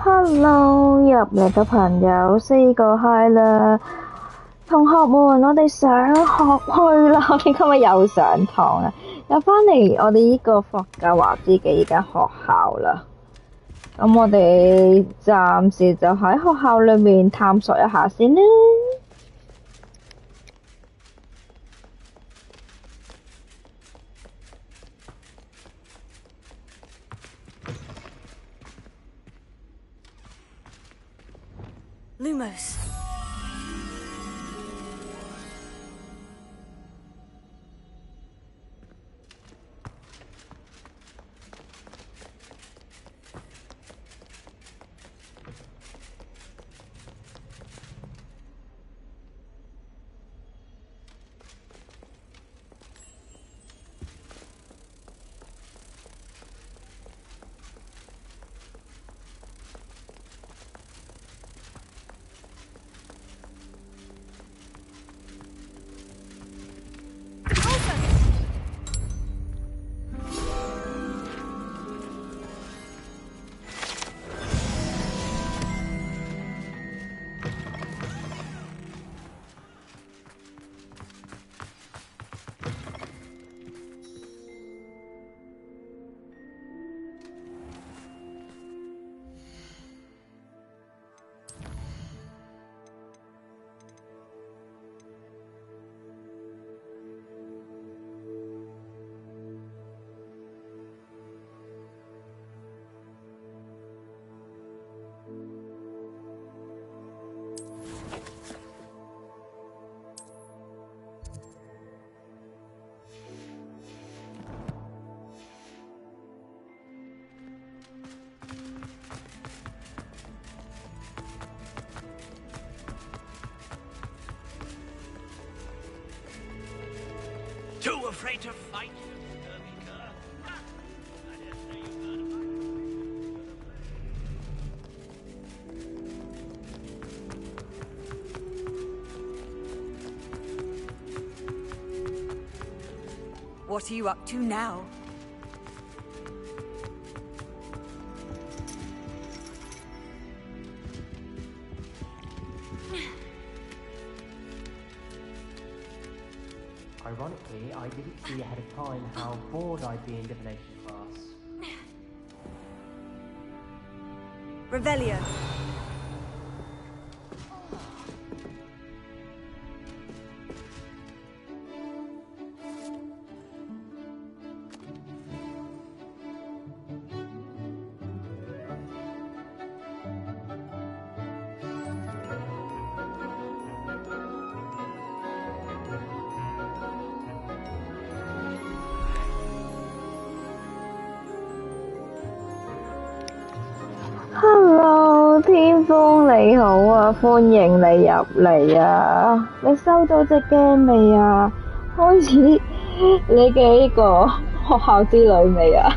Hello，入嚟嘅朋友4個 hi 啦，同學們，我哋上學去啦，我哋今日又上堂啦，又返嚟我哋呢個霍格華茲嘅依間學校啦。咁我哋暫時就喺學校裏面探索一下先啦。Lumos. Too afraid to fight, you scurvy cur? I dare say you've heard of What are you up to now? Ironically, I didn't see ahead of time how bored I'd be in divination class. Revelio. Hello， 天風你好啊，歡迎你入嚟啊！你收到隻 game 未啊？開始你嘅呢個學校之旅未啊？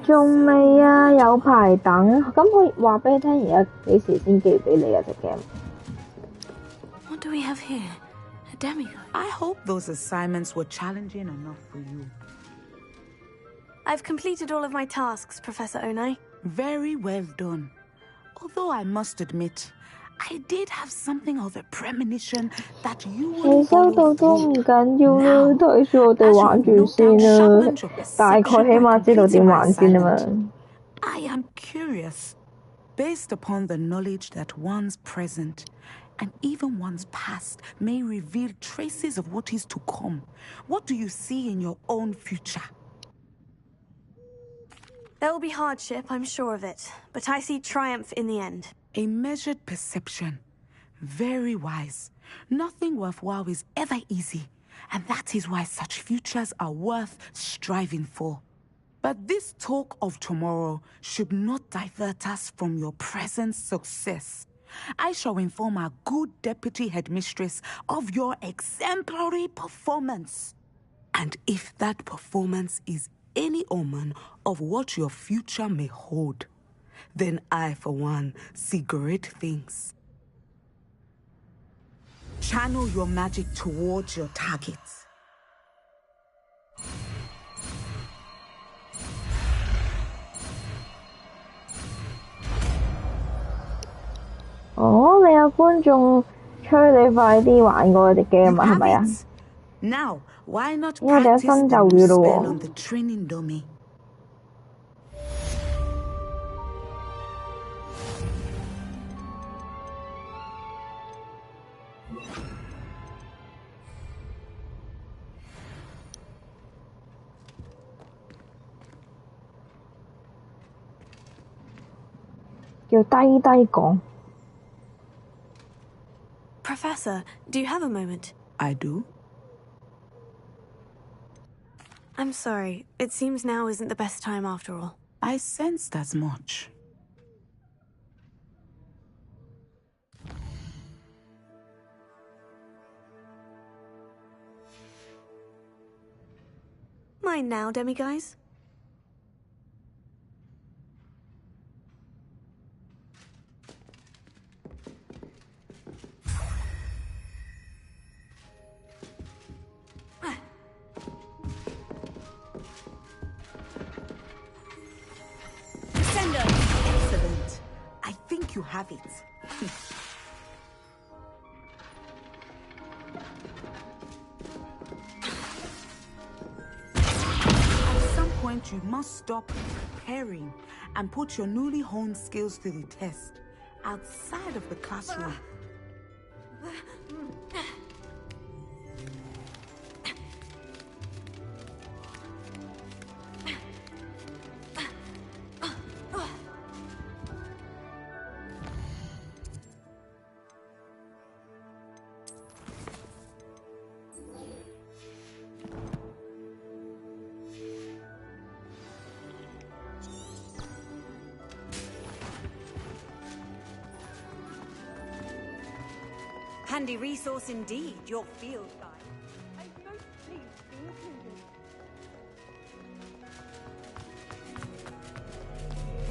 仲未啊，有排等。咁我話俾你聽，而家幾時先寄俾你啊隻 game？ What do we have here? A demigod. I hope those assignments were challenging enough for you. I've completed all of my tasks, Professor Onai. Very well done. Although I must admit, I did have something of a premonition that you 你 would 收到 follow 都唔 through. 緊要啦，睇住我哋玩住先啦，大概起碼知道點玩先啊嘛。I am curious, based upon the knowledge that one's present and even one's past may reveal traces of what is to come. What do you see in your own future? There will be hardship, I'm sure of it, but I see triumph in the end. A measured perception. Very wise. Nothing worthwhile is ever easy, and that is why such futures are worth striving for. But this talk of tomorrow should not divert us from your present success. I shall inform our good deputy headmistress of your exemplary performance. And if that performance is any omen of what your future may hold, then I, for one, see great things. Channel your magic towards your targets.哦，你有觀眾催你快啲玩嗰隻 game 啊，係咪啊？ Now, why not 因為我哋有 practice 新 the 咒 new 語咯 spell 喎。 on the training dummy? 叫低低講。 Professor, do you have a moment? I do. I'm sorry. It seems now isn't the best time after all. I sensed as much. Mine now, demiguise? Excellent. I think you have it. At some point, you must stop preparing and put your newly honed skills to the test outside of the classroom. Handy resource indeed, your field guide. I'm most pleased to be included.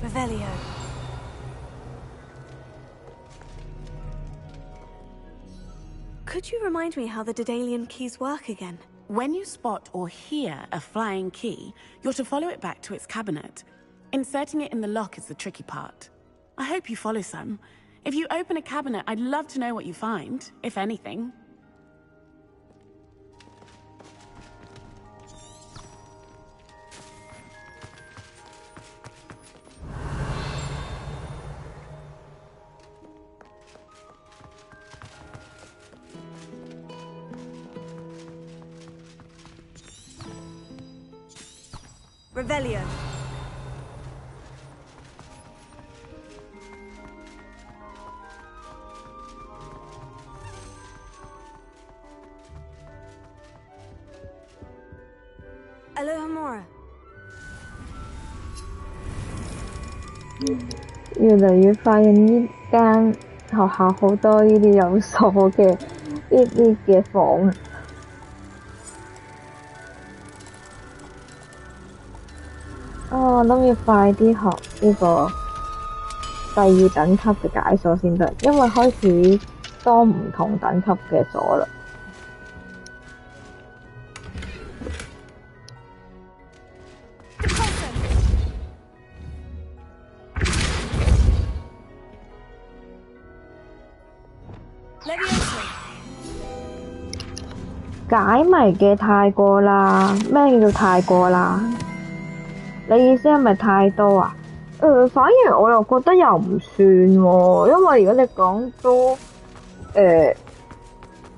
Revelio. Could you remind me how the Daedalian keys work again? When you spot or hear a flying key, you're to follow it back to its cabinet. Inserting it in the lock is the tricky part. I hope you follow some. If you open a cabinet, I'd love to know what you find, if anything. Revelio. Alohomora. 越嚟越發現呢間學校好多呢啲有鎖嘅呢啲嘅房。我諗要快啲學呢個第2等級嘅解鎖先得，因為開始多唔同等級嘅鎖啦。解謎嘅太過啦，咩叫太過啦？你意思係咪太多啊？反而我又覺得又唔算喎，因為如果你講多，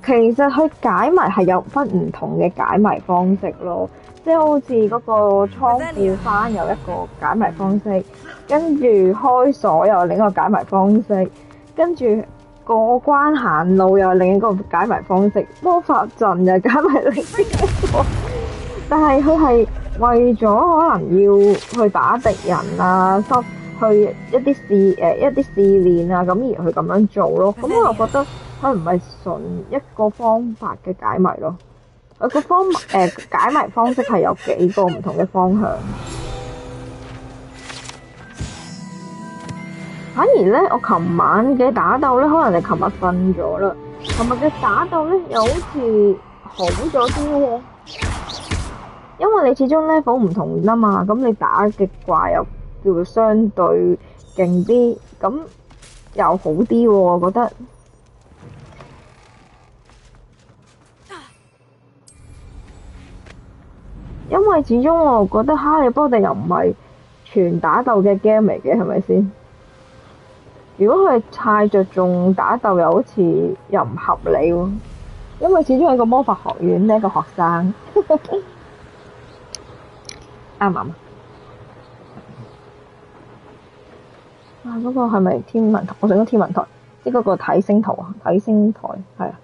其實佢解謎係有分唔同嘅解謎方式咯，即係好似嗰個倉庫翻有一個解謎方式，跟住開鎖又有另一個解謎方式，跟住過關行路又有另一個解謎方式，魔法陣又解謎另一個，但係佢係為咗可能要去打敵人啊，去一啲試練啊，咁而去咁樣做咯。咁我又覺得佢唔係純一個方法嘅解謎咯，佢個解謎方式係有幾個唔同嘅方向。反而咧，我琴晚嘅打鬥咧，可能你琴日瞓咗啦。琴日嘅打鬥咧，又好似好咗啲喎，因為你始終 level 唔同啦嘛，咁你打嘅怪又叫做相對勁啲，咁又好啲喎，我覺得。因為始終我覺得哈利波特又唔係全打鬥嘅 game 嚟嘅，係咪先？如果佢係太着重打鬥，又好似又唔合理喎。因為始終係個魔法學院呢一個學生，啱唔啱啊？嗰個係咪天文台？我想講天文台，即係嗰個睇星圖啊，睇星台係啊。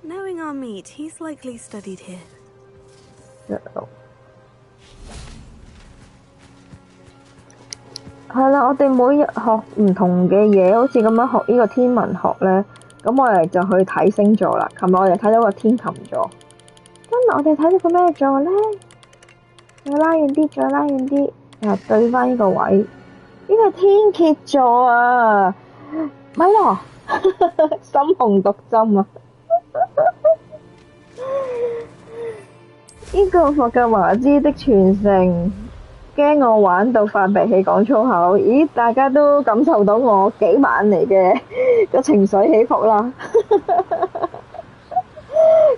Knowing our meat, he's likely studied here. 係啦，我哋每日學唔同嘅嘢，好似咁樣學呢個天文學咧，咁我哋就去睇星座啦。琴日我哋睇到個天琴座，今日我哋睇到個咩座咧？再拉遠啲，再拉遠啲，對翻呢個位，呢個係天蠍座啊！咪咯，深紅毒針啊！呢個霍格華茲的傳承。驚我玩到發脾氣講粗口，咦？大家都感受到我幾晚嚟嘅個情緒起伏啦。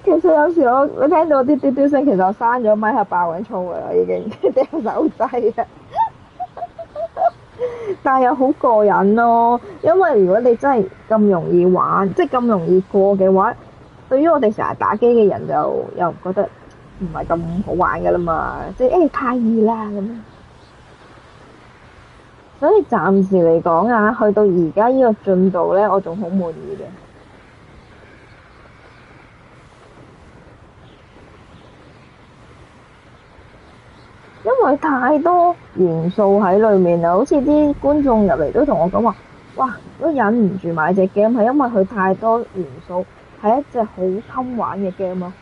其實有時我聽到啲嘟嘟聲，其實我閂咗咪係爆緊粗噶啦，已經掉手掣啦。但係又好過癮咯，因為如果你真係咁容易玩，即係咁容易過嘅話，對於我哋成日打機嘅人就又覺得唔係咁好玩噶啦嘛，即係太易啦咁。所以暫時嚟講啊，去到而家呢個進度咧，我仲好滿意嘅。因為太多元素喺裏面啦，好似啲觀眾入嚟都同我講話，哇，都忍唔住買隻 game， 係因為佢太多元素，係一隻好襟玩嘅 game 咯。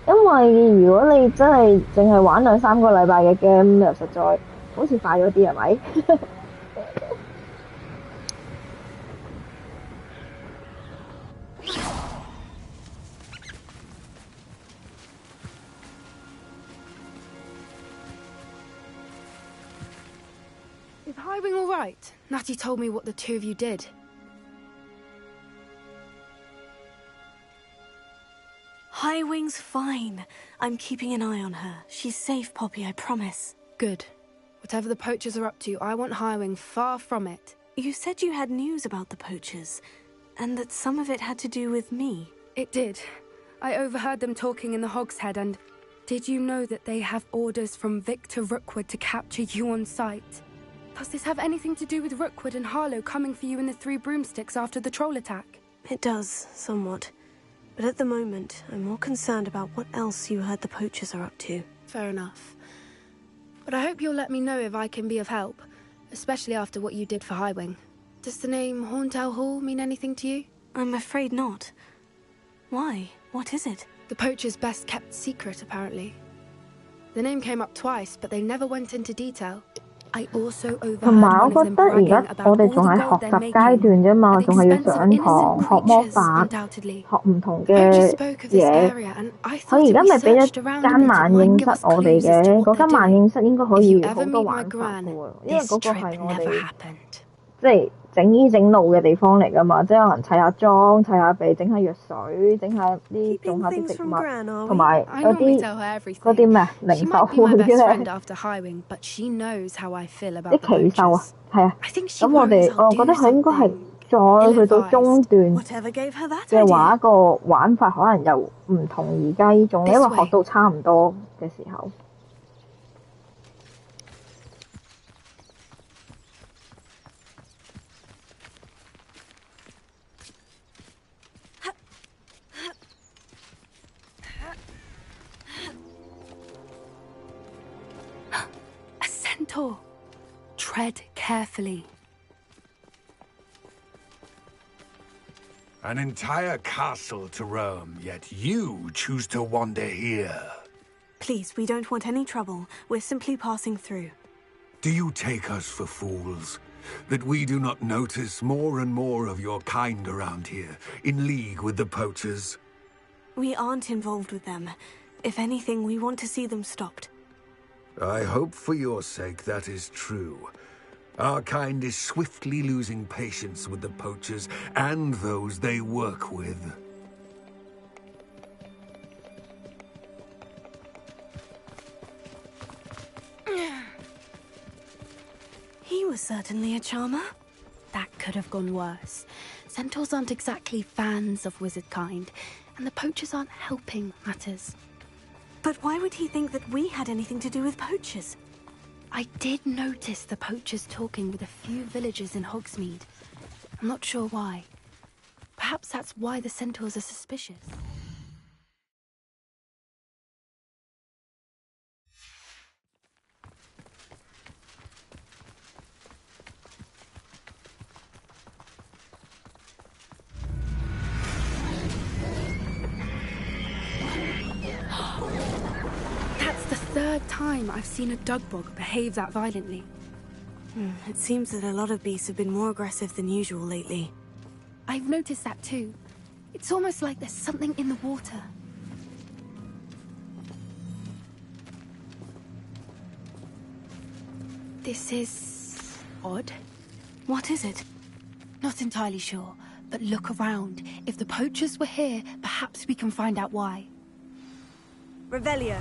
因為如果你真係淨係玩2-3個禮拜嘅 game， 又實在好似快咗啲，係咪？Is Highwing all right? Natty told me what the two of you did. Highwing's fine. I'm keeping an eye on her. She's safe, Poppy, I promise. Good. Whatever the poachers are up to, I want Highwing far from it. You said you had news about the poachers, and that some of it had to do with me. It did. I overheard them talking in the Hogshead, and did you know that they have orders from Victor Rookwood to capture you on sight? Does this have anything to do with Rookwood and Harlow coming for you in the Three Broomsticks after the troll attack? It does, somewhat. But at the moment, I'm more concerned about what else you heard the poachers are up to. Fair enough. But I hope you'll let me know if I can be of help, especially after what you did for Highwing. Does the name Horntail Hall mean anything to you? I'm afraid not. Why? What is it? The poachers' best-kept secret, apparently. The name came up twice, but they never went into detail. I also overheard one of them bragging about all the gold they're making. I think Spencer innocent creatures, undoubtedly. Poachers spoke of this area, and I thought it was searched around a bit and might give us clues as to what they're doing. If you ever meet my gran, this trip never happened. 即係整衣整路嘅地方嚟㗎嘛，即係可能砌下妝、砌下鼻、整下藥水、整下啲種下啲植物，同埋有啲嗰啲咩零售嗰啲咧，啲奇獸啊，係啊。咁我覺得佢應該係再去到中段嘅話，個玩法可能又唔同而家呢種，因為學到差唔多嘅時候。Tread carefully. An entire castle to roam, yet you choose to wander here. Please, we don't want any trouble. We're simply passing through. Do you take us for fools? That we do not notice more and more of your kind around here, in league with the poachers? We aren't involved with them. If anything, we want to see them stopped. I hope for your sake that is true. Our kind is swiftly losing patience with the poachers and those they work with. He was certainly a charmer. That could have gone worse. Centaurs aren't exactly fans of wizard kind, and the poachers aren't helping matters. But why would he think that we had anything to do with poachers? I did notice the poachers talking with a few villagers in Hogsmeade. I'm not sure why. Perhaps that's why the centaurs are suspicious. Third time I've seen a dugbog behave that violently. It seems that a lot of beasts have been more aggressive than usual lately. I've noticed that too. It's almost like there's something in the water. This is odd. What is it? Not entirely sure, but look around. If the poachers were here, perhaps we can find out why. Revelio.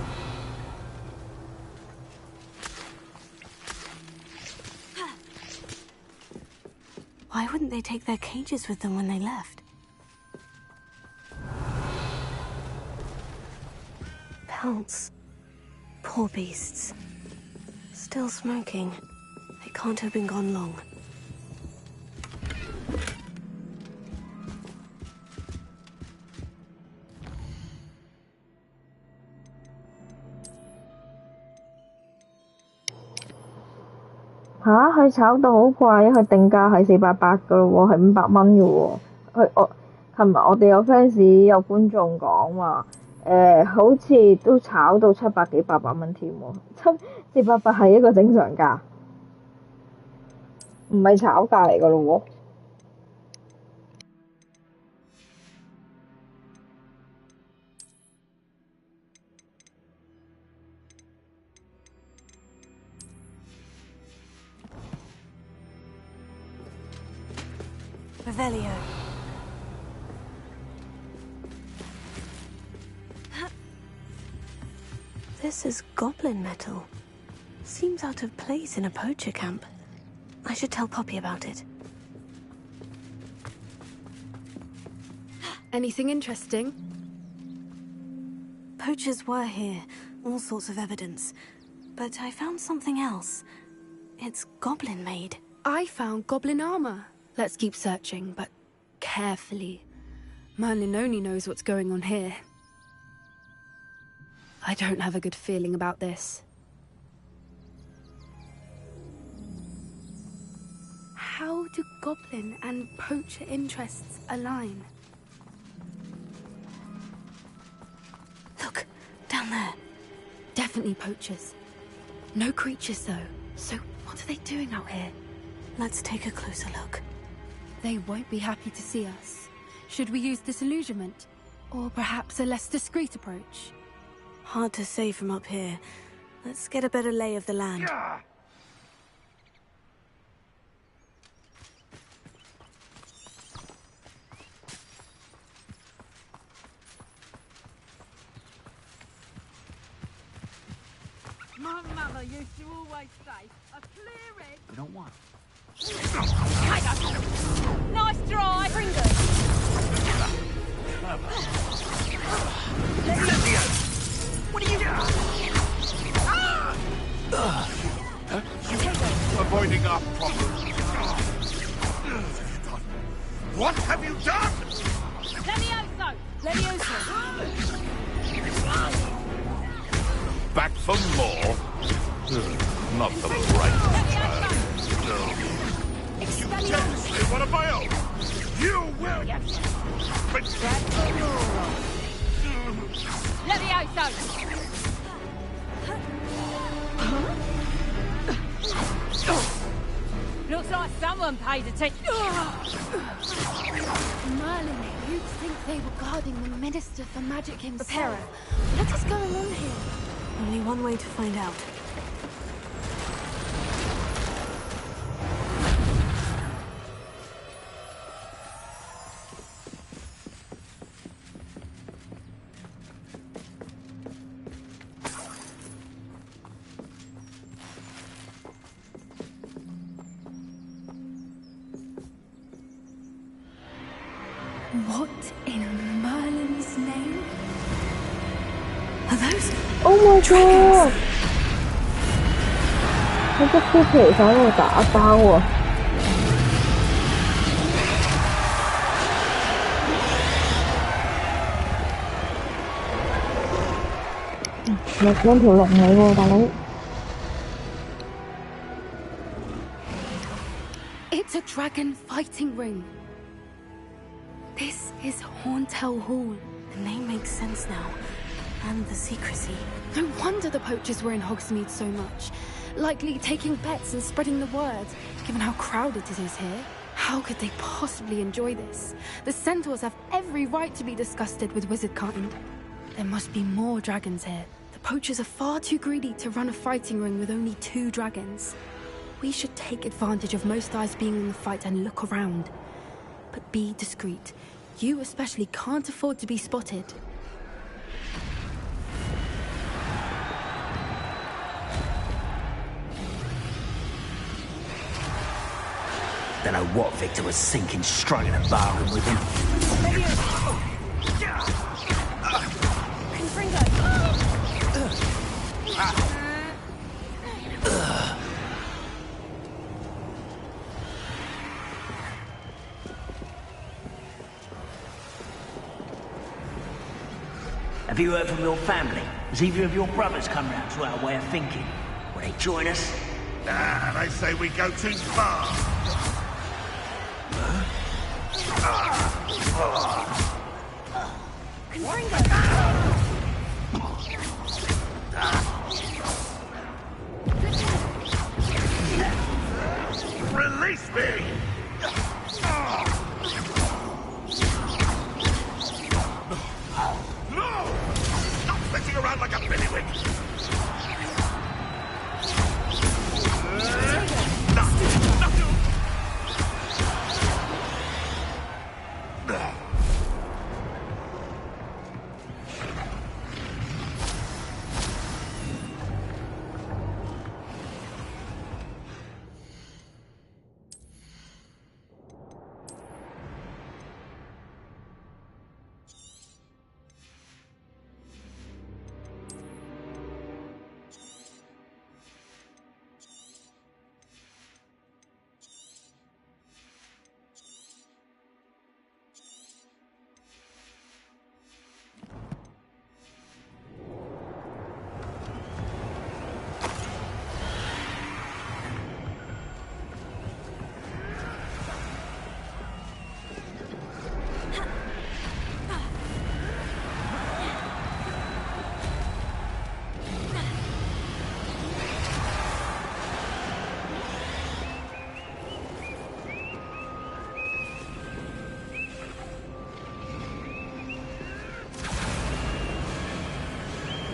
Why wouldn't they take their cages with them when they left? Pelts. Poor beasts. Still smoking. They can't have been gone long.佢炒到好貴，佢定價係480㗎咯喎，係500蚊嘅喎。琴日我哋有 fans 有觀眾講話，好似都炒到700幾800蚊添喎，480係一個正常價，唔係炒價嚟㗎咯喎。Revelio. This is goblin metal. Seems out of place in a poacher camp. I should tell Poppy about it. Anything interesting? Poachers were here. All sorts of evidence. But I found something else. It's goblin-made. I found goblin armor. Let's keep searching, but carefully. Merlin only knows what's going on here. I don't have a good feeling about this. How do goblin and poacher interests align? Look, down there. Definitely poachers. No creatures, though. So what are they doing out here? Let's take a closer look. They won't be happy to see us. Should we use disillusionment? Or perhaps a less discreet approach? Hard to say from up here. Let's get a better lay of the land. My mother used to always say, a clear head... You don't want. Nice try! Pringo! What are you avoiding our problem? What have you done? Levioso! Levioso! Back for more? Not the right time. Potentially one of my own. You will. But Levioso! Looks like someone paid attention. Merlin, you'd think they were guarding the Minister for Magic himself. What is going on here? Only one way to find out. What in Merlin's name? Are those? Oh my god！ 佢一啲皮手喺度打交喎。兩條龍嚟喎，大佬。It's a dragon fighting ring. This is Hauntel Hall. The name makes sense now. And the secrecy. No wonder the poachers were in Hogsmeade so much. Likely taking bets and spreading the word, given how crowded it is here. How could they possibly enjoy this? The centaurs have every right to be disgusted with wizardkind. There must be more dragons here. The poachers are far too greedy to run a fighting ring with only 2 dragons. We should take advantage of most eyes being in the fight and look around. But be discreet. You especially can't afford to be spotted. Don't know what Victor was thinking, striking a bargain with him. Have you heard from your family? Has either of your brothers come round to our way of thinking? Will they join us? nah, they say we go too far. Release me! No! Stop messing around like a billywig!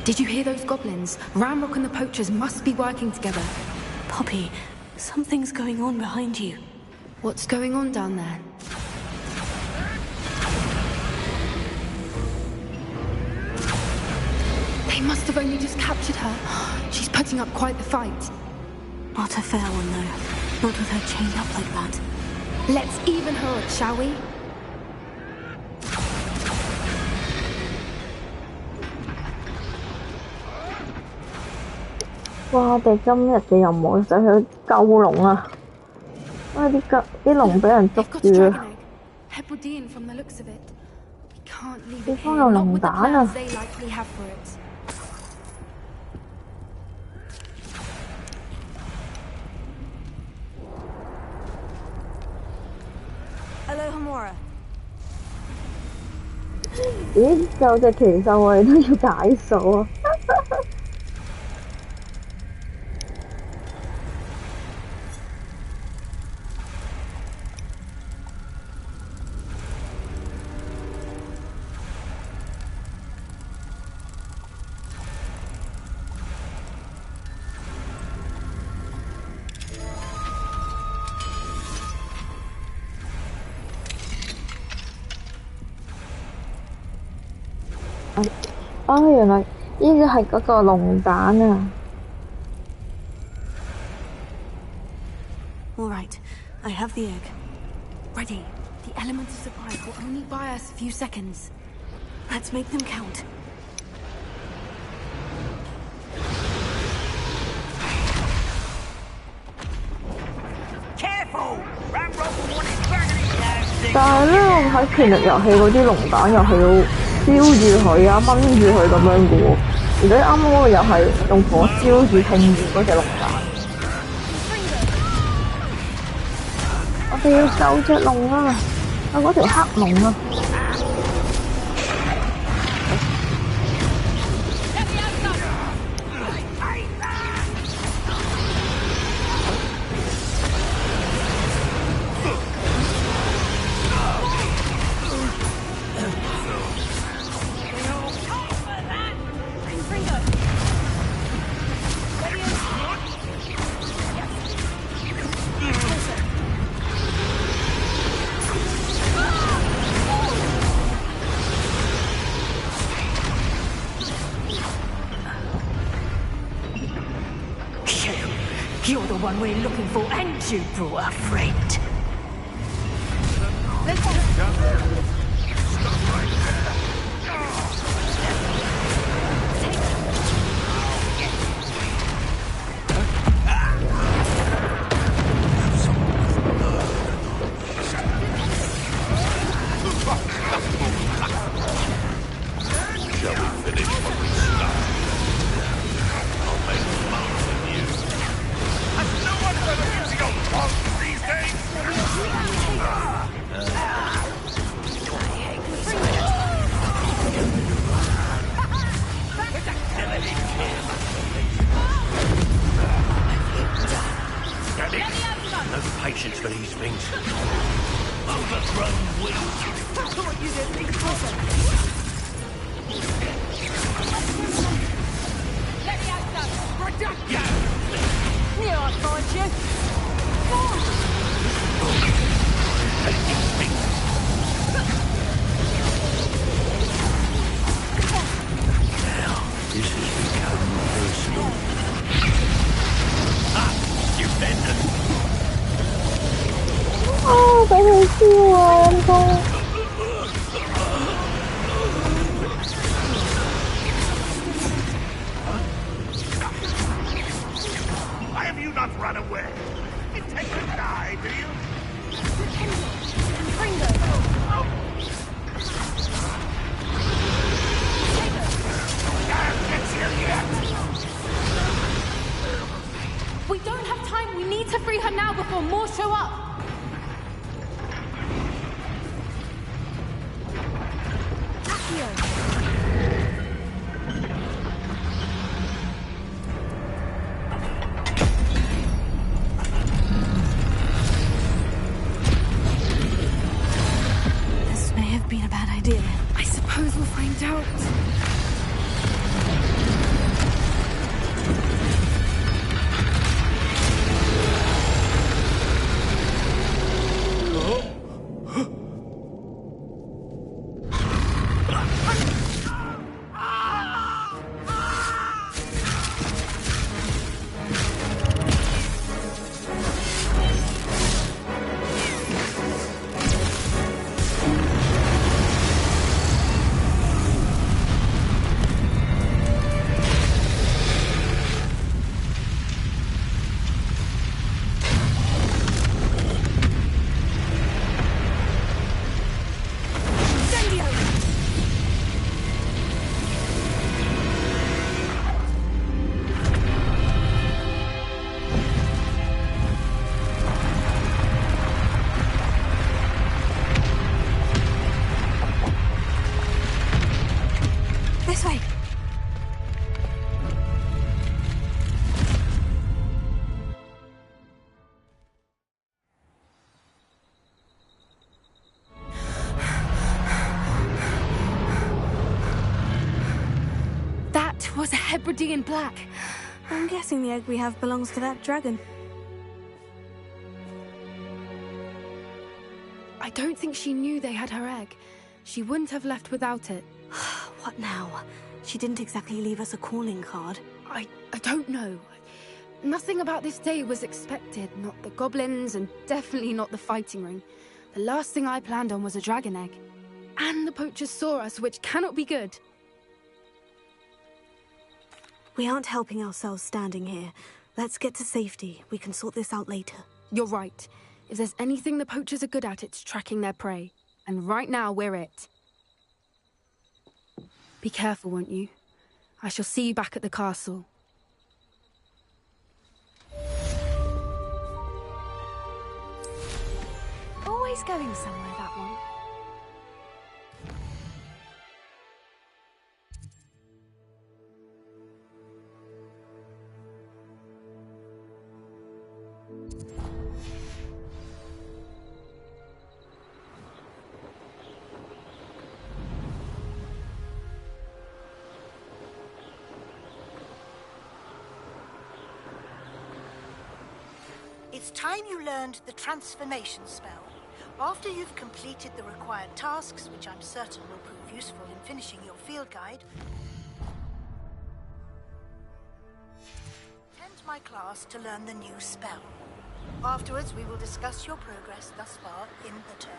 Did you hear those goblins? Ramrock and the poachers must be working together. Poppy, something's going on behind you. What's going on down there? They must have only just captured her. She's putting up quite the fight. Not a fair one, though. Not with her chained up like that. Let's even her up, shall we?哇！我哋今日嘅任務就去救龍啊！哇！啲龍俾人捉住啊！地方有龍蛋啊！咦，有隻奇獸我哋都要解數啊！原來呢個係嗰個龍蛋啊 All right, I have the egg. Ready. The element of surprise will only buy us a few seconds. Let's make them count. Careful! Rambo wanted burgundy. 但係咧，我喺權力遊戲嗰啲龍蛋又係要燒住佢啊，炆住佢咁樣嘅喎。而家啱啱嗰個又係用火燒住拼住嗰隻龍蛋。我哋要救隻龍啊！啊，嗰條黑龍啊！You're the one we're looking for, and you brought a friend. No patience for these things. Overgrown weeds. That's what you did. Let me out, son. Protect you. Here, I'll find you. Now, this has become personal. You bended. 啊！俾佢燒啊！陰公。Why have you not run away? You take to die, do you? We don't have time. We need to free her now before more show up. This may have been a bad idea. I suppose we'll find out. This way. That was a Hebridean black. I'm guessing the egg we have belongs to that dragon. I don't think she knew they had her egg. She wouldn't have left without it. What now? She didn't exactly leave us a calling card. I don't know. Nothing about this day was expected. Not the goblins, and definitely not the fighting ring. The last thing I planned on was a dragon egg. And the poachers saw us, which cannot be good. We aren't helping ourselves standing here. Let's get to safety. We can sort this out later. You're right. If there's anything the poachers are good at, it's tracking their prey. And right now, we're it. Be careful, won't you? I shall see you back at the castle. Always going somewhere, that one. It's time you learned the transformation spell. After you've completed the required tasks, which I'm certain will prove useful in finishing your field guide, attend my class to learn the new spell. Afterwards, we will discuss your progress thus far in the term.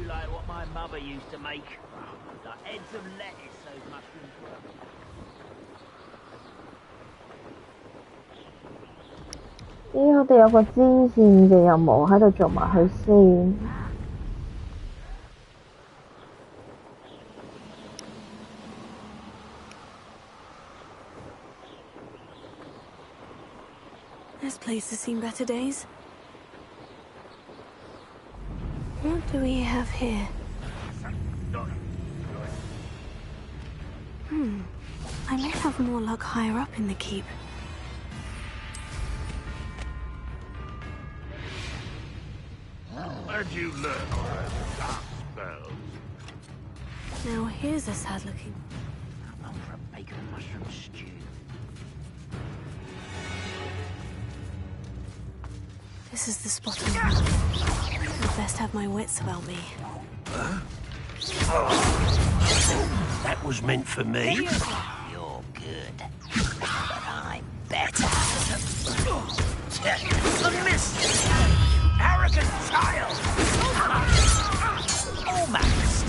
Like what my mother used to make. The heads of lettuce those mushrooms were. 咦，我哋有個支線嘅任務喺度做埋佢先。This place has seen better days. What do we have here? I may have more luck higher up in the keep. Where'd you learn all those dark spells? Now here's a sad looking. I'm for a bacon mushroom stew. This is the spot I'm looking. I'd best have my wits about me. That was meant for me. You're good, but I'm better. A miss! Arrogant child! Almost.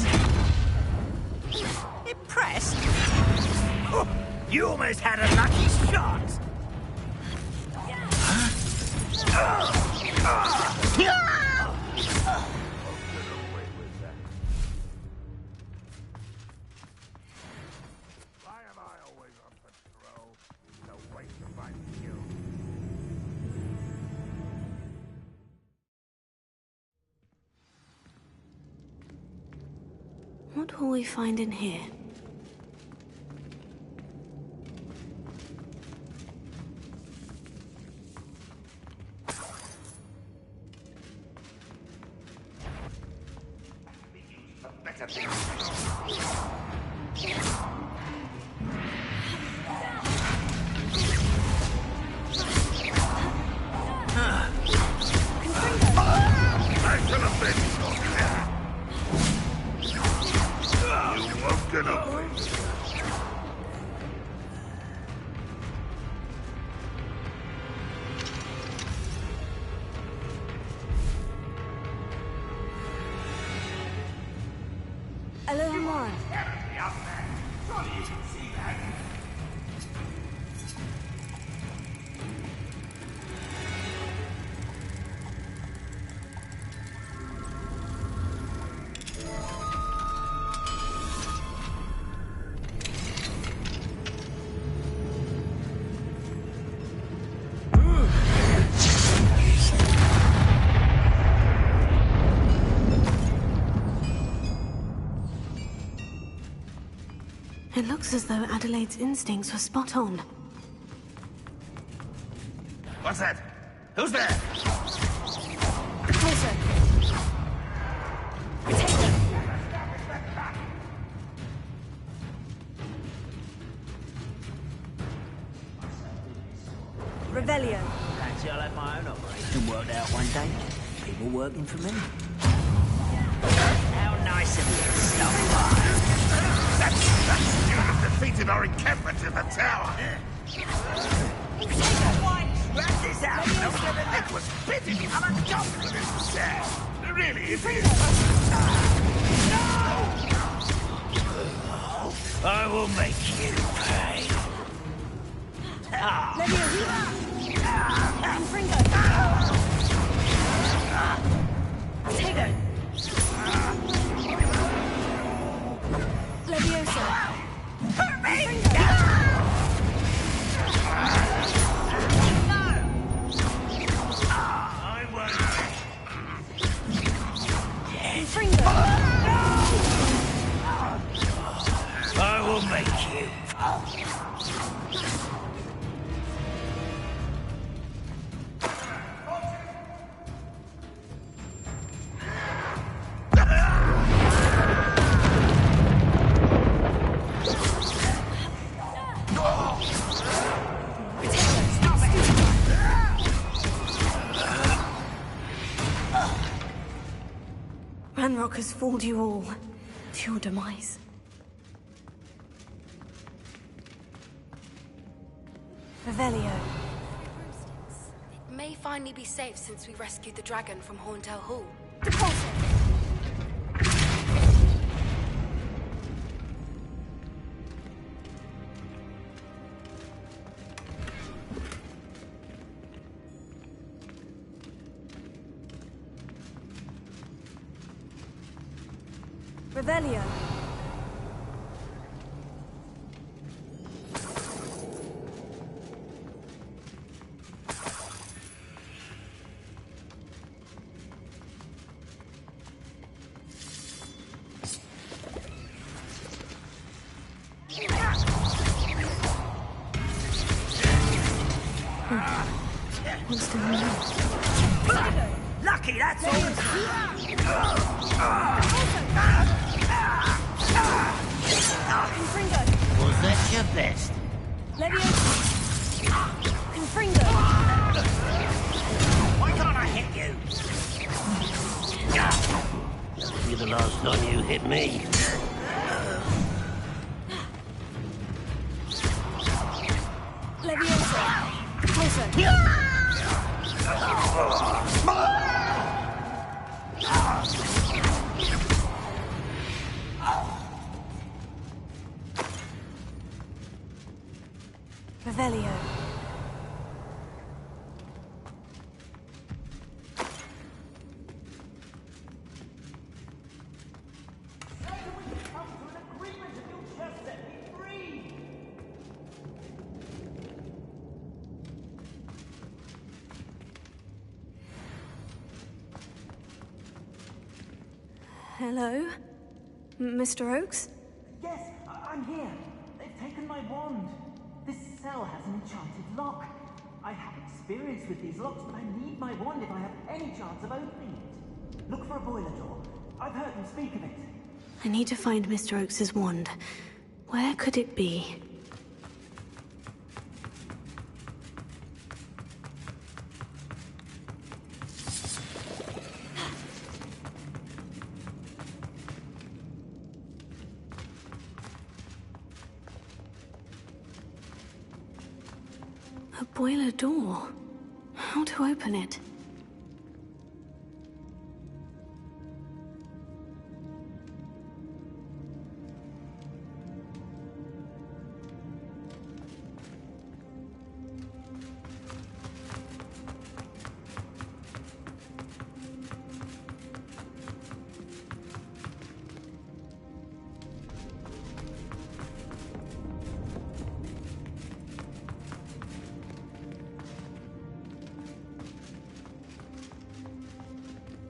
Impressed? You almost had a lucky shot! What will we find in here? tomorrow. It looks as though Adelaide's instincts were spot on. What's that? Who's there? Closer. Revelio. Fancy I'll have my own operation worked out one day. People working for me. How nice of you to stop by. You have defeated our encampment in the tower. Wrap this out. No the neck was fitting. I'm a dump for this sad. Really, it is. No! I will make you pay. Take it. Leviosa. Hurt me! I will make you. Ranrock has fooled you all to your demise. Revelio. It may finally be safe since we rescued the dragon from Horntail Hall. Revelio. Lucky, that's all. Was that your best? Confringo. Why can't I hit you? You're the last time you hit me. Leviosa. Closer. Revelio. Hello? Mr. Oakes? Yes, I'm here. They've taken my wand. This cell has an enchanted lock. I have experience with these locks, but I need my wand if I have any chance of opening it. Look for a boiler door. I've heard them speak of it. I need to find Mr. Oakes' wand. Where could it be? A boiler door. How to open it?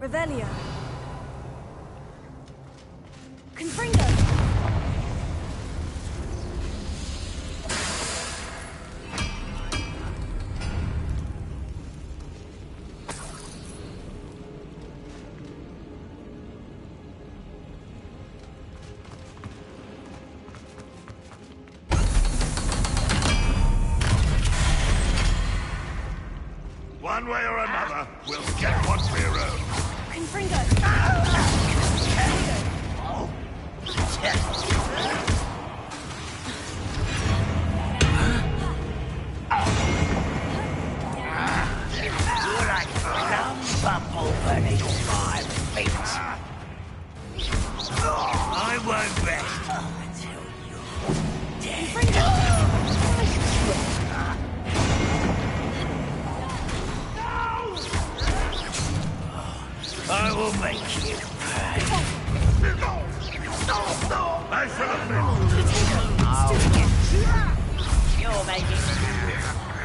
Revelio. Confringo. One way or another, we'll get what we're owed. Confringo. You're like a bumble beneath my feet. I won't rest until you're dead. I will make you pay. I shall have You're making it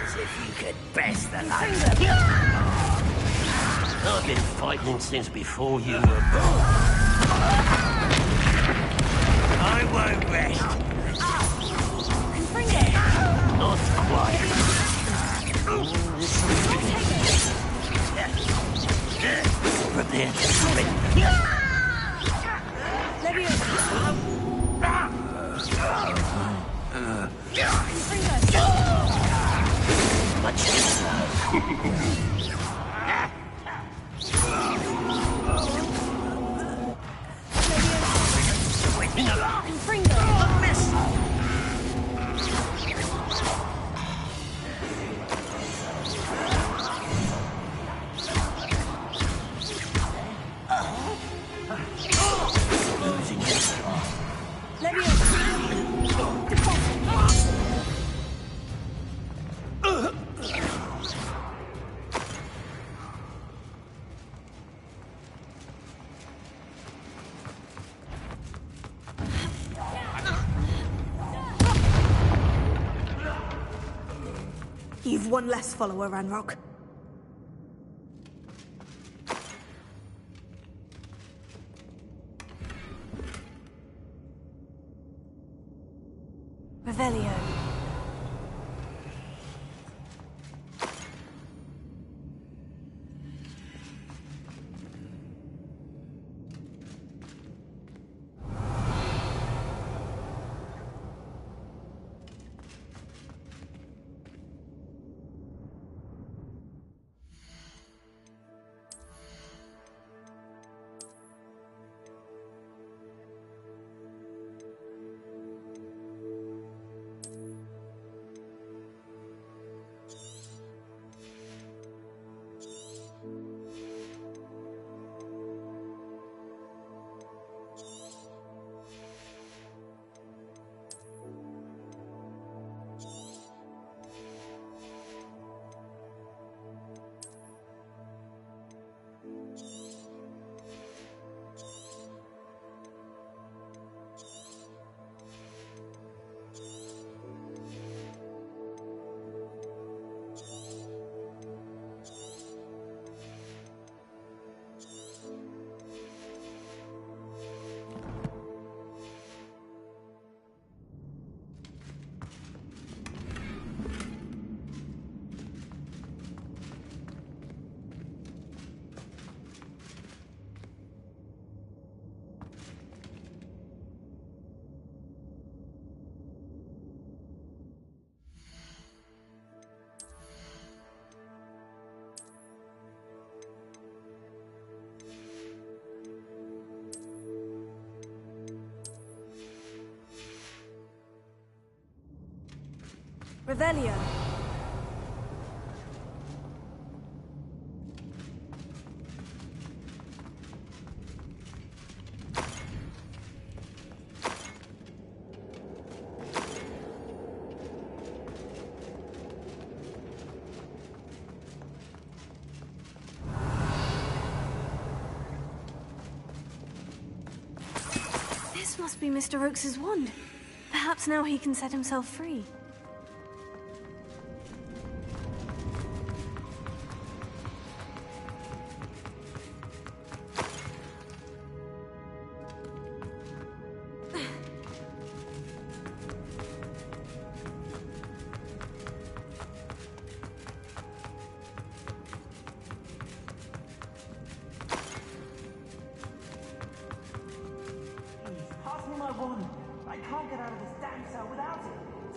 as if you could best the likes of you. I've been fighting since before you were born. I won't rest. Not quite. Prepare to surrender. Much You've one less follower, Ranrock. Revelio. Revelio. This must be Mr. Oakes's wand. Perhaps now he can set himself free.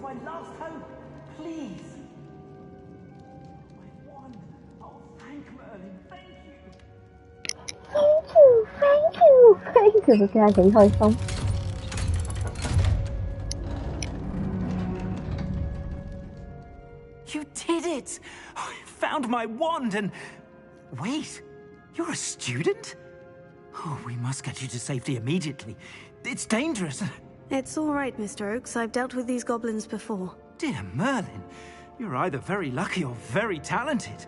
my last hope. Please. My wand. Oh, thank Merlin. Thank you. Thank you， 佢真係幾開心。You did it! I found my wand and... Wait, you're a student? Oh, we must get you to safety immediately. It's dangerous. It's all right, Mr. Oakes. I've dealt with these goblins before. Dear Merlin, you're either very lucky or very talented.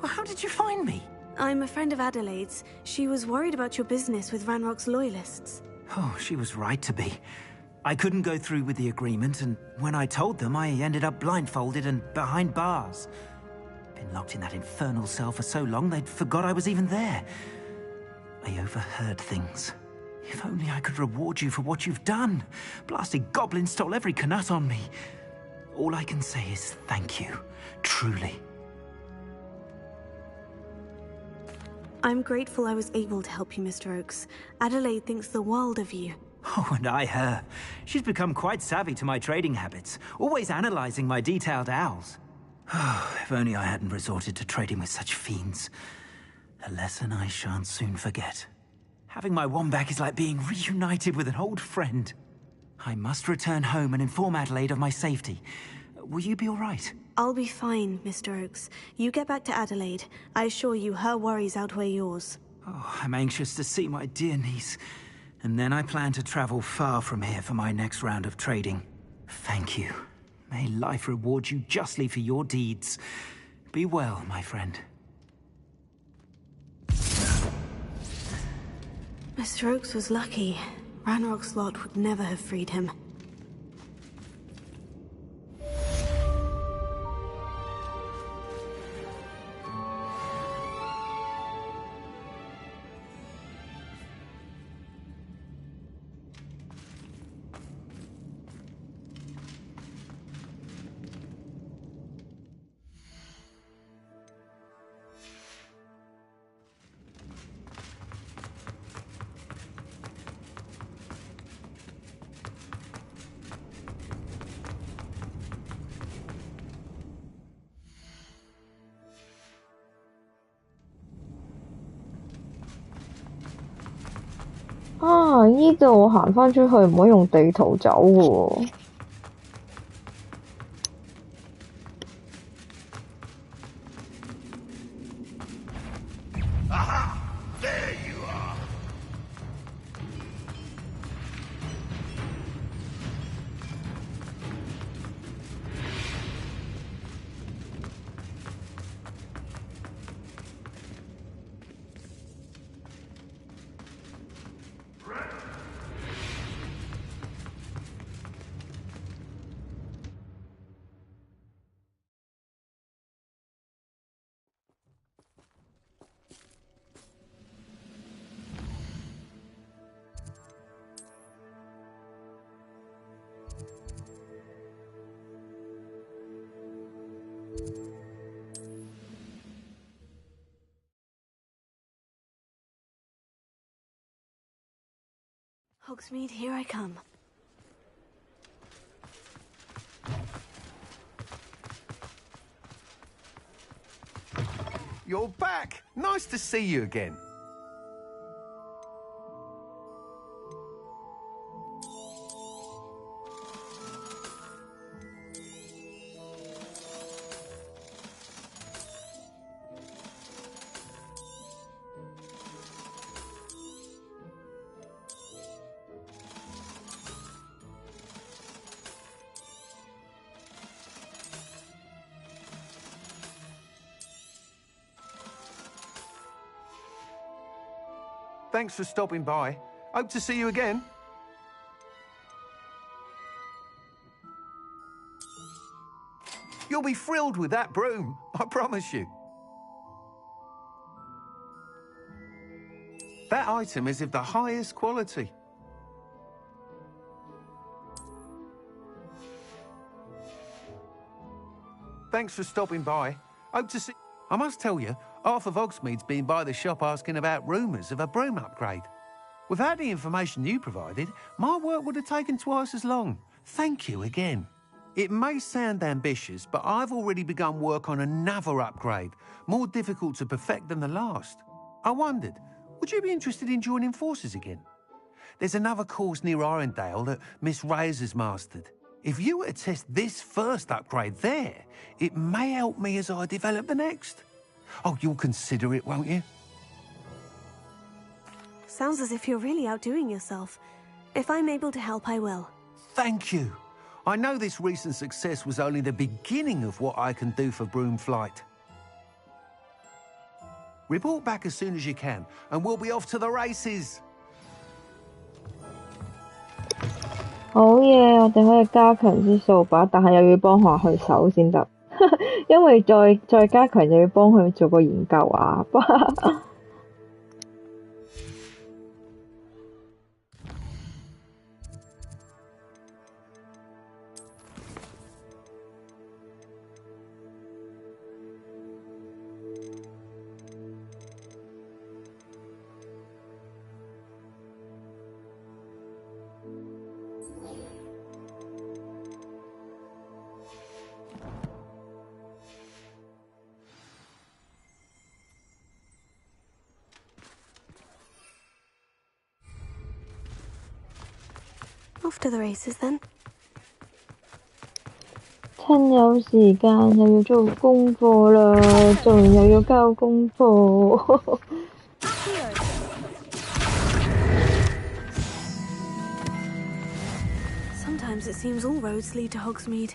Well, how did you find me? I'm a friend of Adelaide's. She was worried about your business with Ranrock's loyalists. Oh, she was right to be. I couldn't go through with the agreement, and when I told them, I ended up blindfolded and behind bars. Been locked in that infernal cell for so long, they'd forgot I was even there. I overheard things. If only I could reward you for what you've done. Blasted goblins stole every Knut on me. All I can say is thank you. Truly. I'm grateful I was able to help you, Mr. Oakes. Adelaide thinks the world of you. Oh, and I her. She's become quite savvy to my trading habits, always analyzing my detailed owls. If only I hadn't resorted to trading with such fiends. A lesson I shan't soon forget. Having my wand back is like being reunited with an old friend. I must return home and inform Adelaide of my safety. Will you be all right? I'll be fine, Mr. Oakes. You get back to Adelaide. I assure you her worries outweigh yours. Oh, I'm anxious to see my dear niece. And then I plan to travel far from here for my next round of trading. Thank you. May life reward you justly for your deeds. Be well, my friend. Mr. Oakes was lucky. Ranrock's lot would never have freed him.依度我行返出去唔可以用地圖走喎。Hogsmeade, here I come. You're back! Nice to see you again. Thanks for stopping by. Hope to see you again. You'll be thrilled with that broom, I promise you. That item is of the highest quality. Thanks for stopping by. Hope to see... I must tell you, half of Hogsmeade's been by the shop asking about rumours of a broom upgrade. Without the information you provided, my work would have taken twice as long. Thank you again. It may sound ambitious, but I've already begun work on another upgrade, more difficult to perfect than the last. I wondered, would you be interested in joining forces again? There's another course near Arendelle that Miss Reyes has mastered. If you were to test this first upgrade there, it may help me as I develop the next. Oh, you'll consider it, won't you? Sounds as if you're really outdoing yourself. If I'm able to help, I will. Thank you. I know this recent success was only the beginning of what I can do for Broomflight. Report back as soon as you can, and we'll be off to the races. 好嘢，我哋可以加強啲掃把，但係又要幫下佢手先得，因為再加強又要幫佢做個研究啊。Off to the races then. 趁有時間又要做功課啦，做完又要交功課。Sometimes it seems all roads lead to Hogsmeade.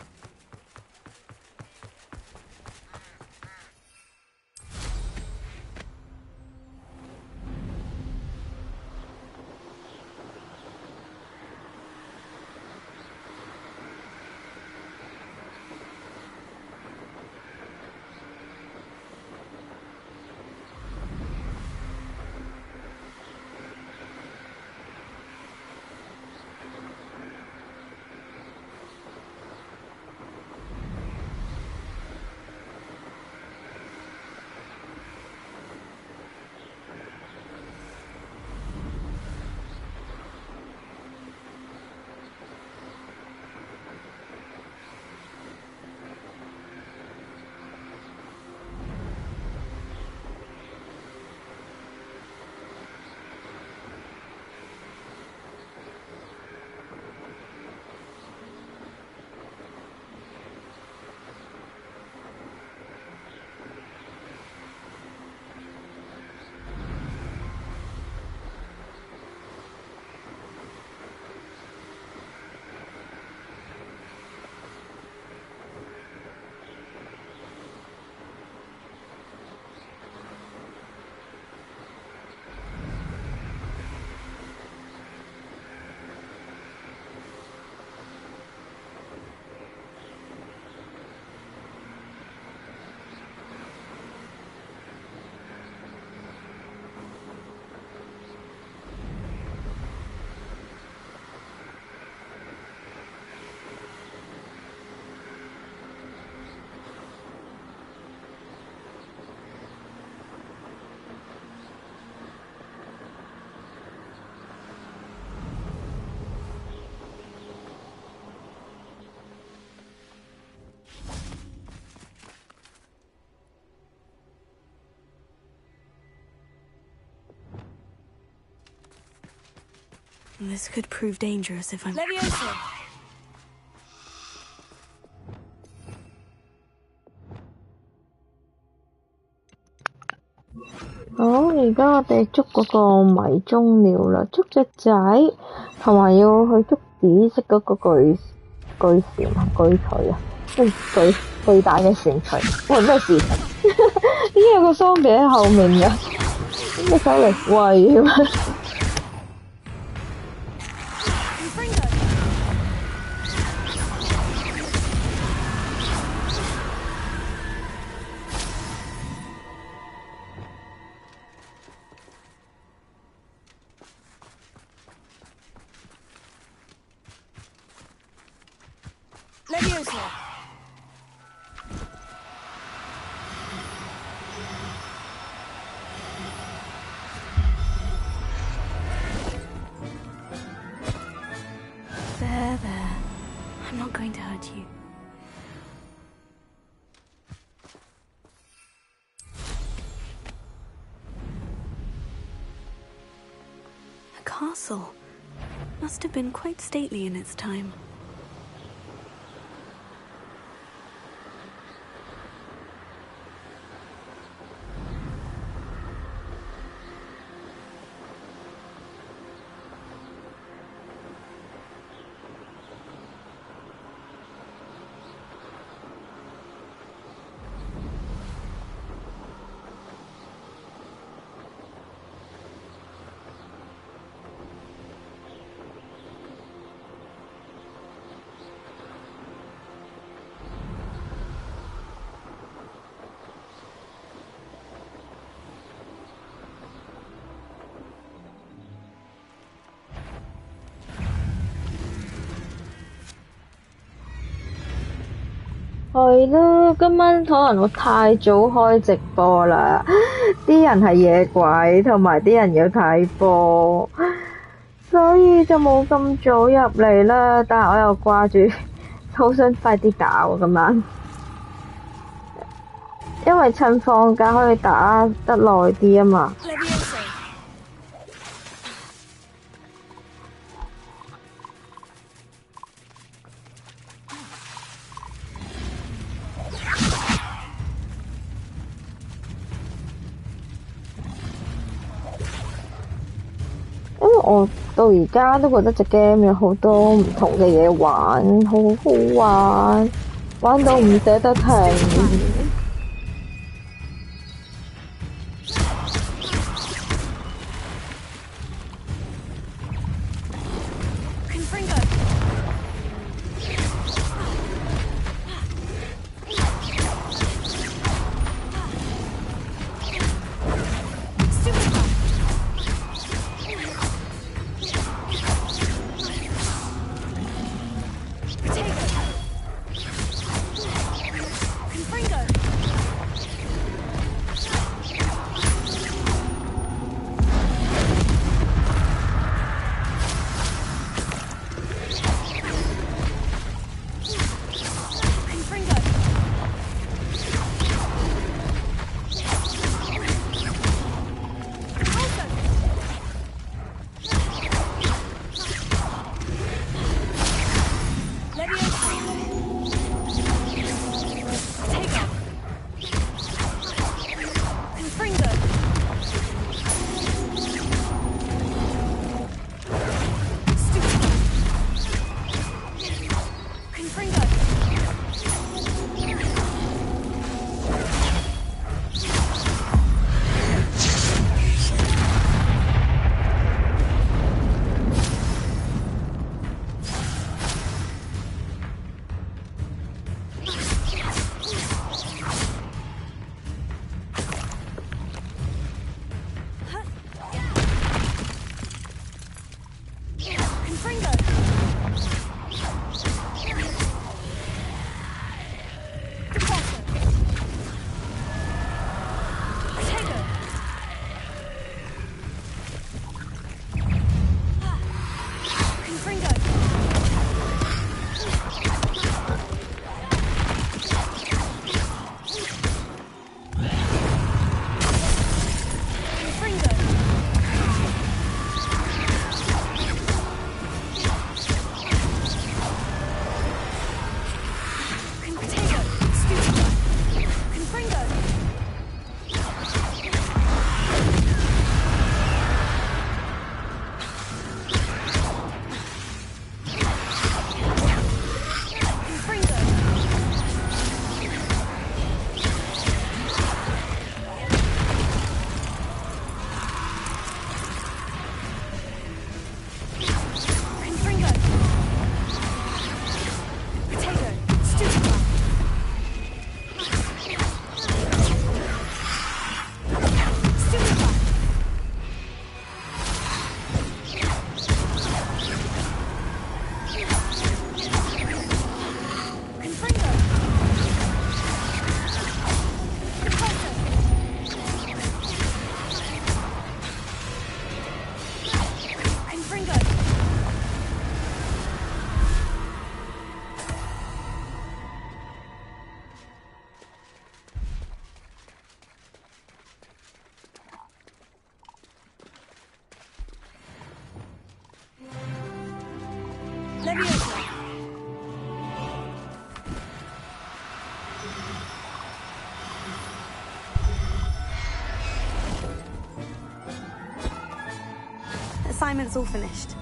This could prove dangerous if I'm... Leviosa! 好，而家我哋捉嗰個迷蹤鳥啦，捉隻仔，同埋要去捉紫色嗰個巨船啊，巨錘啊，即係巨大嘅船錘。喂，咩事？點解有個桑比喺後面嘅？點解走嚟喂咁樣？There. I'm not going to hurt you. A castle. Must have been quite stately in its time.係咯，今晚可能我太早開直播啦，啲人係夜鬼，同埋啲人要睇波，所以就冇咁早入嚟啦。但係我又掛住，好想快啲打喎今晚，因為趁放假可以打得耐啲啊嘛。因為我到而家都覺得隻 game 有好多唔同嘅嘢玩，好好玩，玩到唔捨得停。assignment's all finished.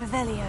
Revelio.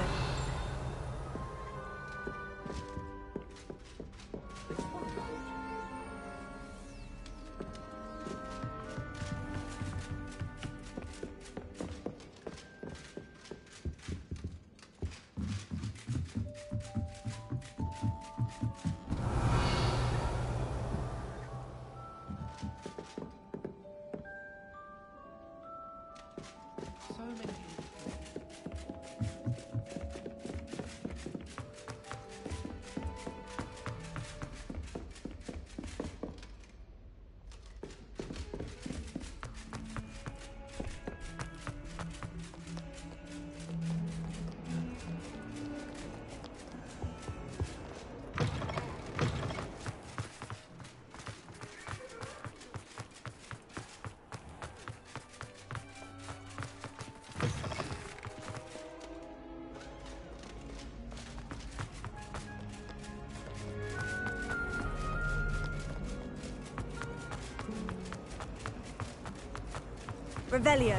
Revelio.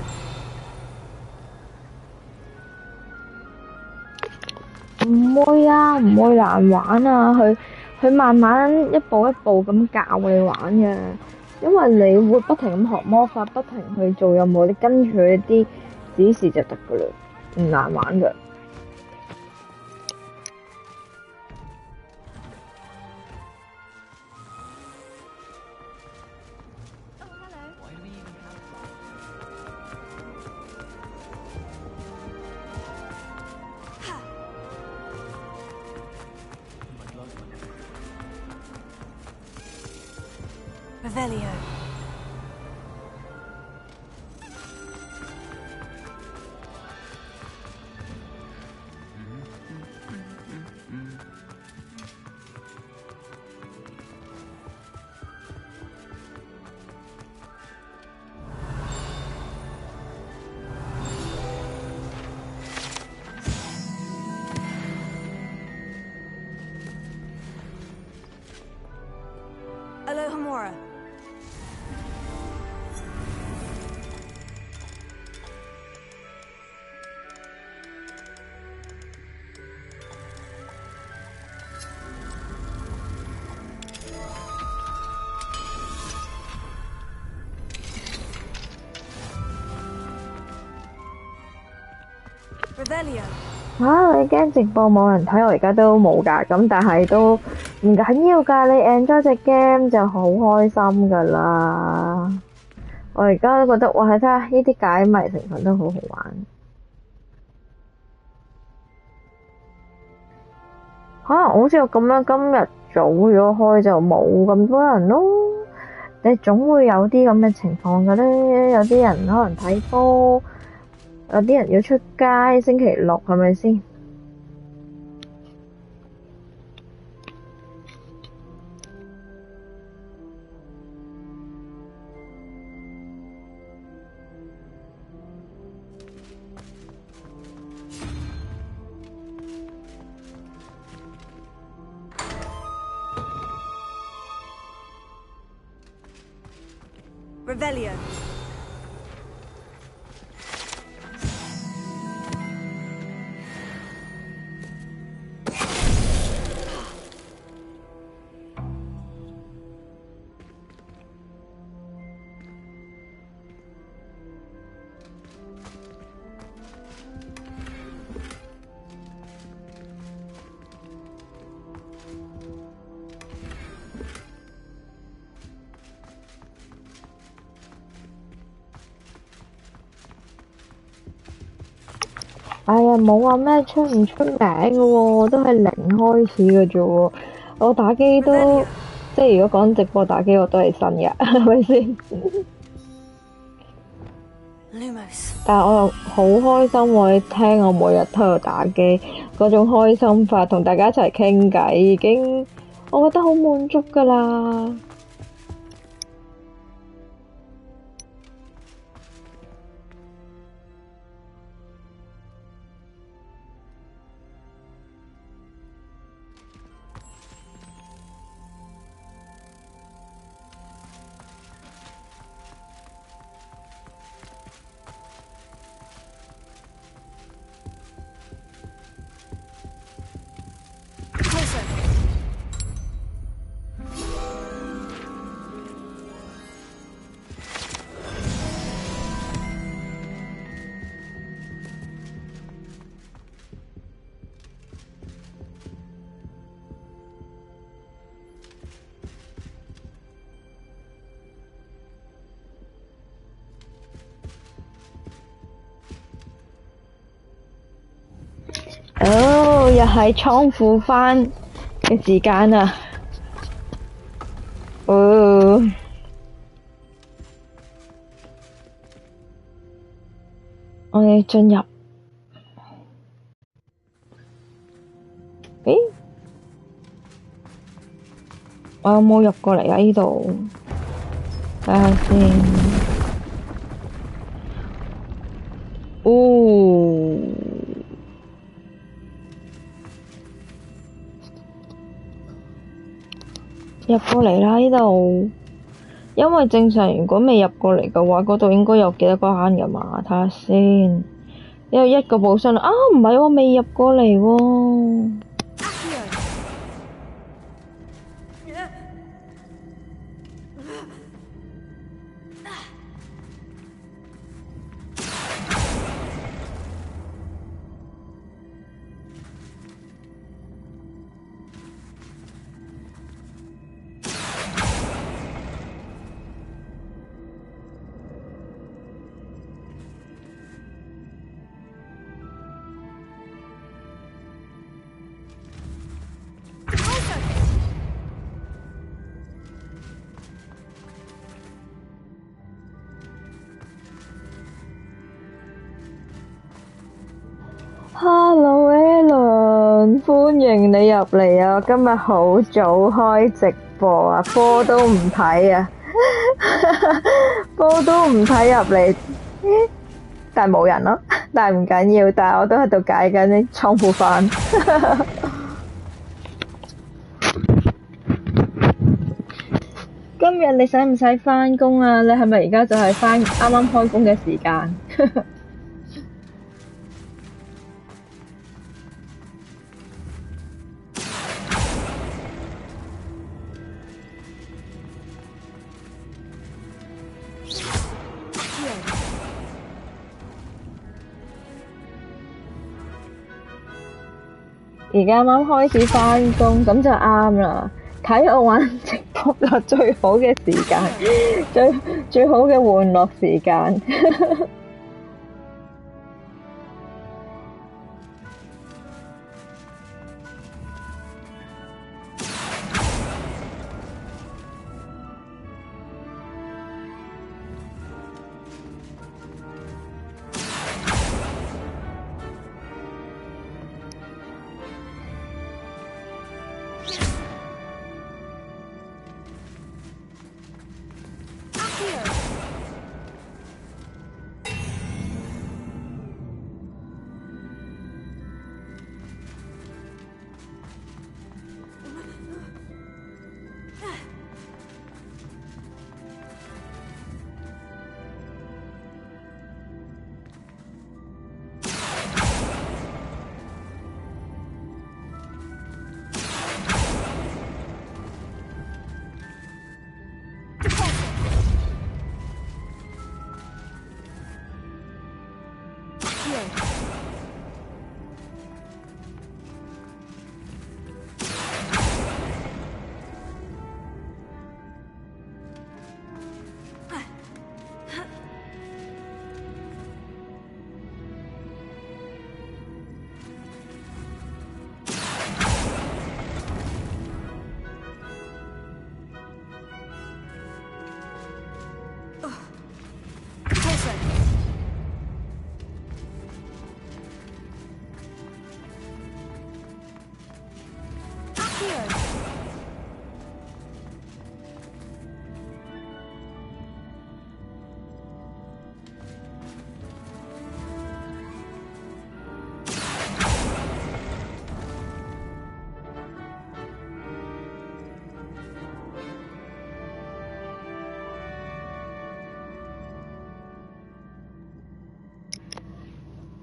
唔會啊，唔會難玩啊，佢慢慢一步一步咁教你玩嘅，因為你會不停咁學魔法，不停去做任務，你跟住佢啲指示就得噶啦，唔難玩噶。Revelio. Alohomora. Revelio. 你驚直播冇人睇，我而家都冇㗎，咁但係都唔緊要㗎，你 enjoy 隻 game 就好開心㗎啦。我而家都覺得，哇！睇下呢啲解謎成分都好好玩。可能好似我咁樣今日早咗開就冇咁多人咯，你總會有啲咁嘅情況㗎咧，有啲人可能睇波。有啲人要出街，星期六係咪先？Revelio. 哎呀，冇話咩出唔出名嘅喎，都係零開始嘅啫喎。我打機都即係如果講直播打機，我都係新嘅，係咪先？但係我又好開心喎！你聽我每日喺度打機嗰種開心法，同大家一齊傾偈，已經我覺得好滿足㗎啦。哦，又係倉庫返嘅時間啊！哦，我哋進入。咦？我有冇入過嚟啊？呢度睇下先。哦。入過嚟啦呢度，因為正常如果未入過嚟嘅話，嗰度應該有幾多個坑㗎嘛？睇下先，有一個寶箱啊，唔係喎，未入過嚟喎。Hello Alan， 歡迎你入嚟啊！今日好早開直播啊，波都唔睇啊，波都唔睇入嚟，但係冇人咯，但係唔緊要，但係我都喺度解緊啲倉庫飯。今日你使唔使返工啊？你係咪而家就係啱啱開工嘅時間？而家啱啱開始返工，咁就啱啦。睇我玩直播就最好嘅時間，最好嘅玩樂時間。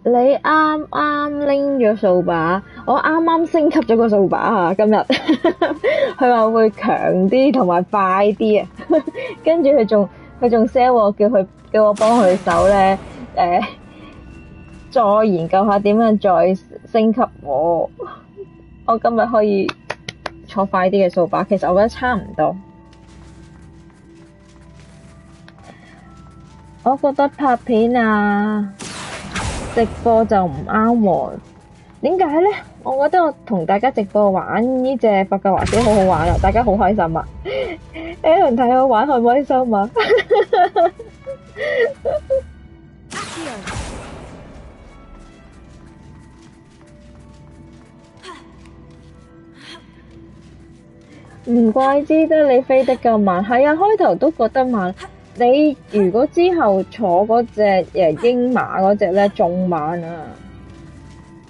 你啱啱拎咗掃把，我啱啱升級咗個掃把啊！今日佢話會強啲同埋快啲啊，跟住佢仲 sell 我叫我幫佢手咧，再研究下點樣再升級我今日可以坐快啲嘅掃把，其實我覺得差唔多。我覺得拍片啊直播就唔啱喎，點解咧？我覺得我同大家直播玩呢隻霍格華茲好好玩啊，大家好開心啊！Aaron 睇我玩開唔開心啊？唔怪之得你飛得咁慢，係啊，開頭都覺得慢。你如果之後坐嗰隻鷹馬嗰隻咧，仲慢啊！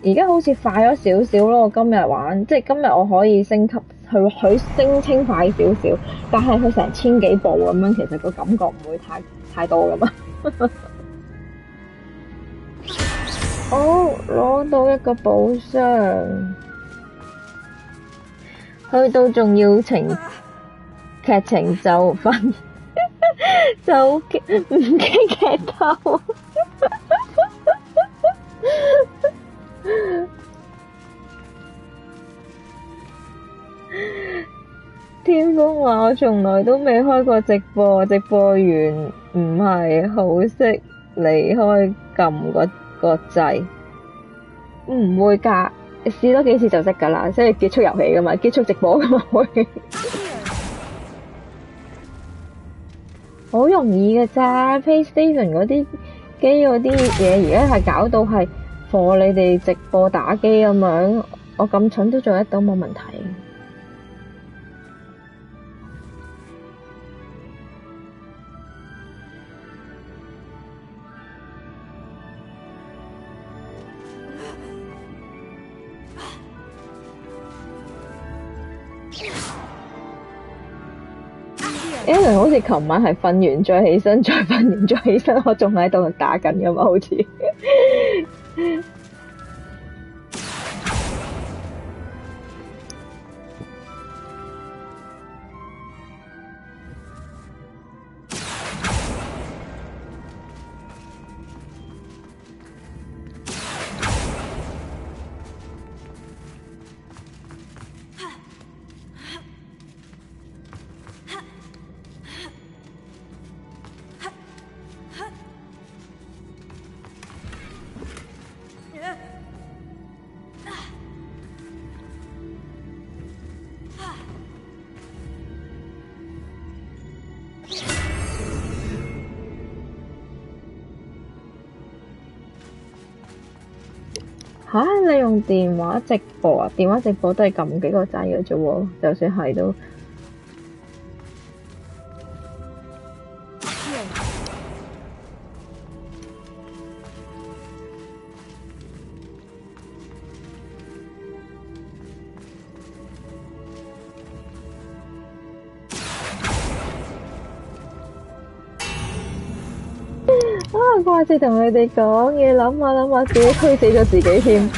而家好似快咗少少咯。我今日玩，即係今日我可以升級，佢聲稱快少少，但係佢成千幾步咁樣，其實個感覺唔會太多噶嘛。哦，攞到一個寶箱，去到仲要劇情就瞓。就唔驚劇透，天風話我從來都未開過直播，直播員唔係好識離開撳個掣，唔會㗎，試多幾次就識㗎啦，即係結束遊戲㗎嘛，結束直播㗎嘛會。好容易嘅咋 ，PlayStation 嗰啲機嗰啲嘢而家係搞到係畀你哋直播打機咁樣，我咁蠢都做得到冇問題。Alan 好似琴晚係瞓完再起身，再瞓完再起身，我仲喺度打緊㗎嘛，好似。吓！你用電話直播啊？電話直播都係撳幾個掣嘅啫喎，就算係都。掛住同佢哋講嘢，諗下，自己推死咗自己添。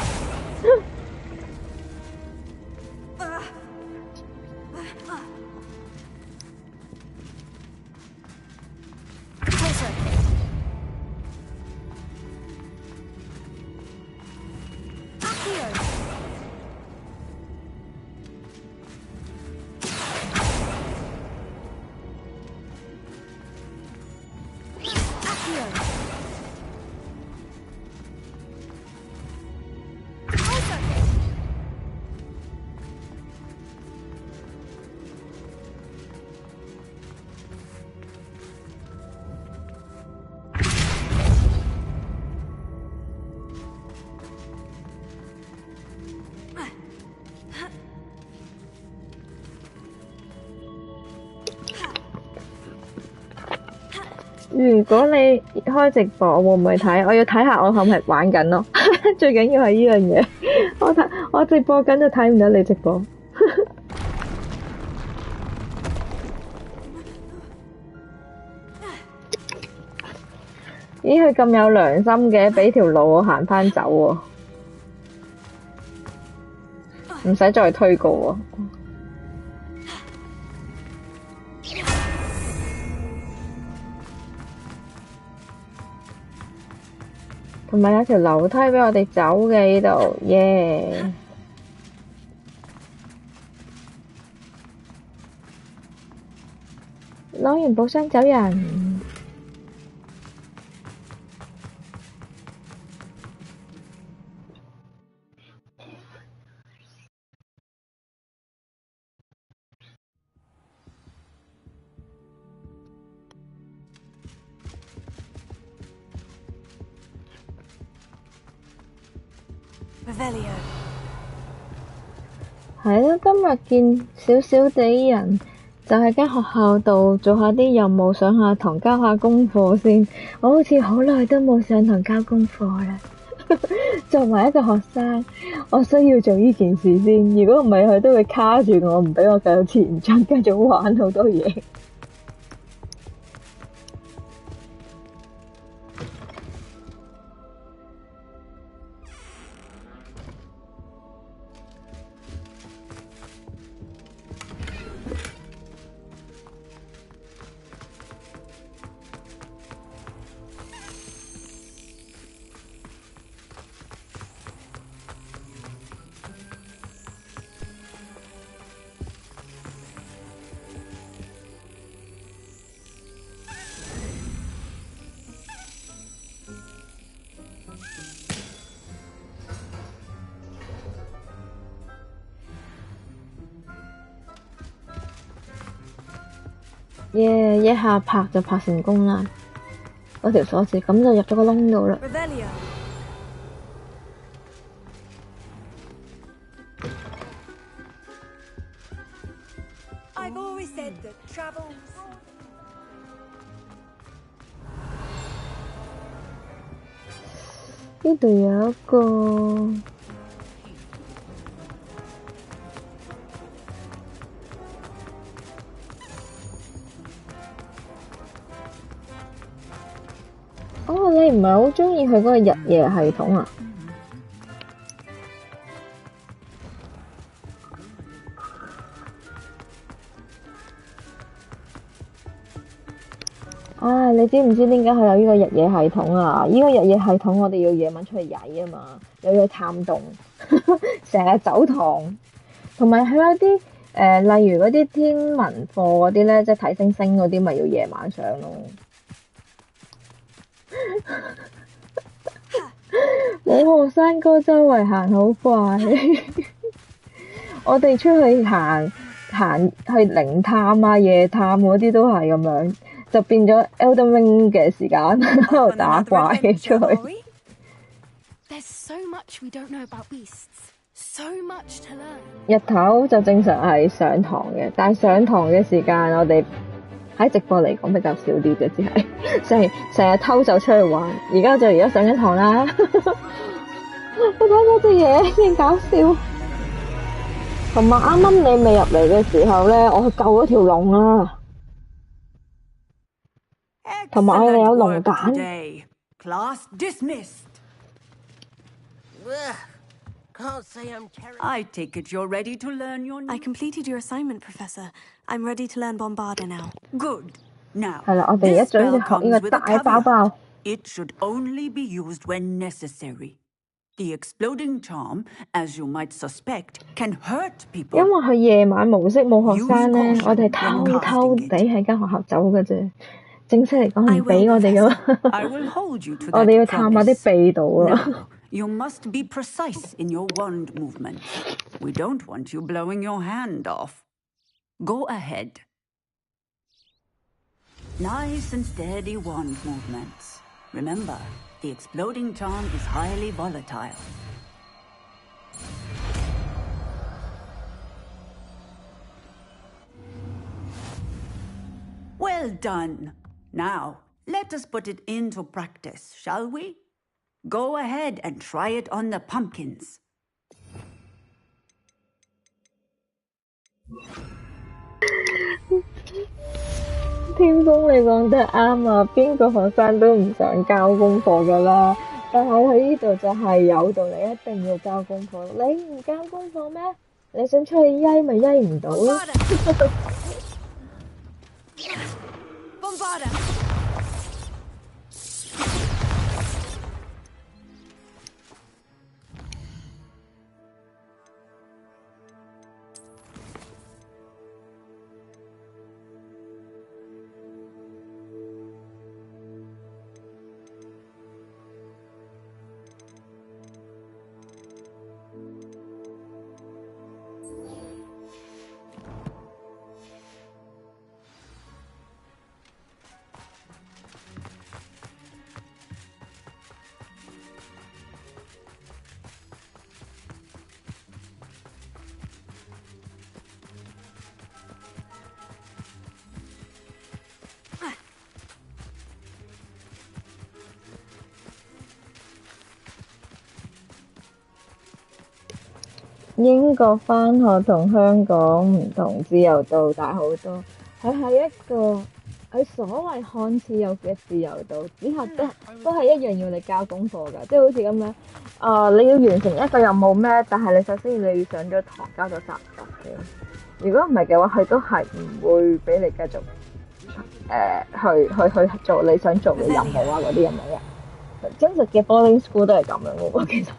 如果你開直播，會唔會睇？我要睇下我係咪玩緊咯。最緊要係呢樣嘢。我直播緊就睇唔到你直播。咦，佢咁有良心嘅，俾條路我行返走喎，唔使再推告喎。同埋有條樓梯俾我哋走嘅呢度，耶！攞完寶箱走人。係咯，今日見少少地人，就喺間學校度做下啲任務，上下堂交下功課先。我好似好耐都冇上堂交功課啦。作為一個學生，我需要做呢件事先。如果唔係，佢都會卡住我，唔俾我繼續前進，繼續玩好多嘢。耶！一下拍就拍成功啦！嗰條鎖匙咁就入咗個窿度啦。呢度有一個。哦，你唔係好鍾意佢嗰個日夜系統啊？唉，你知唔知點解佢有呢個日夜系統啊？呢個日夜系統我哋要夜晚出去曳啊嘛，又要探洞，成日走堂，同埋佢有啲例如嗰啲天文課嗰啲咧，即係睇星星嗰啲，咪要夜晚上咯。冇學生哥周圍行好怪，我哋出去行去靈探啊、夜探嗰啲都係咁樣，就變咗 Elden Ring 嘅時間喺度打怪出去。日頭就正常係上堂嘅，但係上堂嘅時間我哋喺直播嚟講比較少啲嘅，只係成日偷走出去玩。而家上緊堂啦，我睇嗰隻嘢勁搞笑。同埋啱啱你未入嚟嘅時候咧，我去救嗰條龍啊，同埋我哋有龍蛋。Can't say I'm terrible. I take it you're ready to learn your... I completed your assignment, Professor. I'm ready to learn Bombarda now. Good. Now, 係啦，我哋一準備學呢個大包包。It should only be used when necessary. The exploding charm, as you might suspect, can hurt people. 因為佢夜晚模式冇學生咧，我哋偷偷地喺間學校走嘅啫。正式嚟講唔俾我哋噶。我哋要探下啲秘道啊。You must be precise in your wand movements. We don't want you blowing your hand off. Go ahead. Nice and steady wand movements. Remember, the exploding charm is highly volatile. Well done. Now, Let us put it into practice, shall we? Go ahead and try it on the pumpkins. 天風你講得啱啊！邊個學生都唔想交功課噶啦，但係喺呢度就係有道理，一定要交功課。你唔交功課咩？你想出去曳咪曳唔到咯。英國返學同香港唔同，自由度大好多。佢係一個佢所謂看似有嘅自由度，之後都係一樣要你交功課㗎，即係好似咁樣。你要完成一個任務咩？但係你首先你要上咗堂交咗習作嘅。如果唔係嘅話，佢都係唔會俾你繼續去做你想做嘅任務啊嗰啲咁樣嘅。真實嘅 boarding school 都係咁樣嘅喎，其實。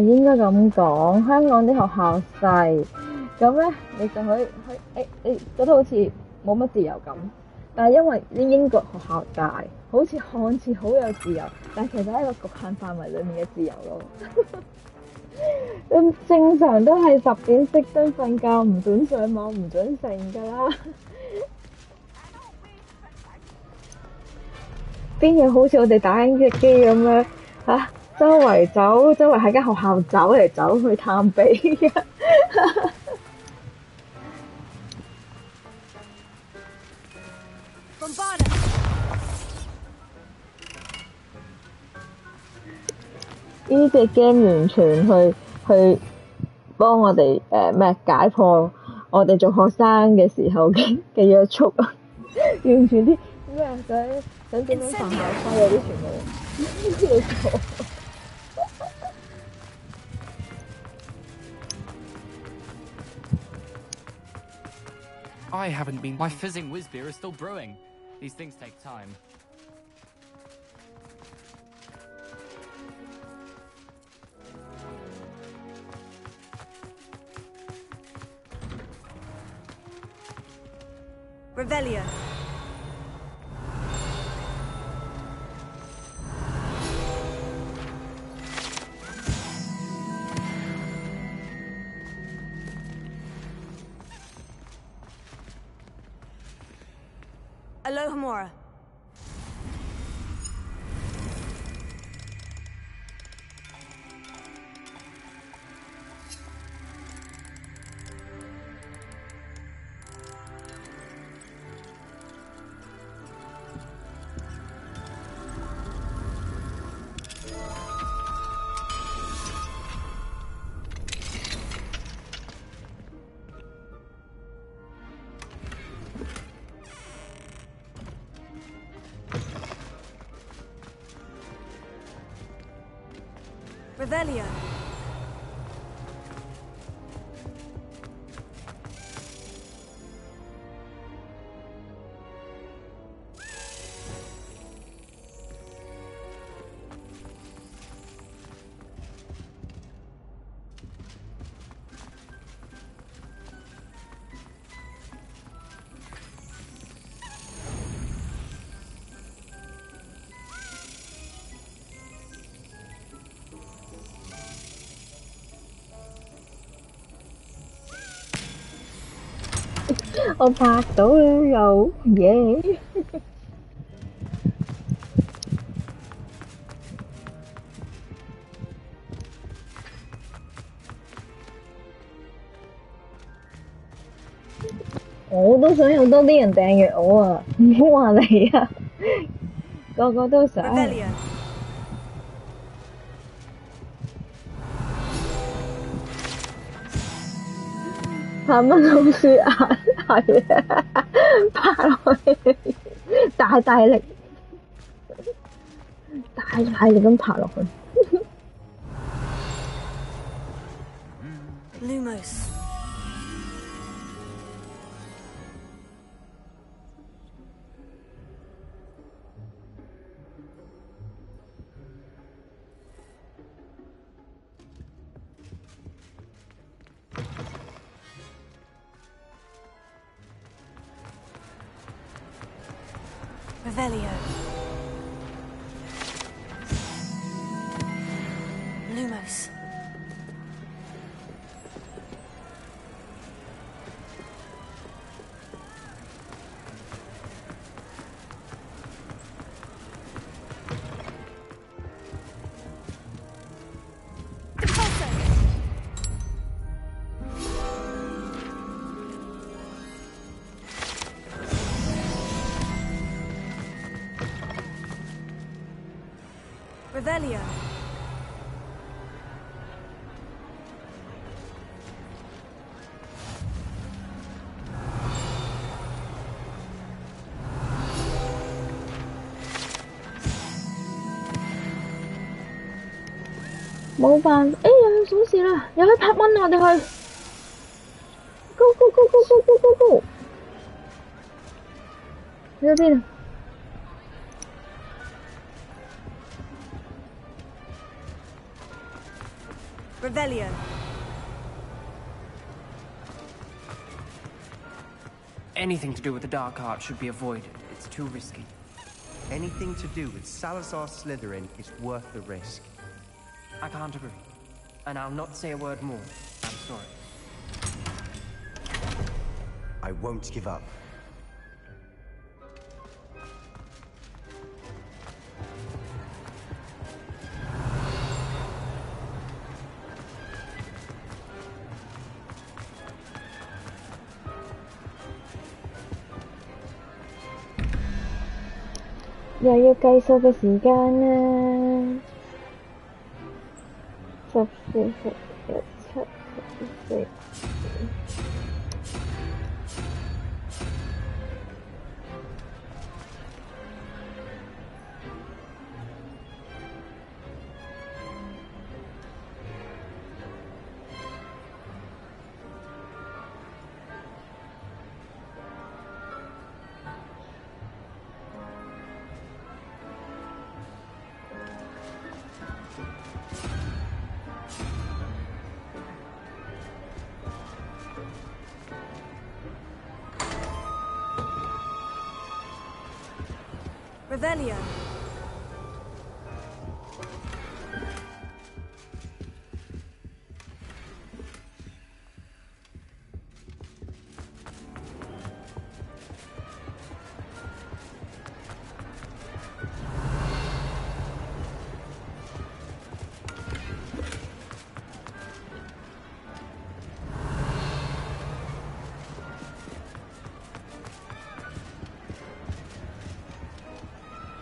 應該咁講，香港啲學校細，咁咧你就可以你覺得好似冇乜自由感，但係因為啲英國學校大，好似看似好有自由，但其實喺一個局限範圍裡面嘅自由咯。咁正常都係10點熄燈瞓覺，唔准上網，唔准成㗎啦。邊有好似我哋打緊隻機咁樣嚇？周圍走，周圍喺間學校走嚟走去探秘嘅。呢隻 game 完全去幫我哋解破我哋做學生嘅時候嘅約束啊！完全啲咩想點樣犯校規嗰啲全部知道錯。I haven't been. My fizzing whiz beer is still brewing. These things take time. Revelio. Alohomora. Revelio. 我拍到啦又耶！我都想有多啲人訂閱我啊！唔好話你啊，個個都想。8蚊老鼠眼係啊，拍落去，大力，大力咁拍落去。Lumos. Revelio. Lumos. Revelio.冇辦法，又去數事啦，又去拍蚊我哋去 ，go go go go go go go go， 去咗邊啊？ Revelio. Anything to do with the dark art should be avoided. It's too risky. Anything to do with Salazar Slytherin is worth the risk. I can't agree. And I'll not say a word more. I'm sorry. I won't give up.又要計數嘅時間啦，14、17、14。Revelio.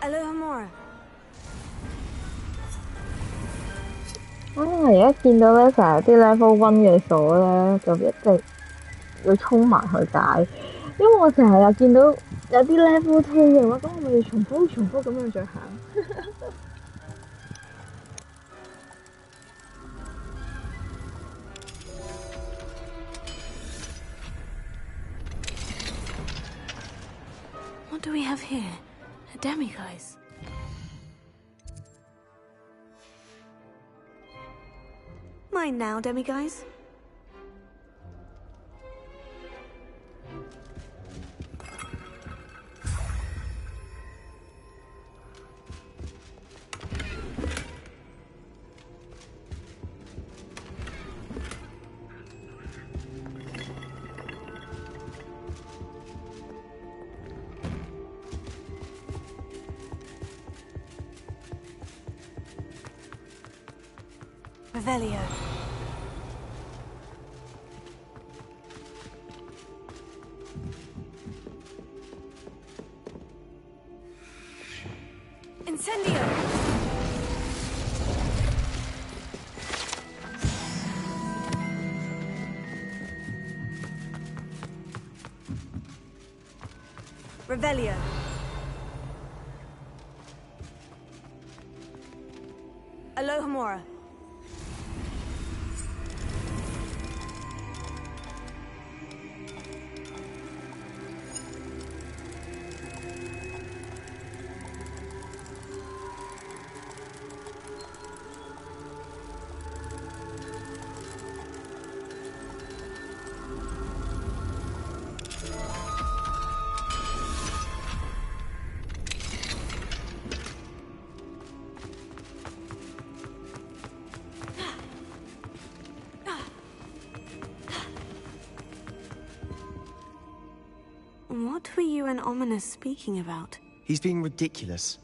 Alohomora. 而家見到咧，成日啲 level 1嘅鎖咧，就一直要衝埋去解，因為我成日又見到有啲 level 2嘅話，咁我咪要重複咁樣再行。What do we have here? A demiguise. Mine now, demiguise. Revelio. Incendio. Revelio. Alohomora. What were you and Ominous speaking about? He's being ridiculous.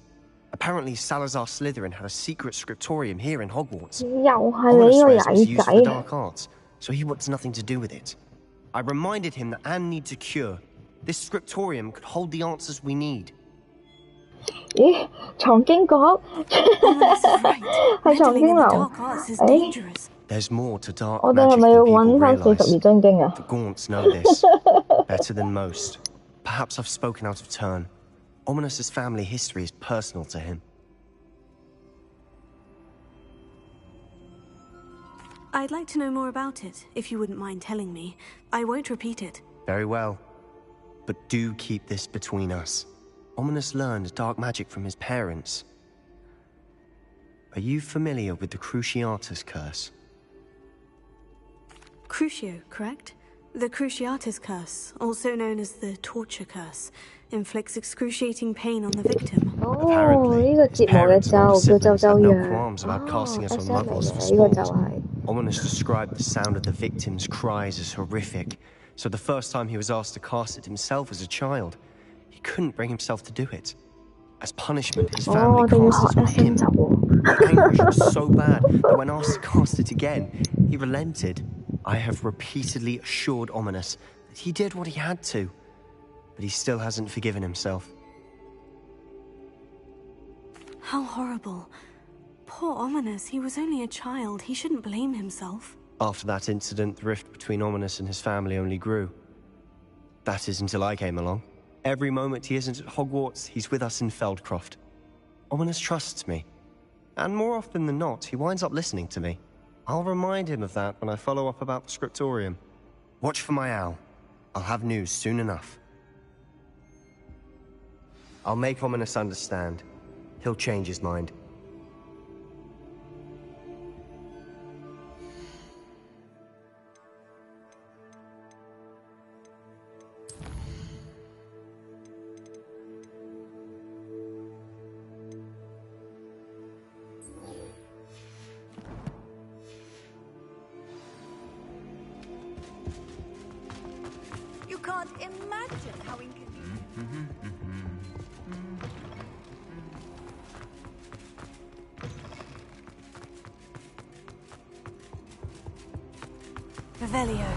Apparently, Salazar Slytherin had a secret scriptorium here in Hogwarts. Ominous swears it was used for the dark arts, so he wants nothing to do with it. I reminded him that Anne needs a cure. This scriptorium could hold the answers we need. 咦，藏經閣係藏經樓。There's more to dark 我哋係 magic 咪要 than 揾 people 翻realize. 42真經啊？ The Gaunts know this better than most. Perhaps I've spoken out of turn. Ominous's family history is personal to him. I'd like to know more about it, if you wouldn't mind telling me. I won't repeat it. Very well. But do keep this between us. Ominous learned dark magic from his parents. Are you familiar with the Cruciatus curse? Crucio, correct? The Cruciatus curse, also known as the torture curse, inflicts excruciating pain on the victim. Apparently, 呢個 his 節目嘅 parents and other 就叫 siblings had 周 no 樣。 qualms about casting us on SF 嚟 muggles for 嘅，呢個就 sport. 係。 Ominous described the sound of the victim's cries as horrific, so the first time he was asked to cast it himself as a child, he couldn't bring himself to do it. As punishment, his family cast it on him. The anguish was so bad that when asked to cast it again, he relented. I have repeatedly assured Ominous that he did what he had to, but he still hasn't forgiven himself. How horrible. Poor Ominous, he was only a child. He shouldn't blame himself. After that incident, the rift between Ominous and his family only grew. That is until I came along. Every moment he isn't at Hogwarts, he's with us in Feldcroft. Ominous trusts me. And more often than not, he winds up listening to me. I'll remind him of that when I follow up about the scriptorium. Watch for my owl. I'll have news soon enough. I'll make Ominous understand. He'll change his mind. You can't imagine how inconvenient. Revelio.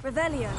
Revelio.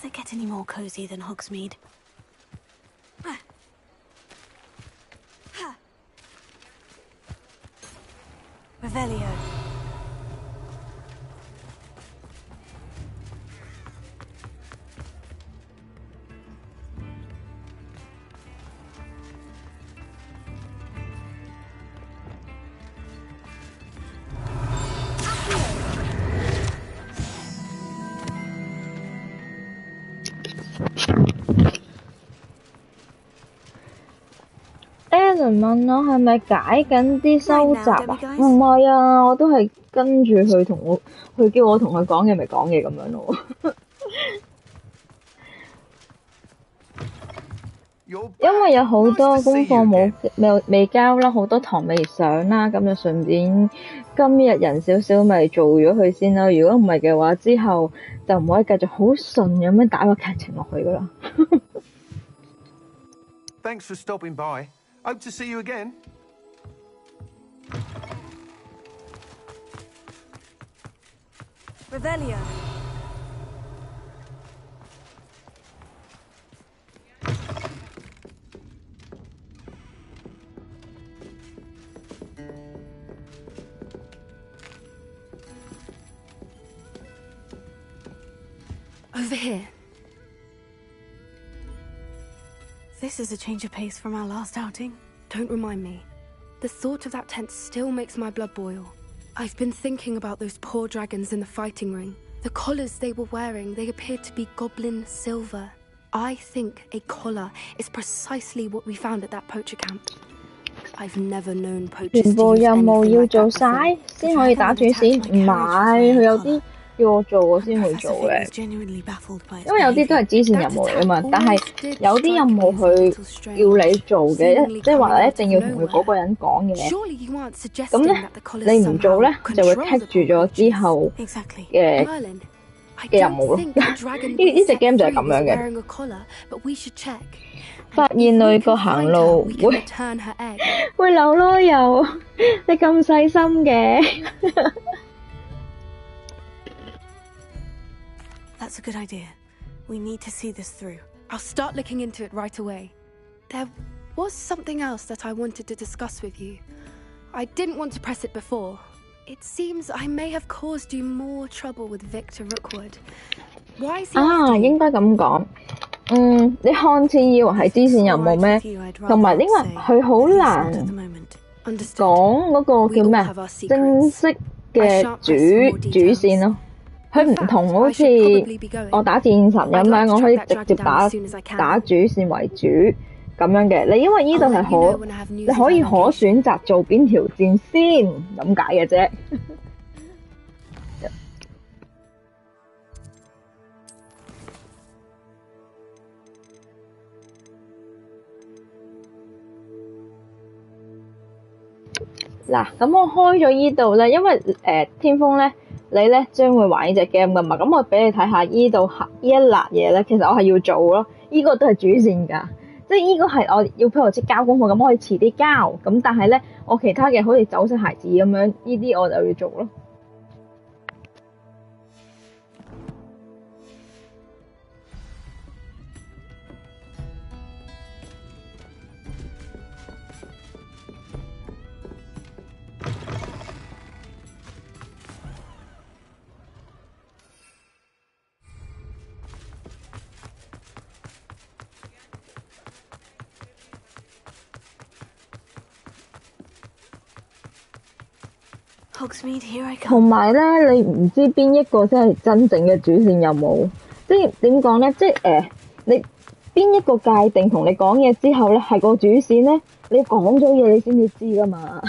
it get any more cozy than Hogsmeade? Revelio. Alan 問我係咪解緊啲收集啊？唔係啊，我都係跟住佢叫我同佢講嘢咪講嘢咁樣咯。因為有好多功課未交啦，好多堂未上啦，咁就順便今日人少少咪做咗佢先啦。如果唔係嘅話，之後就唔可以繼續好順咁樣打個劇情落去噶啦。Thanks for stopping by. Hope to see you again. Revelio. Over here. This is a change of pace from our last outing. Don't remind me. The thought of that tent still makes my blood boil. I've been thinking about those poor dragons in the fighting ring. The collars they were wearing, they appeared to be goblin silver. I think a collar is precisely what we found at that poacher camp. I've never known poachers 全部任務要做晒先可以打主線，唔係佢有啲要我做我先會做嘅，因為有啲都係支線任務嚟啊嘛。但係有啲任務佢要你做嘅，即係話一定要同佢嗰個人講嘢。咁咧你唔做咧，就會棘住咗之後嘅任務咯。呢隻 game 就係咁樣嘅。發現女個行路會流囉柚，你咁細心嘅。That's a good idea. We need to see this through. I'll start looking into it right away. There was something else that I wanted to discuss with you. I didn't want to press it before. It seems I may have caused you more trouble with Victor Rookwood. Why is he 應該咁講。你看似以為係支線任務咩？同埋因為佢好難講嗰個叫咩正式嘅主線咯。佢唔同好似我打戰神咁樣，我可以直接打主線為主咁樣嘅。你因為呢度係你可以選擇做邊條戰先咁解嘅啫。嗱，咁我開咗依度咧，因為天風咧，你咧將會玩呢隻 game 噶嘛，咁我俾你睇下依度呢一辣嘢咧，其實我係要做咯，依個都係主線㗎，即係依個係我要譬如即交功課咁，我可以遲啲交，咁但係咧我其他嘅好似走失孩子咁樣，依啲我就要做咯。同埋咧，你唔知邊一個先係真正嘅主線任務，即係點講咧？即係你邊一個界定同你講嘢之後咧，係個主線咧？你講咗嘢，你先至知噶嘛。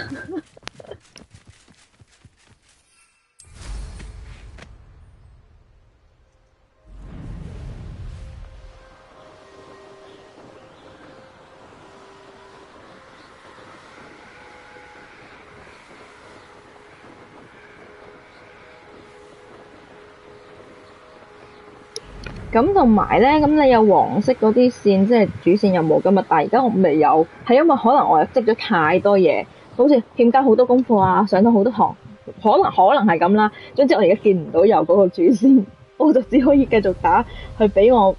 咁同埋咧，咁你有黃色嗰啲線，即係主線任務噶嘛？但係而家我未有，係因為可能我又積咗太多嘢，好似欠交好多功課啊，上咗好多堂，可能係咁啦。總之我而家見唔到有嗰個主線我就只可以繼續打，佢俾佢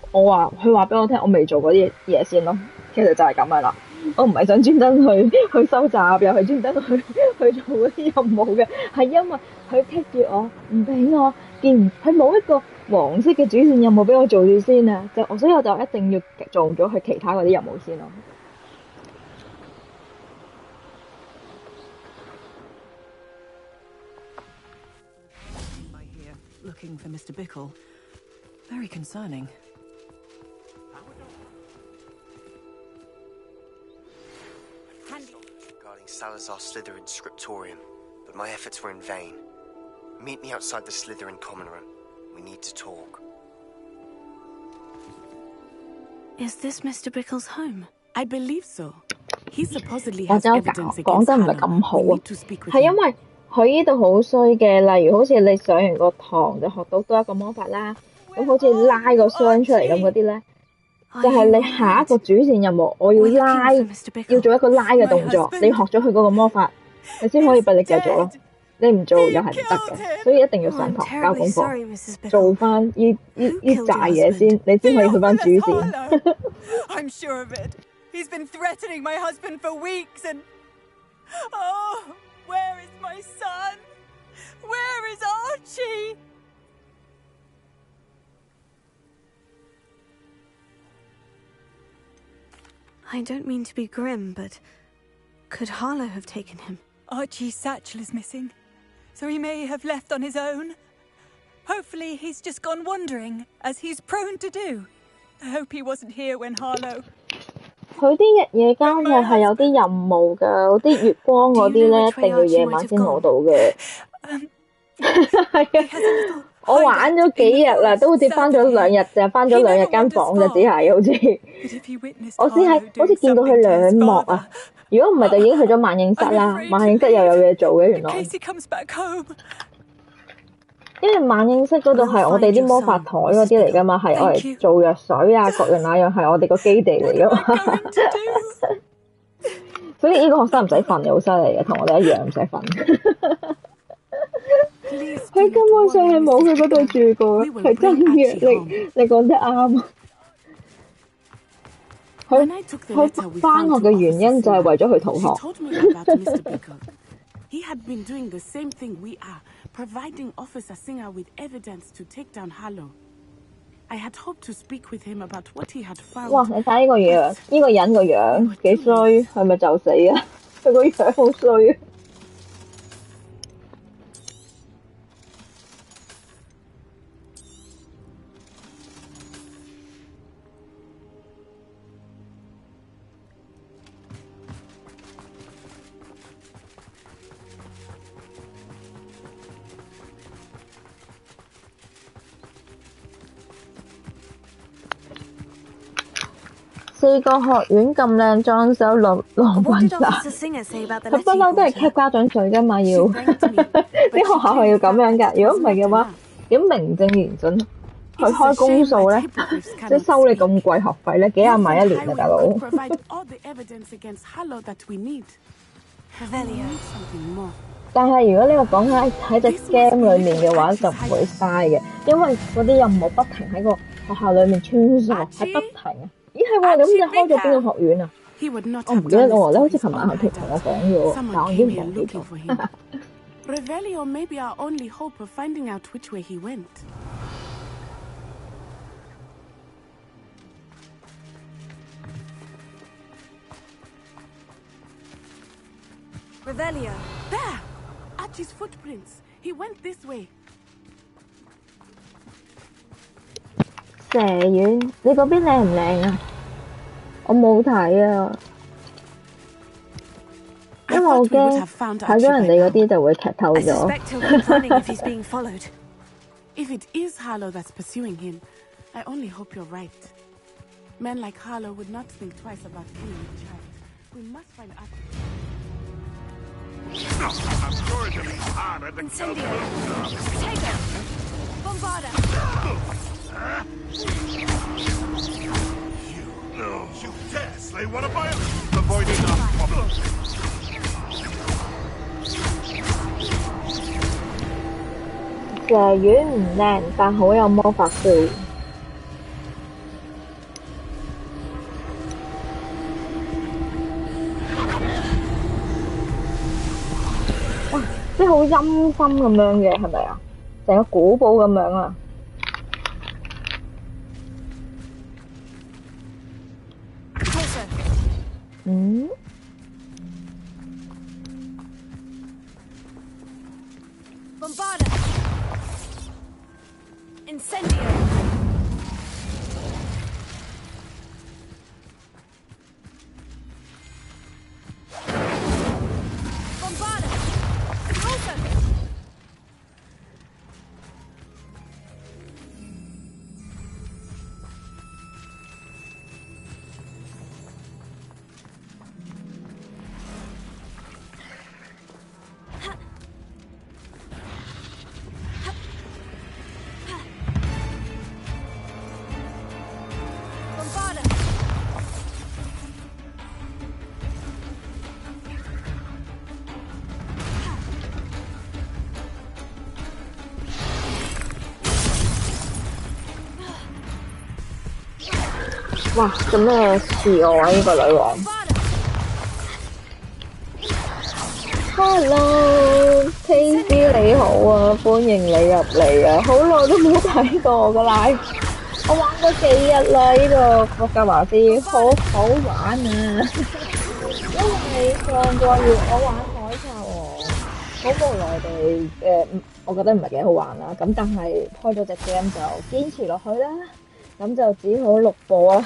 話俾我聽，我未做嗰啲嘢先咯。其實就係咁樣啦。我唔係想專登去收集，又係專登去做嗰啲任務嘅，係因為佢棘住我，唔俾我見，佢冇一個黃色嘅主線任務俾我做住先啊！所以我就一定要做咗佢其他嗰啲任務先咯。Looking for Mr. Bickle. Very concerning. Regarding Salazar Slytherin's scriptorium, but my efforts were in vain. Meet me outside the Slytherin common room. We need to talk. Is this Mr. Bickle's home? I believe so. He supposedly 我 has 真係 evidence 講 against 得唔係 Harlow. 咁好 We 啊 need to speak with 係因 him. 為佢呢度好衰嘅，例如好似你上完個堂就學到多一個魔法啦，咁好似拉個箱出嚟咁嗰啲咧，就係你下一個主線任務，我要做一個拉嘅動作，你學咗佢嗰個魔法，你先可以俾你繼續咯。你唔做又係唔得嘅，所以一定要上堂交功課，做翻呢扎嘢先，你先可以去翻主線。I'm sure of it. He's been threatening my husband for weeks and... Oh, where is my son? Where is Archie? I don't mean to be grim, but could Harlow have taken him? Archie's satchel is missing, so he may have left on his own. Hopefully he's just gone wandering, as he's prone to do. I hope he wasn't here when Harlow... 佢啲夜間係有啲任務㗎，嗰啲月光嗰啲咧，一定要夜晚先攞到嘅。係啊，我玩咗幾日啦，都好似翻咗2日咋，翻咗2日間房咋，只係好似我先係好似見到佢2幕啊！如果唔係就已經去咗萬應室啦，萬應室又有嘢做嘅原來。因為萬應室嗰度係我哋啲魔法台嗰啲嚟㗎嘛，係我嚟做藥水啊，各樣那樣係我哋個基地嚟㗎嘛。所以呢個學生唔使瞓嘅，好犀利嘅，同我哋一樣唔使瞓。佢根本上係冇去嗰度住過，係真嘅。你講得啱。佢返學嘅原因就係為咗去逃學。He had been doing the same thing we are, providing Officer Singer with evidence to take down Harlow. I had hoped to speak with him about what he had found. 哇！你睇呢個樣，呢個人個樣幾衰，係咪就死啊？佢個樣好衰啊！4個學院咁靚裝修，浪費晒。佢不嬲都係 cap 家長稅㗎嘛，要啲學校係要咁樣㗎。如果唔係嘅話，點名正言順去開公數咧？即係收你咁貴學費咧，幾廿萬一年啊，大佬！但係如果呢個講喺隻 game 裏面嘅話，就唔會嘥嘅，因為嗰啲任務不停喺個學校裏面穿梭，係不停啊！咦係喎，咁你開咗邊個學院啊？我唔記得喎，你好似琴晚同我講咗，但我已經唔記得。Revelio may be our only hope of finding out which way he went. Revelio. There! Archie's footprints. He went this way. 蛇院，你嗰邊靚唔靚啊？我冇睇啊，因為我驚睇咗人哋嗰啲就會劇透咗。If it is Harlow that's pursuing him, I only hope you're right. Men like Harlow would not think twice about killing a child. We must find Archie. I'm sure it'll be harder than Incendio. Protego. Bombarda. You dare slay one of my own! Avoid enough problems. 蛇丸唔靚，但好有魔法 feel。哇！即係好陰森咁樣嘅，係咪啊？成個古堡咁樣啊！嗯。Bombarda! Incendio! Bombarda! Closer! Bombarda! 哇！做咩事我啊？呢個女王。Hello，KC 你好啊，歡迎你入嚟啊！好耐都冇睇過我個 live，我玩咗幾日啦，呢個霍格華茲好好玩啊！因為上個月我玩海賊王，好無奈地我覺得唔係幾好玩啦。咁但係開咗隻 game 就堅持落去啦，咁就只好錄播啦。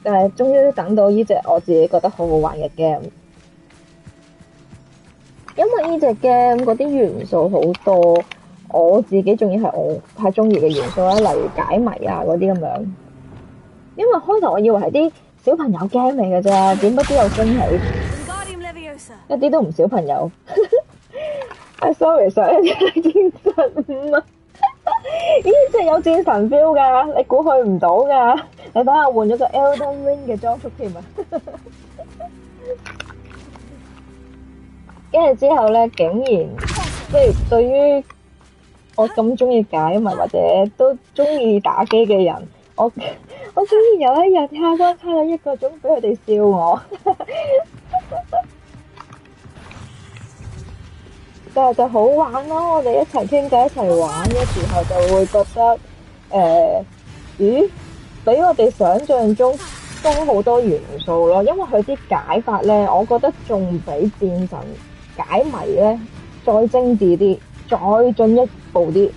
但係終於等到呢隻我自己覺得好好玩嘅 game。因為呢隻 game 嗰啲元素好多，我自己仲要係我太中意嘅元素啦，例如解謎啊嗰啲咁樣。因為開頭我以為係啲小朋友 game 嚟嘅啫，點不知有驚喜，一啲都唔小朋友。sorry， 上一隻戰神5啊，呢隻有戰神 feel 㗎，你估佢唔到㗎。你睇下換咗個 Elden Ring 嘅裝束添啊！跟住之後咧，竟然即係對於我咁中意解謎或者都中意打機嘅人，我竟然有一日差咗1個鐘俾佢哋笑我，但係就好玩咯！我哋一齊傾偈一齊玩嘅時候，就會覺得咦，比我哋想象中多好多元素咯。因為佢啲解法咧，我覺得仲比戰神解謎咧再精緻啲，再進一步啲。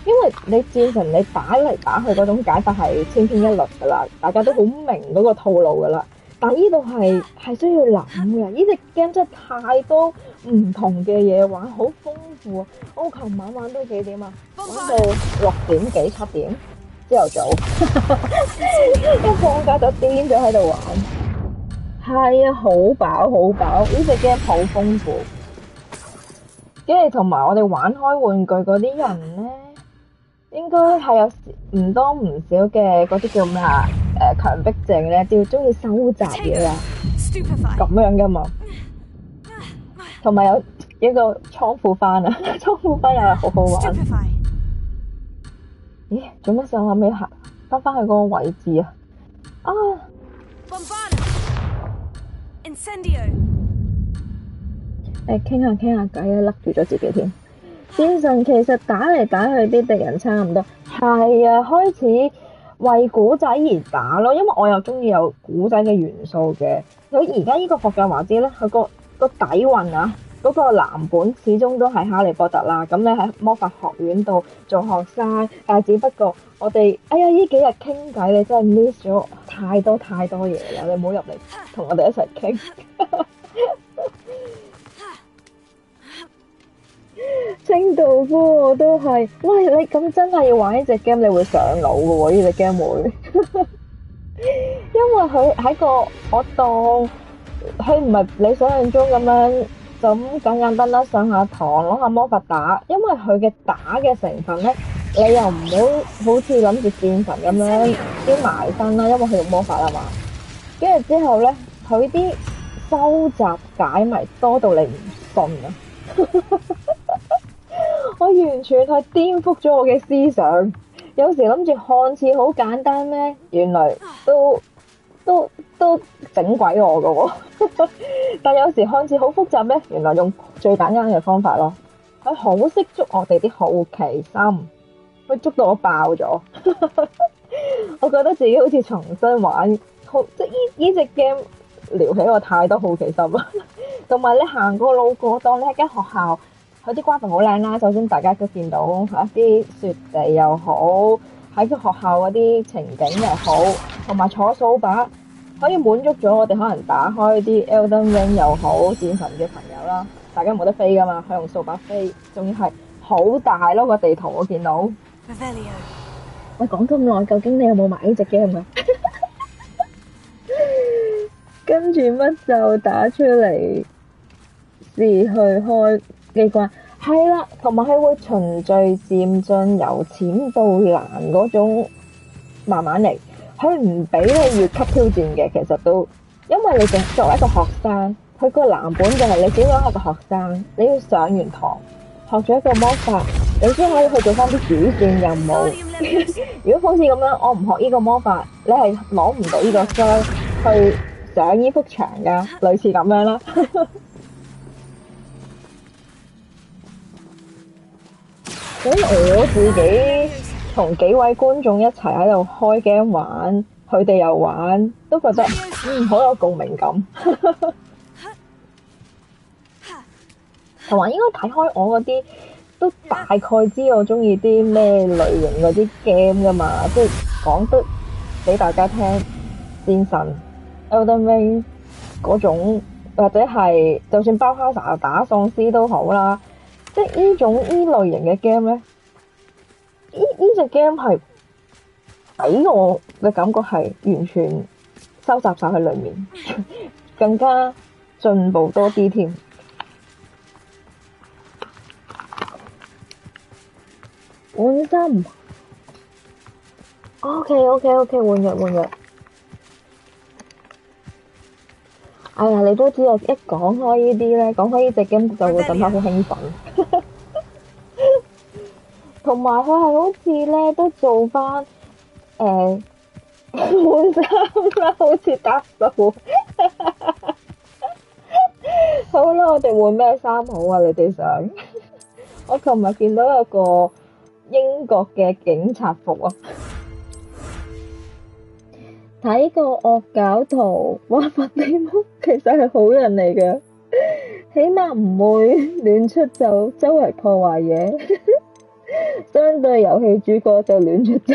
因為你戰神你打嚟打去嗰種解法係千篇一律噶啦，大家都好明嗰個套路噶啦。但呢度係需要諗嘅，呢隻 game 真係太多唔同嘅嘢玩，好豐富啊！我琴晚玩到幾點啊？玩到6點幾7點朝頭早，一放假就癲咗喺度玩。係啊，好飽好飽，呢隻 game 好豐富。跟住同埋我哋玩開玩具嗰啲人咧，應該係有唔多唔少嘅嗰啲叫咩啊？強迫症咧，都要中意收集嘢啊，咁樣噶嘛。同埋有一個倉庫番啊，倉庫番又係好好玩。咦？做乜上後尾行翻去嗰個位置啊？啊！傾下偈啊，甩住咗自己添。戰神其實打嚟打去啲敵人差唔多，係啊，開始為古仔而打咯，因為我又中意有古仔嘅元素嘅。佢而家呢個霍格華茲咧，佢個底蘊啊，嗰個藍本始終都係哈利波特啦。咁你喺魔法學院度做學生，但係只不過我哋呢幾日傾偈，你真係 miss 咗太多嘢啦！你唔好入嚟同我哋一齊傾。清道夫我都係，喂，你咁真係要玩呢隻 game，你會上腦嘅喎，呢隻 game 會，因為佢喺個我當佢唔係你想象中咁樣就咁簡單上下堂攞下魔法打，因為佢嘅打嘅成分咧，你又唔好似諗住戰神咁樣啲埋身啦，因為佢用魔法啊嘛，跟住之後咧，佢啲收集解謎多到你唔信啊！我完完全係顛覆咗我嘅思想。有時諗住看似好簡單咩，原來都整鬼我㗎喎。但有時看似好複雜咩，原來用最簡單嘅方法咯。佢好識捉我哋啲好奇心，佢捉到我爆咗。我覺得自己好似重新玩，即係呢隻 game 撩起我太多好奇心啦。同埋你行過路過，當你喺間學校，佢啲 graphic 好靚啦。首先大家都見到一啲雪地又好，喺個學校嗰啲情景又好，同埋坐掃把可以滿足咗我哋可能打開啲 Elden Ring 又好戰神嘅朋友啦。大家冇得飛噶嘛，佢用掃把飛，仲要係好大咯個地圖我見到。喂，講咁耐，究竟你有冇買呢隻 game 啊？跟住乜就打出嚟，試去開機關，係啦，同埋係會循序漸進，由淺到難嗰種慢慢嚟。佢唔俾你越級挑戰嘅，其實都因為你作為一個學生，佢個藍本就係你只係一個學生，你要上完堂學咗一個魔法，你先可以去做翻啲主線任務。如果好似咁樣，我唔學呢個魔法，你係攞唔到呢個箱去上呢幅牆噶，類似咁樣啦。所以我自己同幾位觀眾一齊喺度開 game 玩，佢哋又玩，都覺得好有共鳴感。同埋應該睇開我嗰啲，都大概知我中意啲咩類型嗰啲 game 噶嘛，即係講得俾大家聽，戰神、Elden Ring 嗰種，或者係就算包哈薩打喪屍都好啦，即係呢類型嘅 game 咧，呢隻 game 係俾我嘅感覺係完全收集晒喺裏面，更加進步多啲添。換衫 ，OK，換藥。哎呀，你都知啊！一講開呢啲咧，講開呢隻 game 就會覺得好興奮。同埋佢係好似咧都做翻換衫啦，好似搭數。好啦，我哋換咩衫好啊？你哋想？我琴日見到有個英國嘅警察服啊，睇個惡搞圖，哇！伏地魔其實係好人嚟嘅，起碼唔會亂出走，周圍破壞嘢。相對遊戲主角就亂出走。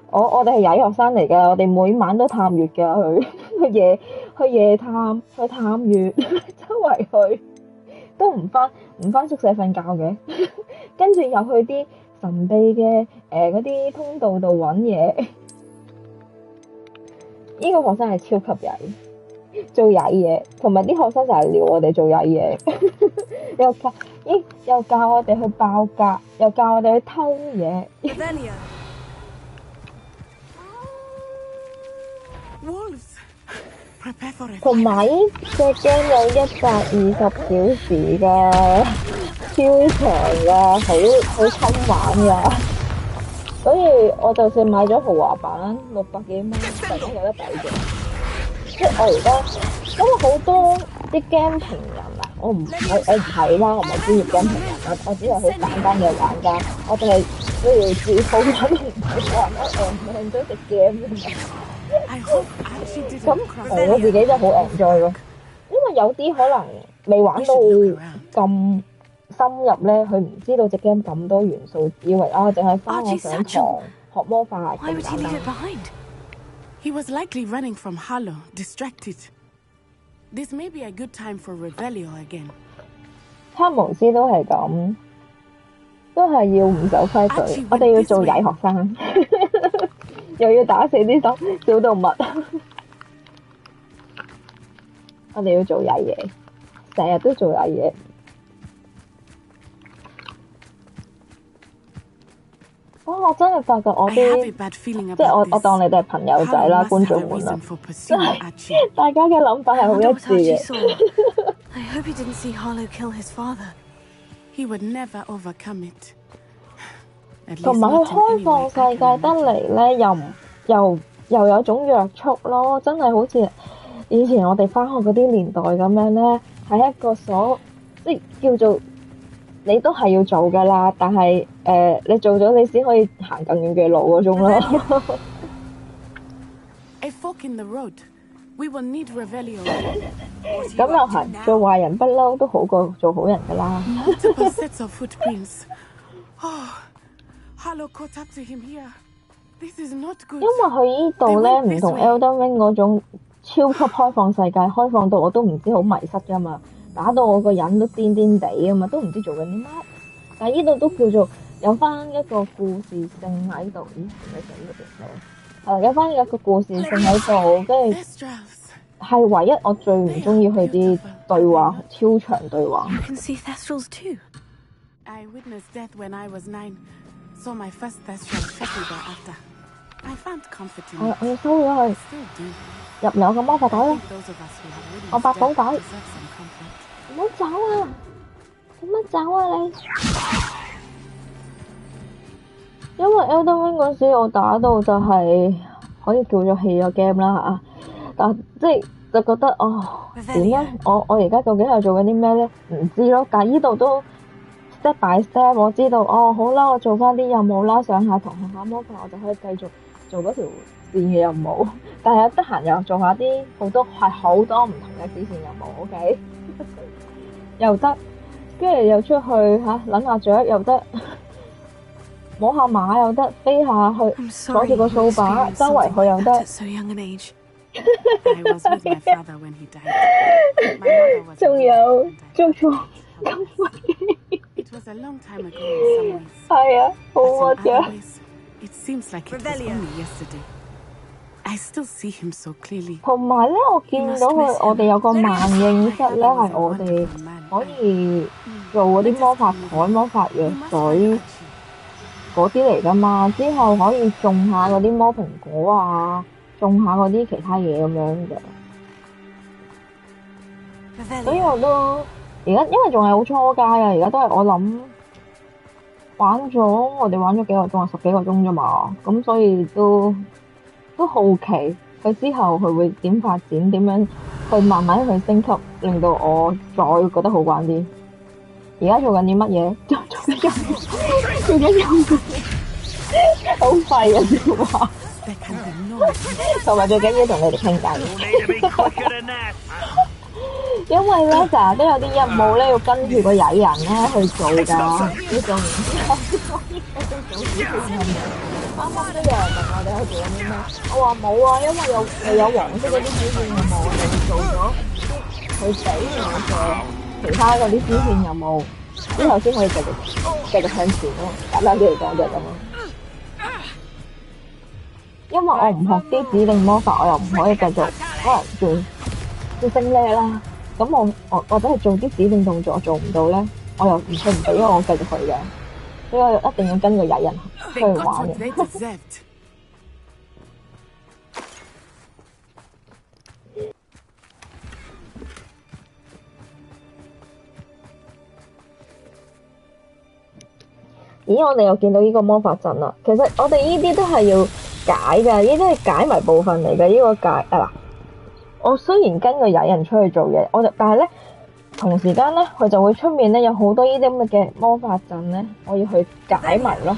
我哋係曳學生嚟㗎，我哋每晚都探月㗎，去夜探，去探月，周圍去。都唔返宿舍瞓覺嘅，跟住又去啲神秘嘅嗰啲通道度揾嘢。呢個學生係超級曳，做曳嘢，同埋啲學生就係撩我哋做曳嘢，又教我哋去爆格，又教我哋去偷嘢。同埋呢隻 game 有120小時㗎，超長㗎，好侵玩㗎。所以我就算買咗豪華版600幾蚊，突然間有得抵嘅。即係我而家，因為好多啲 game 評人啊，我唔係啦，我唔係專業 game 評人，我只係好簡單嘅玩家，我哋係都要自好玩都唔係玩得唔多隻 game 啫嘛。咁我自己就好 enjoy 咯，因為有啲可能未玩到咁深入咧，佢唔知道隻 game 咁多元素，以為淨係返我上堂學魔法咁簡單。He was likely running from Harlow, distracted. This may be a good time for Revelio again. 黑巫師都係咁，都係要唔守規矩。我哋要做曳學生，又要打死啲小動物。我哋要做曳嘢，成日都做曳嘢。我真係發覺我啲，即係我當你哋係朋友仔啦，觀眾們啦，真係大家嘅諗法係好一致嘅。I hope he didn't see Harlow kill his father. he would never overcome it. 同埋佢開放世界得嚟咧，又有種約束咯，真係好似以前我哋返學嗰啲年代咁樣咧，係一個即係叫做你都係要做㗎啦，但係你做咗你先可以行更遠嘅路嗰種咯。A fork in the road. We will need Revelio. 咁又係，做壞人不嬲都好過做好人㗎啦。Multiple sets of footprints. Oh, Harlow caught up to him here. This is not good. 因為佢依度咧唔同 Elden Ring 嗰種超級開放世界，開放到我都唔知好迷失㗎嘛，打到我個人都癲癲地啊嘛，都唔知做緊啲乜。但係依度都叫做有翻一個故事性喺度。咦？點解整嗰條有翻一個故事性喺度，跟住係唯一我最唔中意佢啲對話，超長對話。You can see Thestrals too. I witnessed death when I was 9. Saw my first Thestral shortly thereafter. I found comfort in it. 我要收咗佢，入嚟我個魔法袋啦！我百寶袋，唔好走啊！做乜走啊你？因為 Elden Ring 嗰時我打到就係可以叫做棄咗 game 啦嚇，但即係就覺得點咧？我而家究竟係做緊啲咩咧？唔知咯。但係依度都 step by step， 我知道好啦，我做翻啲任務啦，上下堂學下魔法，我就可以繼續做嗰條線嘅任務。但係得閒又做下啲好多唔同嘅支線任務 ，OK 又得，跟住又出去撚下雀又得。摸下馬又得，飛下去，攞住個掃把，周圍去又得。仲有捉錯金龜。係啊，好核突。同埋咧，我見到我哋有個萬應室咧，係我哋可以做嗰啲魔法台、魔法藥水。嗰啲嚟㗎嘛，之後可以種下嗰啲魔蘋果啊，種下嗰啲其他嘢咁樣嘅。所以我都而家因為仲係好初階啊，而家都係我諗我哋玩咗幾個鐘啊，10幾個鐘啫嘛，咁所以都好奇佢之後佢會點發展，點樣去慢慢去升級，令到我再覺得好玩啲。而家做緊啲乜嘢？做緊任務，好廢啊！電話，同埋最緊要同你哋傾偈。因為咧成日都有啲任務咧要跟住個曳人咧去做㗎，要做完之後先可以做小任務。啱啱都有人問我哋去做緊啲咩，我話冇啊，因為有黃色嗰啲小線任務，我哋做咗去俾我嘅其他嗰啲支線任務。之後先可以繼續向前咯，簡單啲嚟講就係咁咯。因為我唔學啲指定魔法，我又唔可以繼續可能做升呢啦。咁我或者係做啲指定動作做唔到咧，我又唔俾我繼續去嘅，所以我一定要跟個曳人去玩嘅。咦，我哋又見到呢個魔法陣啦。其實我哋呢啲都係要解㗎，呢啲係解謎部分嚟嘅。呢個解我雖然跟個曳人出去做嘢，但係咧同時間咧，佢就會出面咧有好多呢啲咁嘅魔法陣咧，我要去解謎咯。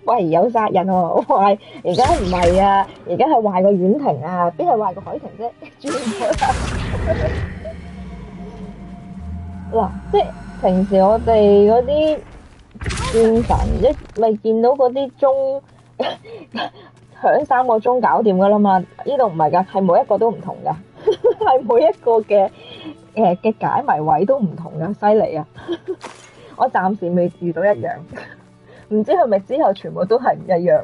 喂，有殺人喎！壞而家唔係啊，而家係壞個婉婷啊，邊係壞個海婷啫？轉咗啦！嗱，即係。平時我哋嗰啲戰神咪見到嗰啲鐘響3個鐘搞掂噶啦嘛，呢度唔係㗎，係每一個都唔同㗎，係每一個嘅解謎位都唔同㗎，犀利啊！我暫時未遇到一樣，唔知係咪之後全部都係唔一樣。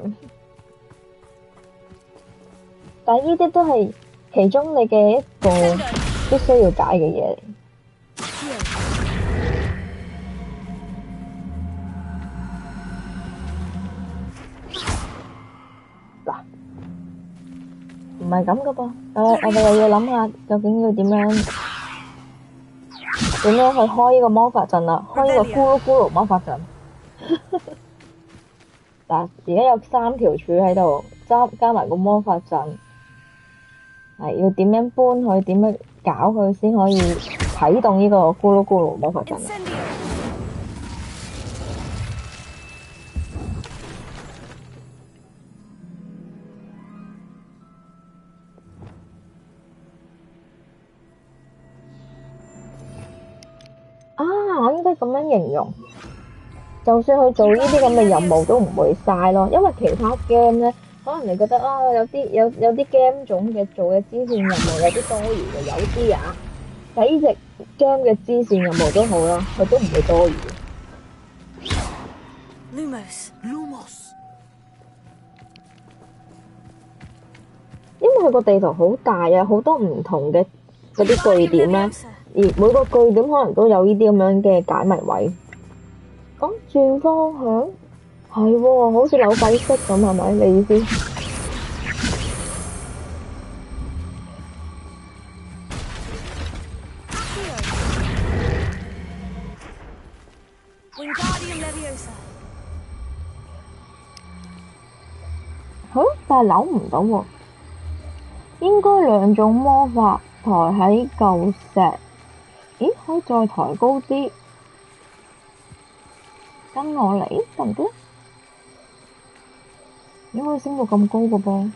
但係呢啲都係其中你嘅一個必須要解嘅嘢嚟。唔係咁噶噃，我哋又要諗下究竟要點樣點樣去開呢個魔法陣啦？開呢個咕嚕咕嚕魔法陣。嗱，而家有3條柱喺度，加埋個魔法陣，係要點樣搬佢，點樣搞佢先可以啟動呢個咕嚕咕嚕魔法陣啊！我應該咁樣形容。就算去做呢啲咁嘅任務都唔會嘥咯，因為其他 game 咧，可能你覺得啊有啲 game 種嘅做嘅支線任務有啲多餘嘅，有啲啊，但係呢隻 game 嘅支線任務都好啦，佢都唔會多餘。Lumos，因為佢個地圖好大啊，好多唔同嘅嗰啲據點啦，而每個據點可能都有呢啲咁樣嘅解謎位。咁轉方向係喎，好似扭計骰咁係咪？你意思？但係扭唔到喎。應該2種魔法抬喺舊石，咦？可以再抬高啲。跟我嚟得唔得？你可以升到咁高嘅噃。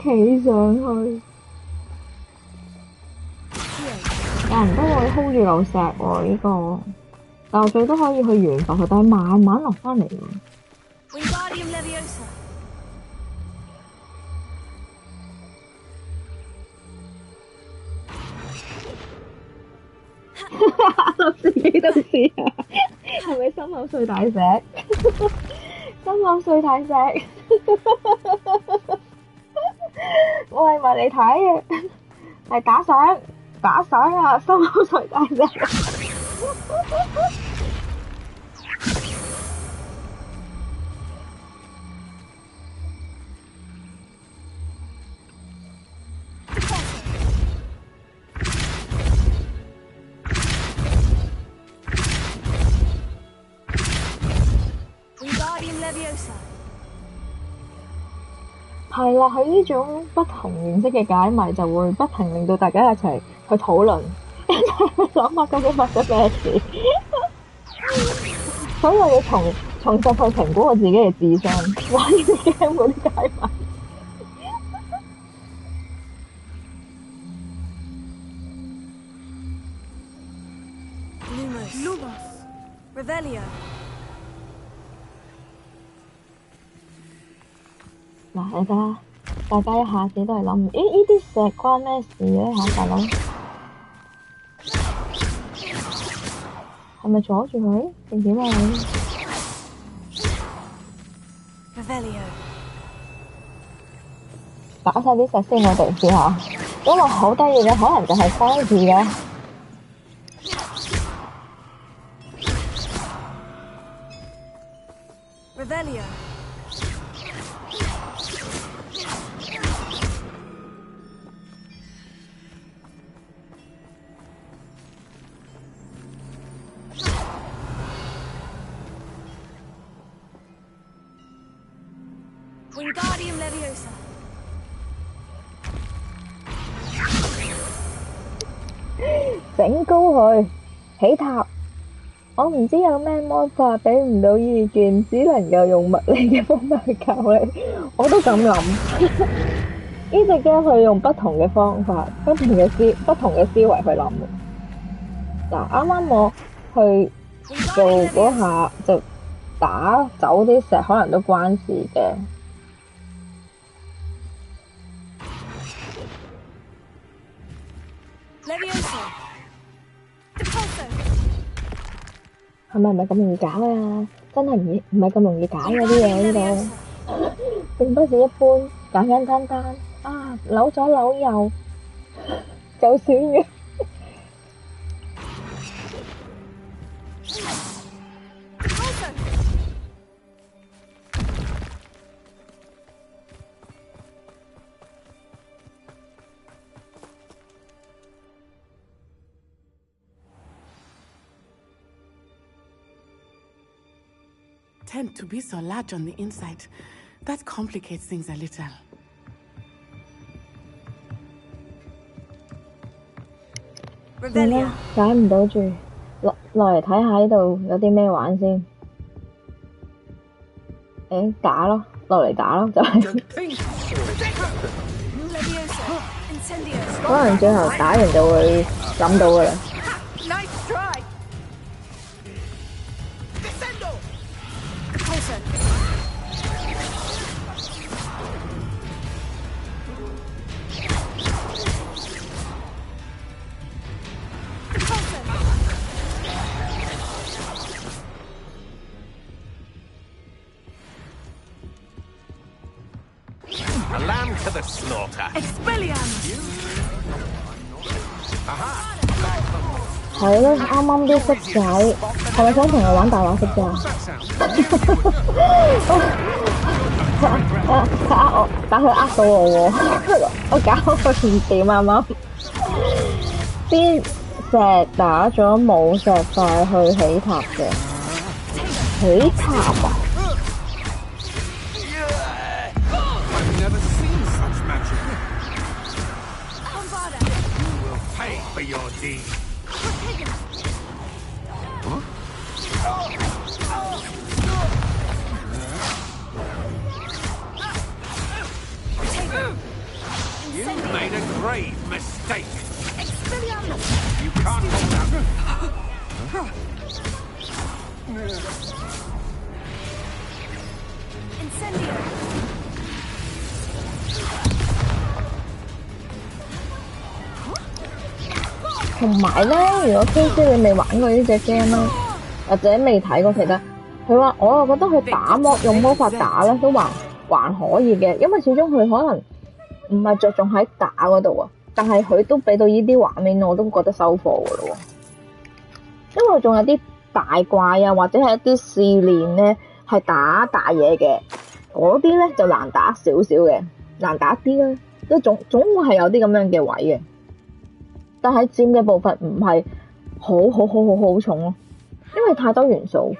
企上去。但唔得喎，你 hold 住嚿石喎呢個，但我最多可以去懸浮佢，但係慢慢落翻嚟喎。我自己都試下，係咪心口碎大石？心口碎大石，我係咪你睇嘅？係打賞。打賞啊！心口碎大石。係啦，佢呢種不同形式嘅解謎就會不停令到大家一齊去討論，諗下究竟發生咩事，所以我要重新去評估我自己嘅智商，玩呢啲 game 嗰啲解謎。嗱，大家一下子都係諗，咦？呢啲石關咩事咧嚇，大佬？係咪阻住佢定點啊？打晒啲石先，我哋試下，因為好得意嘅可能就係3字嘅。整高佢，起塔。我唔知有咩魔法，俾唔到意見，只能夠用物理嘅方法去教你。我都咁諗。呢隻 game 佢用不同嘅方法，不同嘅思維去諗。嗱，啱啱我去做嗰下就打走啲石，可能都關事嘅。係咪唔係咁容易搞啊？真係唔係咁容易搞嘅啲嘢呢度，並不是一般簡單。啊，扭左扭右，就算嘅。Tend to be so large on the inside. That complicates things a little. 算啦，解唔到住，落嚟睇下呢度有啲咩玩先。打咯，落嚟打咯，就係。可能最後打完就會諗到噶啦。A lamb to the slaughter. Expelliarmus! 係咯，啱啱啲色仔，係咪想同我玩大話色咋？我，打佢呃到我喎，我搞佢唔掂啱啱。啲石打咗冇石塊去起塔嘅，起塔啊！For your deed. You made a grave mistake. You can't hold out. Incendio. 同埋咧，如果 KC 你未玩過呢隻 game 啦，或者未睇過其他，佢話我又覺得佢打用魔法打咧都還可以嘅，因為始終佢可能唔係着重喺打嗰度啊，但係佢都俾到呢啲畫面我都覺得收貨噶咯喎，因為仲有啲大怪啊，或者係一啲試煉咧係打大嘢嘅，嗰啲咧就難打少少嘅，難打啲啦，即係總會係有啲咁樣嘅位嘅。但係佔嘅部分唔係好重咯，因為太多元素。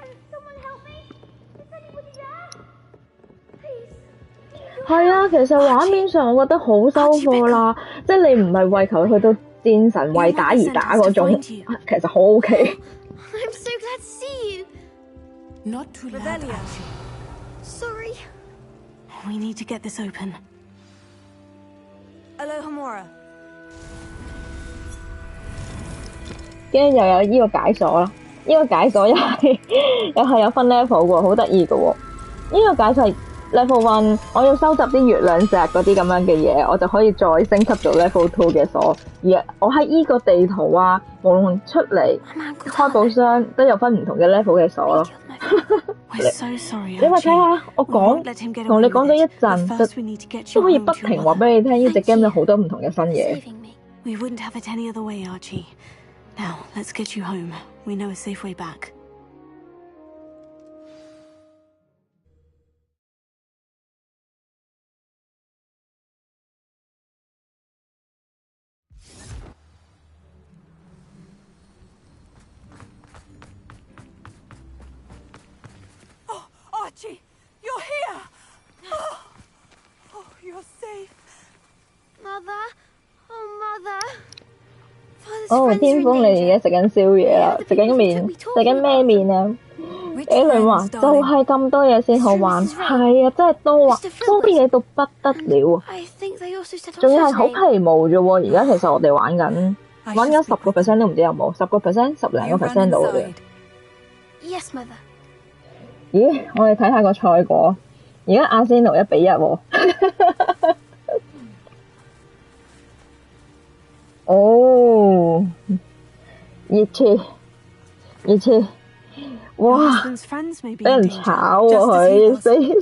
係啊，其實畫面上我覺得好收貨啦，即係你唔係為求去到戰神為打而打嗰種，其實好 OK。I'm so glad to see you. Not too loud. Sorry. We need to get this open. Alohomora. 跟住又有呢個解鎖啦，呢個解鎖又係有分 level 喎，好得意嘅喎。呢個解鎖係 level 1，我要收集啲月亮石嗰啲咁樣嘅嘢，我就可以再升級做 level 2嘅鎖。而我喺呢個地圖啊，無論出嚟開寶箱都有分唔同嘅 level 嘅鎖咯。你咪睇下，我同你講咗一陣，都可以不停話俾你聽，呢隻 game 有好多唔同嘅新嘢。We wouldn't have it any other way, Archie. Now, let's get you home. We know a safe way back. Oh, Archie! You're here! Oh, you're safe. Mother? Oh, Mother. 天風你而家食緊宵夜啦，食緊麵，食緊咩麵啊？Aaron 話就係咁多嘢先好玩，係啊，真係多啊，多啲嘢到不得了啊！仲要係好皮毛啫喎，而家其實我哋玩緊10% 都唔知有冇，10%、10%到嘅。Yes, mother. 咦，我哋睇下個賽果，而家阿仙奴1-1喎。哦，熱刺，哇！俾人炒喎佢，4-1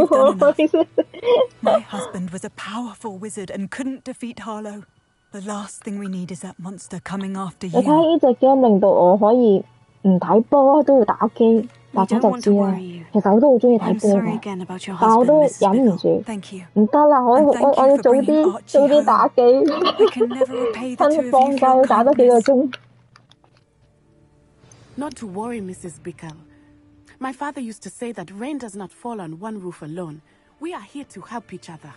喎， My husband was a powerful wizard and couldn't defeat Harlow. The last thing we need is that monster coming after 你睇下 you. 呢隻 game 令到我可以唔睇波都要打機，大家就知啦。其實我都好中意睇波㗎，但我都忍唔住，唔得啦！我要早啲打機，趁放假要打多幾個鐘。Not to worry, Mrs. Bickle. My father used to say that rain does not fall on one roof alone. We are here to help each other.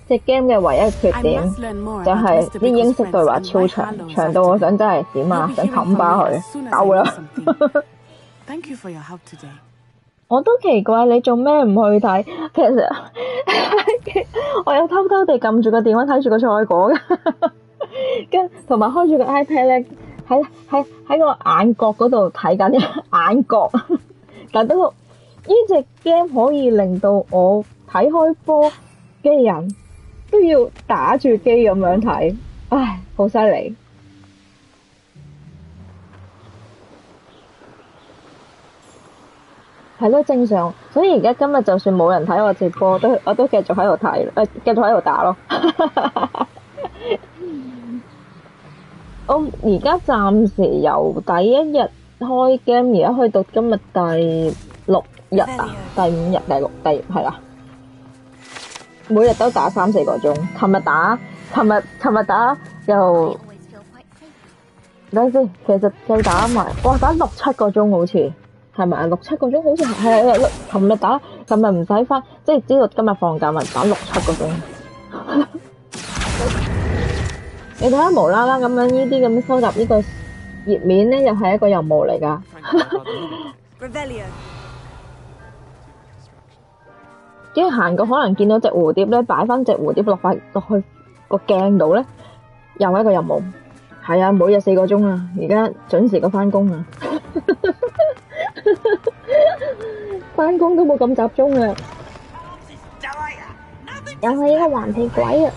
隻 game 嘅唯一缺點就係啲英式對話超長，長到我想真係點啊，想冚巴佢，夠啦！Thank you for your help today. 我都奇怪你做咩唔去睇？其實我有偷偷地撳住個電話睇住個賽果㗎，跟同埋開住個 iPad 咧，喺個眼角嗰度睇緊眼角，但不過呢隻 game 可以令到我睇開波嘅人都要打住機咁樣睇，唉，好犀利！係咯，正常。所以而家今日就算冇人睇我直播，我都繼續喺度睇，繼續喺度打咯。我而家暫時由第一日開 game， 而家去到今日第6日啊，第5日、第係啦。每日都打3-4個鐘，琴日打又等陣先，其實計打埋，哇打6-7個鐘好似係咪啊？6-7個鐘好似係啊！琴日唔使返，即係知道今日放假咪打6-7個鐘。你睇下無啦啦咁樣呢啲咁樣收集呢個頁面咧，又係一個任務嚟㗎。跟住行過可能見到隻蝴蝶咧，擺翻隻蝴蝶落去個鏡度咧，又係一個任務。係啊，每日4個鐘啊，而家準時個翻工啊，翻工都冇咁集中啊。又係一個頑皮鬼啊！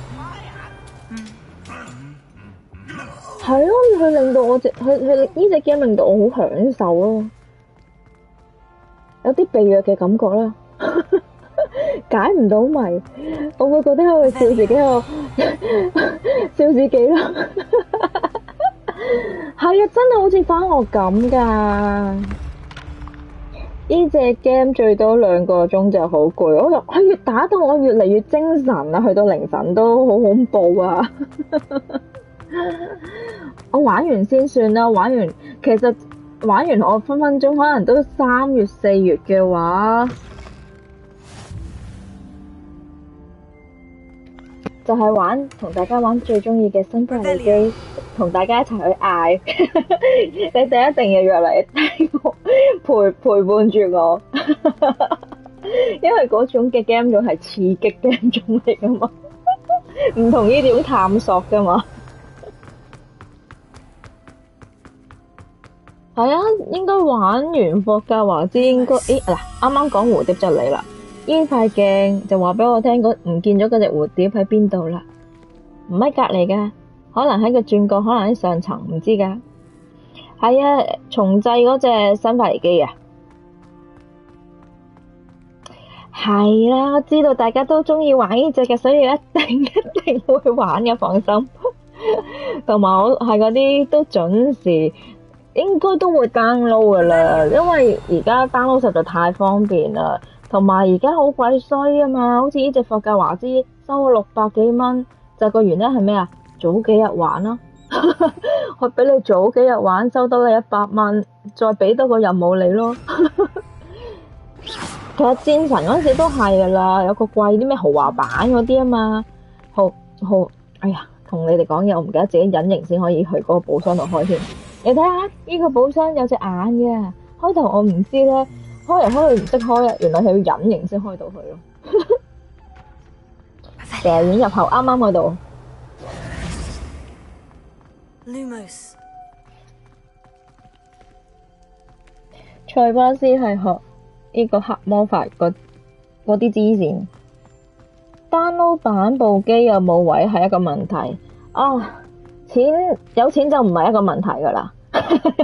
係咯，佢令到我佢呢隻 game 令到我好享受咯，有啲被虐嘅感覺啦。解唔到謎，我會覺得喺度笑自己笑自己咯。係啊，真係好似返學咁㗎。呢隻 game 最多2個鐘就好攰，我越打到我越嚟越精神啊，去到凌晨都好恐怖啊！我玩完先算啦，其實玩完我分分鐘可能都3月4月嘅話。就係同大家玩最中意嘅新牌機，同大家一齊去嗌，你哋一定要約嚟陪伴住我，因為嗰種嘅 game 種係刺激 game 種嚟噶嘛，唔同呢種探索噶嘛。係啊，應該玩完霍格華茲應該，嗱啱啱講蝴蝶就嚟啦。呢塊鏡就話俾我聽，唔見咗嗰隻蝴蝶喺邊度啦？唔喺隔離㗎，可能喺個轉角，可能喺上層，唔知㗎。係啊，重製嗰隻新發離機啊！係啦，我知道大家都中意玩呢隻嘅，所以一定會玩嘅，放心。同埋我係嗰啲都準時，應該都會 download 㗎啦，因為而家 download 實在太方便啦。同埋而家好鬼衰啊嘛，好似呢隻霍格華茲收咗600幾蚊，就個原因係咩啊？早幾日玩咯，我俾你早幾日玩，收多你100蚊，再俾多個任務你咯。其實戰神嗰陣時都係噶啦，有個貴啲咩豪華版嗰啲啊嘛，哎呀，同你哋講嘢，我唔記得自己隱形先可以去嗰個寶箱度開添。你睇下呢個寶箱有隻眼嘅，開頭我唔知咧。開嚟開去唔識開啊！原來係要隱形先開到佢咯。射院入口啱啱嗰度。塞巴斯係學呢個黑魔法嗰啲支線。download 版部機有冇位係一個問題啊！有錢就唔係一個問題㗎啦。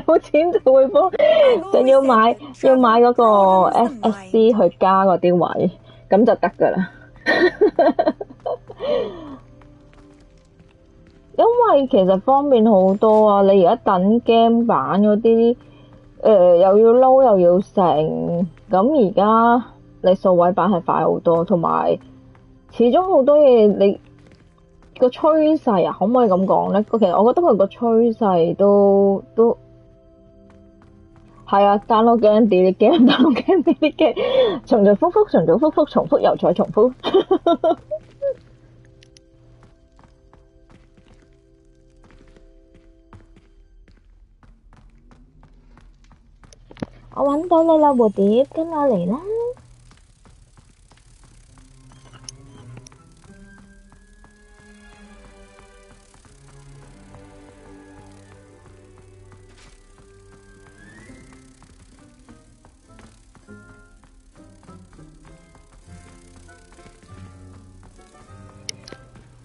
有錢就會幫，就要買嗰個 SSD 去加嗰啲位，咁就得㗎啦。因為其實方便好多啊！你而家等 game 版嗰啲，又要撈又要成，咁而家你數位版係快好多，同埋始終好多嘢你個趨勢啊，可唔可以咁講咧？其實我覺得佢個趨勢都係啊 ，download game delete game，download game delete game，重複複，重複複，重複又再重複。我揾到你啦，蝴蝶，跟我嚟啦！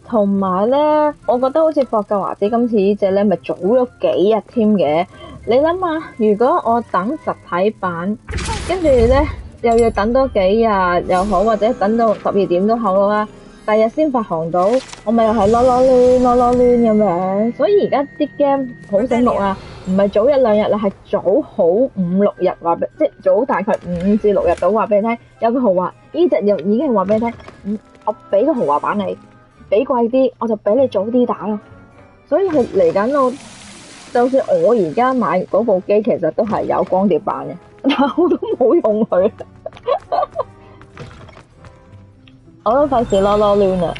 同埋咧，我覺得好似霍格華茲今次呢隻咧，咪早咗幾日添嘅。你諗下，如果我等實體版，跟住咧又要等多幾日又好，或者等到12點都好啦，第日先發行到，我咪又係囉攣咁樣。所以而家啲 game 好醒目啊，唔係早1-2日啦，係早好5-6日話俾，即係早大概5至6日到話俾你聽，有個豪華，呢隻又已經話俾你聽，我俾個豪華版你，俾貴啲，我就俾你早啲打咯。所以佢嚟緊我。就算我而家買嗰部機，其實都係有光碟版嘅，但我都冇用佢，我都費事囉攣啦。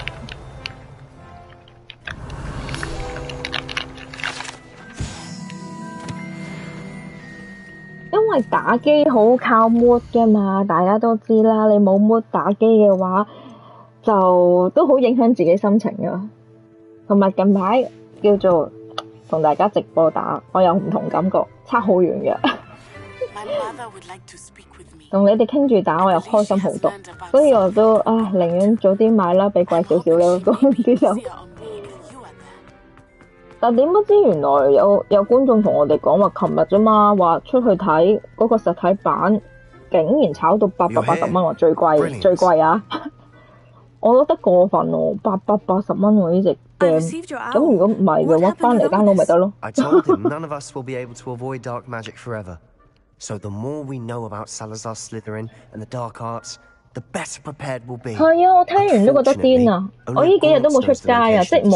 因為打機好靠 mood 㗎嘛，大家都知啦。你冇 mood 打機嘅話，就都好影響自己心情㗎。同埋近排叫做同大家直播打，我有唔同感覺，差好遠嘅。同你哋傾住打，我又開心好多，所以我都寧願早啲買啦，俾貴少少啦嗰啲就。但點不知原來有觀眾同我哋講話，琴日啫嘛，話出去睇嗰個實體版，竟然炒到880蚊喎，最貴啊！我覺得過分喎，880蚊喎呢隻。咁如果唔係嘅話，翻嚟 download 咪得咯。I told him none of us will be able to avoid dark magic forever. So the more we know about Salazar Slytherin and the dark arts, the better prepared we'll be. 係啊，我聽完都覺得癲啊！我呢幾日都冇出街啊，即係唔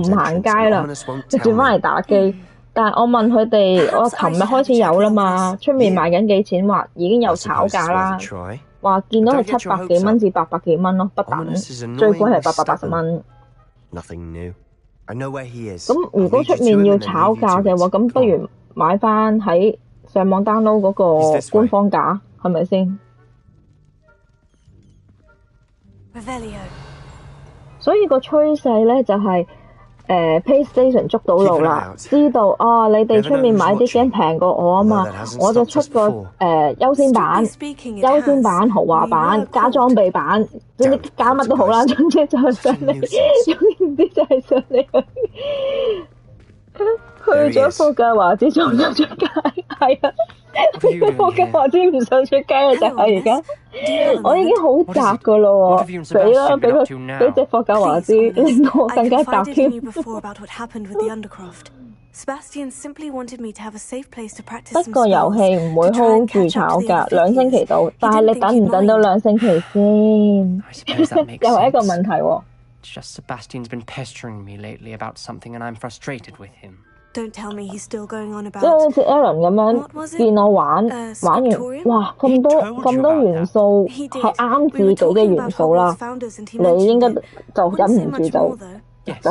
行街啦，就轉翻嚟打機。但係我問佢哋，我琴日開始有啦嘛，出面賣緊幾錢？話已經有炒價啦，話見到係700幾蚊至800幾蚊咯，不等，最貴係880蚊。Nothing new. I know where he is. 咁如果出面要炒價嘅話，咁不如買翻喺上網 download 嗰個官方價，係咪先？所以個趨勢咧就係PlayStation 捉到路啦，知道你哋出面買啲 game 平過我啊嘛，我就出個優先版、豪華版、加裝備版，總之加乜都好啦，總之就係上你，總之就係上你去咗霍格華茲仲想出街，係啊，霍格華茲唔想出街啊，就係而家，我已經好宅噶咯喎，死啦，俾隻霍格華茲令到我更加宅添。不過遊戲唔會 hold 住炒㗎，2星期到，但係你等唔等到2星期先？又係一個問題喎。Just Sebastian's been pestering me lately about something and I'm frustrated with him. Don't tell me he's still going on about. 即係好似 Aaron 咁樣，見我玩完，哇咁多元素係啱自己嘅元素啦，你應該就忍唔住就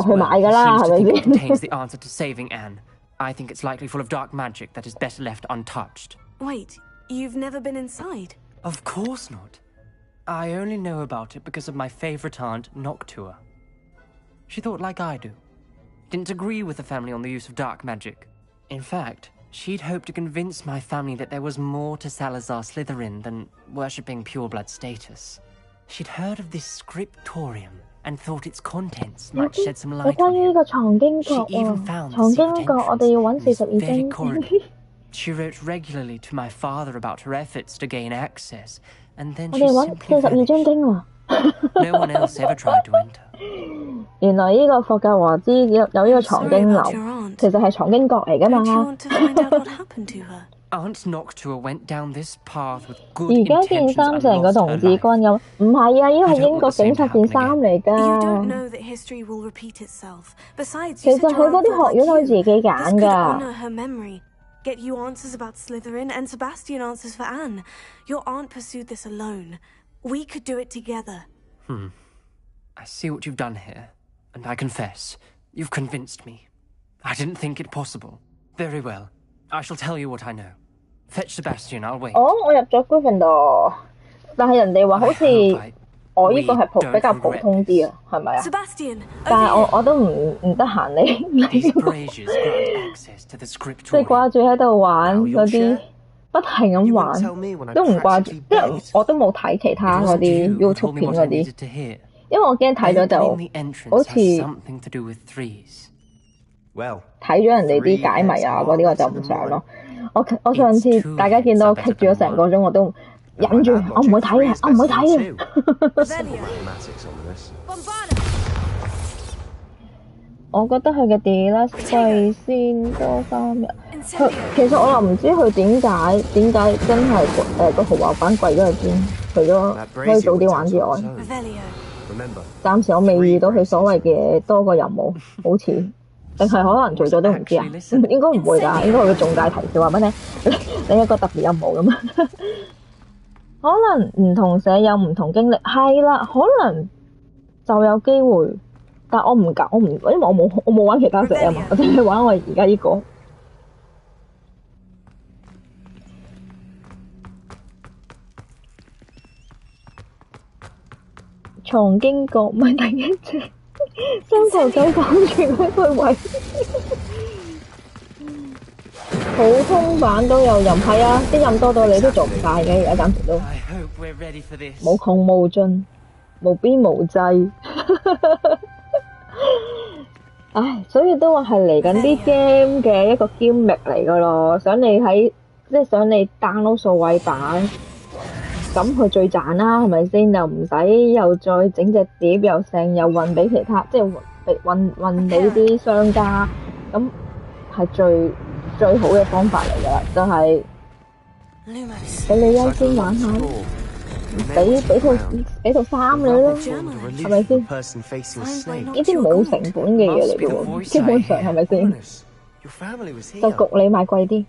去買㗎啦，係咪先 ？Contains the answer to saving Anne. I think it's likely full of dark magic that is better left untouched. Wait, you've never been inside? Of course not. I only know about it because of my favorite aunt, Noctua. She thought like I do. Didn't agree with the family on the use of dark magic. In fact, she'd hoped to convince my family that there was more to Salazar Slytherin than worshipping pureblood status. She'd heard of this scriptorium and thought its contents might shed some 有 light 關 on 於呢 him. 個藏經閣 She even 喎， found the 藏經 secret 閣我 entrance 哋要揾 in this 42 very 張。 corridor. She wrote regularly to my father about her efforts to gain access, and then 我 she 哋揾 simply 42 張 vanished. 經喎。 No one else ever tried to enter. 原來呢個霍格華茲有呢個藏經樓，其實係藏經閣嚟㗎嘛。 Aunt Noctua went down this path with 而 good 家件 intentions 衫 and 成個 lost 童 her 子 life. 軍咁，唔係啊，呢個係英國警察件衫嚟 You don't 㗎。 know that history will repeat itself. Besides, 其 you 實 said 佢 your 嗰 aunt 啲 thought 學院 like 可以自 you. 己 This 揀 could 㗎。 honor her memory. Get you answers about Slytherin and Sebastian answers for Anne. Your aunt pursued this alone. We could do it together. I see what you've done here, and I confess, you've convinced me. I didn't think it possible. Very well. I shall tell you what I know. Fetch Sebastian, I'll wait. 哦，我入咗 Gryffindor，但係人哋話好似我呢個係比較普通啲啊，係咪啊？ Sebastian, 但係我都唔得閒理呢 These 個， braziers grant access to the 即係 scriptorium. 掛住喺度玩嗰啲，不停咁玩，都唔掛住，因為我都冇睇其他嗰啲 You YouTube told me 片 what I 嗰啲， needed to hear. 因為我驚睇咗就 Opening the entrance 好 has 似 something to do with threes. Well, 睇咗人哋啲解謎啊嗰啲我就唔想咯。我上次大家見到我棘住咗成個鐘，我都忍住，我唔會睇嘅，我唔會睇嘅。 mathematics on this. 我覺得佢嘅 delay 季先多3日，其實我又唔知佢點解真係個豪華版貴咗喺邊，除咗可以早啲玩之外，暫時我未遇到佢所謂嘅多個任務，好似定係可能做咗都唔知啊，應該唔會㗎，應該會重大提示話俾你，你一個特別任務咁樣，可能唔同社有唔同經歷，係啦，可能就有機會。但我唔搞，因為我冇玩其他社啊嘛，我淨係玩我而家呢個。藏經閣唔係第一隻，3頭狗綁住喺個位。普通版都有任，係啊，啲任多到你都做唔晒嘅，而家暫時都無窮無盡、無邊無際。唉，所以都話係嚟緊啲 game 嘅一個 gimmick 嚟噶咯，想你 download 數位版，咁佢最賺啦，係咪先？又唔使又再整隻碟又剩又運俾其他，即係運俾啲商家，咁係最好嘅方法嚟噶啦，就係俾你優先玩下。俾套衫你咯，係咪先？呢啲冇成本嘅嘢嚟嘅喎，基本上係咪先？就焗你買貴啲，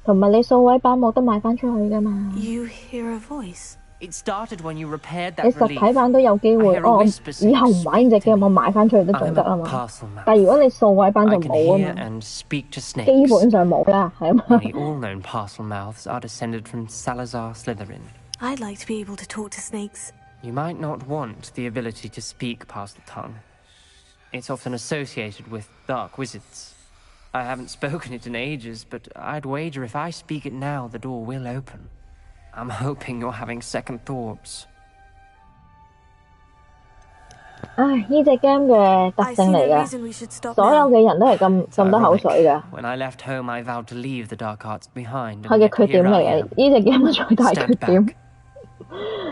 同埋你數位版冇得賣翻出去噶嘛。You hear a voice. It started when you repaired 你 that 實 relief. 體版都有機會，我以後唔玩呢隻 game，我買翻出去都仲得啊嘛。但係如果你數位版就 I can 冇 hear 啊嘛， and speak to 基 snakes. 本上冇啦，係啊嘛。 Nearly all known parcel mouths are descended from Salazar Slytherin. I'd like to be able to talk to snakes. You might not want the ability to speak past the tongue. It's often associated with dark wizards. I haven't spoken it in ages, but I'd wager if I speak it now, the door will open. I'm hoping you're having second thoughts. 唉，呢隻 game 嘅特性嚟㗎，所有嘅人都係咁多口水㗎。 When I left home, I vowed to leave the dark arts behind. 佢嘅缺點嚟嘅，呢隻 game 嘅最大缺點，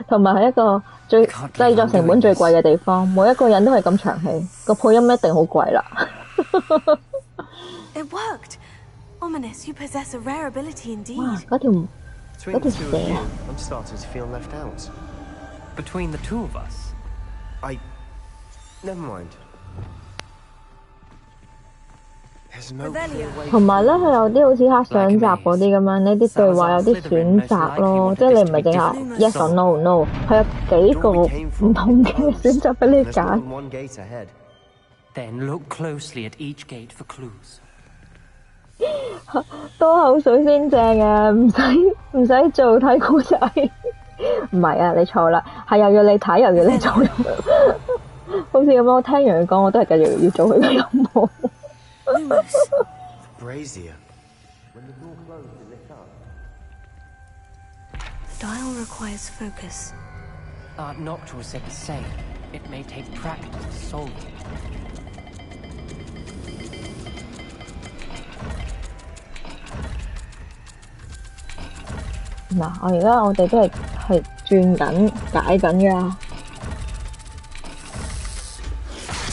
同埋係一個製作成本最貴嘅地方。每一個人都係咁長氣，個配音一定好貴啦。It worked. Ominous, you possess a rare ability indeed. 哇！嗰條 Between the two of you, I'm starting to feel left out. Between the two of us? Never mind. There's no clear way. 同埋咧，佢有啲好似黑相集嗰啲咁樣，呢啲對話有啲選擇咯，即係你唔係淨係 yes or no no，係有幾個唔同嘅選擇俾你 There's 揀。 more than one gate ahead. Then look closely at each gate for clues. 多口水先正啊！唔使做睇故仔。唔係啊，你錯啦，係又要你睇又要你做。好似咁樣，我聽完佢講，我都係繼續要做佢嘅任務。Brazier. When the door closed, it lit up. Dial requires focus. Aunt Noctua said the same. It may take practice to solve it. 嗱，我哋都係轉緊解緊㗎。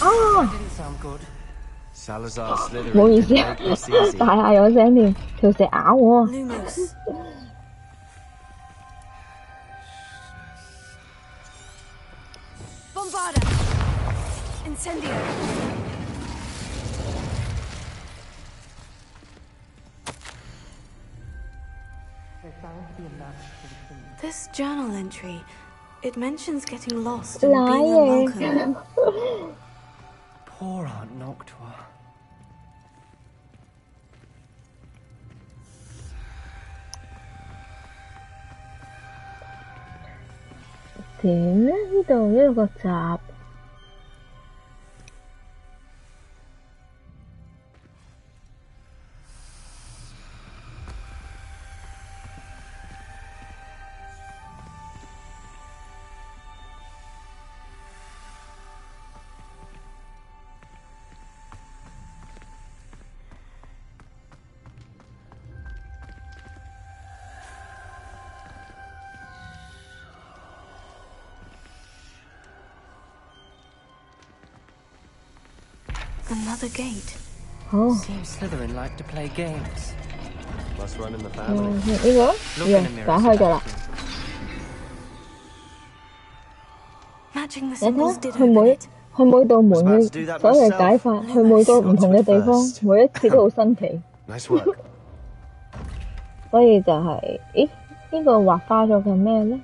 啊！唔好意思啊，大嗌咗聲添，條蛇咬我。Bombarda! Incendio! This journal entry, it mentions getting lost and being unwelcome. Poor Aunt Noctua. 點咧？呢度有個閘。Another gate. Oh. Seems Slytherin like to play games. Must run in the family. 呢個打開咗啦。Matching the 你 symbols 睇 did 佢每道門嘅所有解法，去每個唔同嘅地方，每一次都好新奇。Nice work. 所以就係、咦？呢個畫花咗嘅咩咧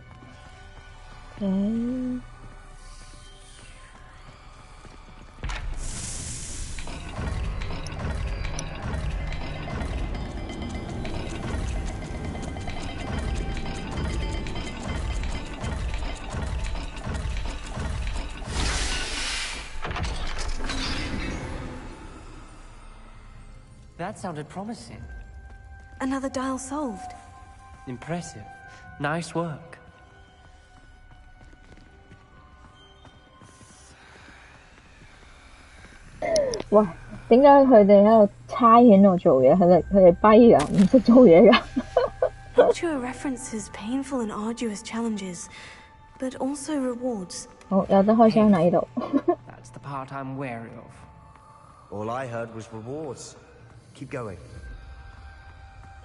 ？That sounded promising. Another dial solved. Impressive. Nice work. 哇！點解佢哋喺度差遣我做嘢？佢哋跛㗎，唔識做嘢㗎。Noctua references painful and arduous challenges, but also rewards. 好，有得開槍啦呢度。That's the part I'm wary of. All I heard was rewards. Keep going.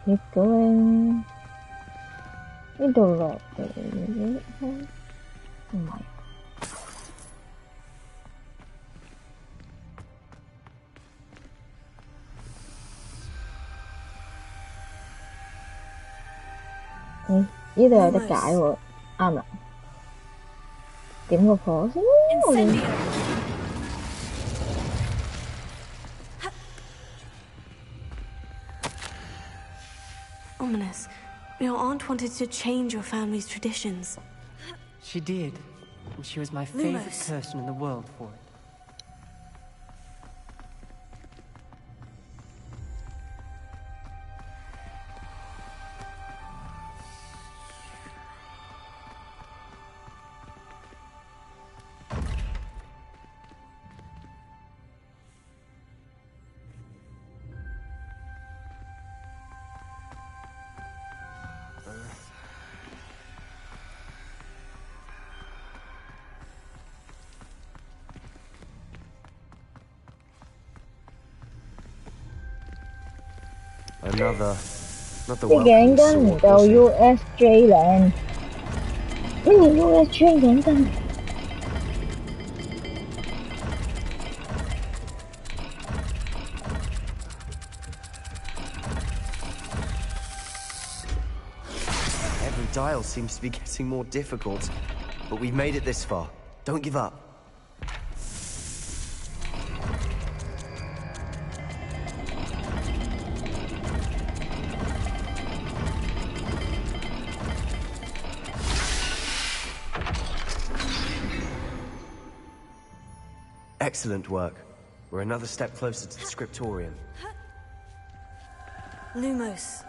Keep going. 呢度落地唔係。呢度有得解喎，啱啦。點個火先？ Ominous. Your aunt wanted to change your family's traditions. She did. And she was my favorite person in the world for it. Another 隻頸巾唔夠 USJ 靚，咩叫 USJ 頸巾？ Every dial seems to be getting more difficult, but we've made it this far. Don't give up. Excellent work. We're another step closer to the scriptorium. Lumos.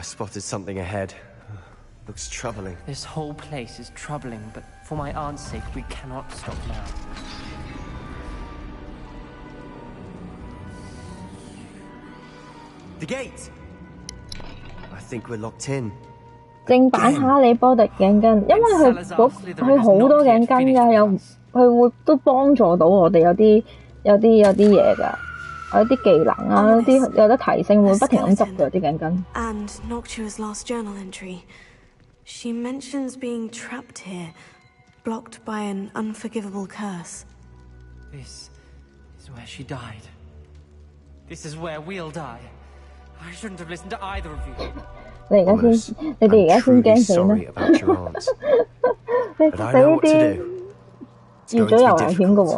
spotted something ahead. Looks troubling. This whole place is troubling, but for my aunt's sake, we cannot stop now. The gate! I think we're locked in. 正版哈利波特頸巾，因為佢好多頸巾㗎，佢會都幫助到我哋有啲嘢㗎，有啲技能啊，有得提升，會不停咁執㗎啲頸巾。And Noctua's last journal entry, she mentions being trapped here, blocked by an unforgivable curse. This is where she died. This is where we'll die. I shouldn't have listened to either of you. 你哋而家先驚死咩？你呢啲預咗有危險㗎喎。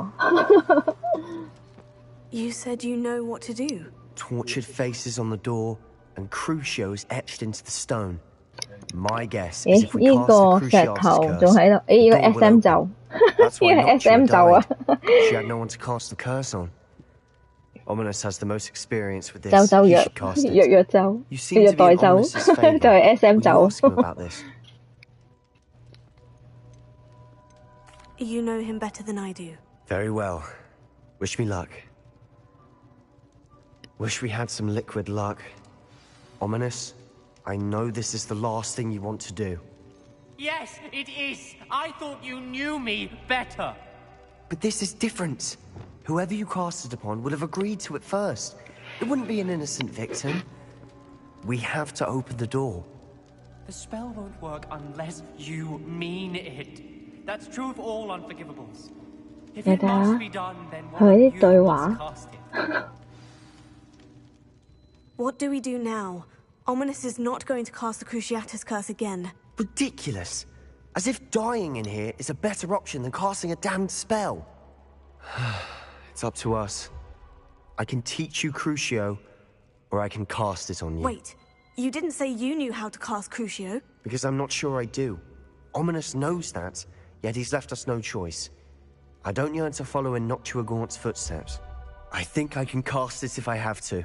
You said you know what to do. Tortured faces on the door and Crucio's etched into the stone. My guess is if we cast the Cruciatus curse,呢個 SM 咒，呢個 SM 咒啊。She had no one to cast the curse on. Ominous has the most experience with this. You should cast it. You seem to be in Ominous' favour. Will you ask him about this? You know him better than I do. Very well. Wish me luck. Wish we had some liquid luck. Ominous, I know this is the last thing you want to do. Yes, it is. I thought you knew me better. But this is different. Whoever you cast it upon would have agreed to it first. It wouldn't be an innocent victim. We have to open the door. The spell won't work unless you mean it. That's true of all unforgivables. If it must be done, then one of you must cast it. What do we do now? Ominous is not going to cast the Cruciatus curse again. Ridiculous. As if dying in here is a better option than casting a damned spell. It's up to us. I can teach you Crucio, or I can cast it on you. Wait, you didn't say you knew how to cast Crucio? Because I'm not sure I do. Ominous knows that, yet he's left us no choice. I don't yearn to follow in Noctua Gaunt's footsteps. I think I can cast it if I have to.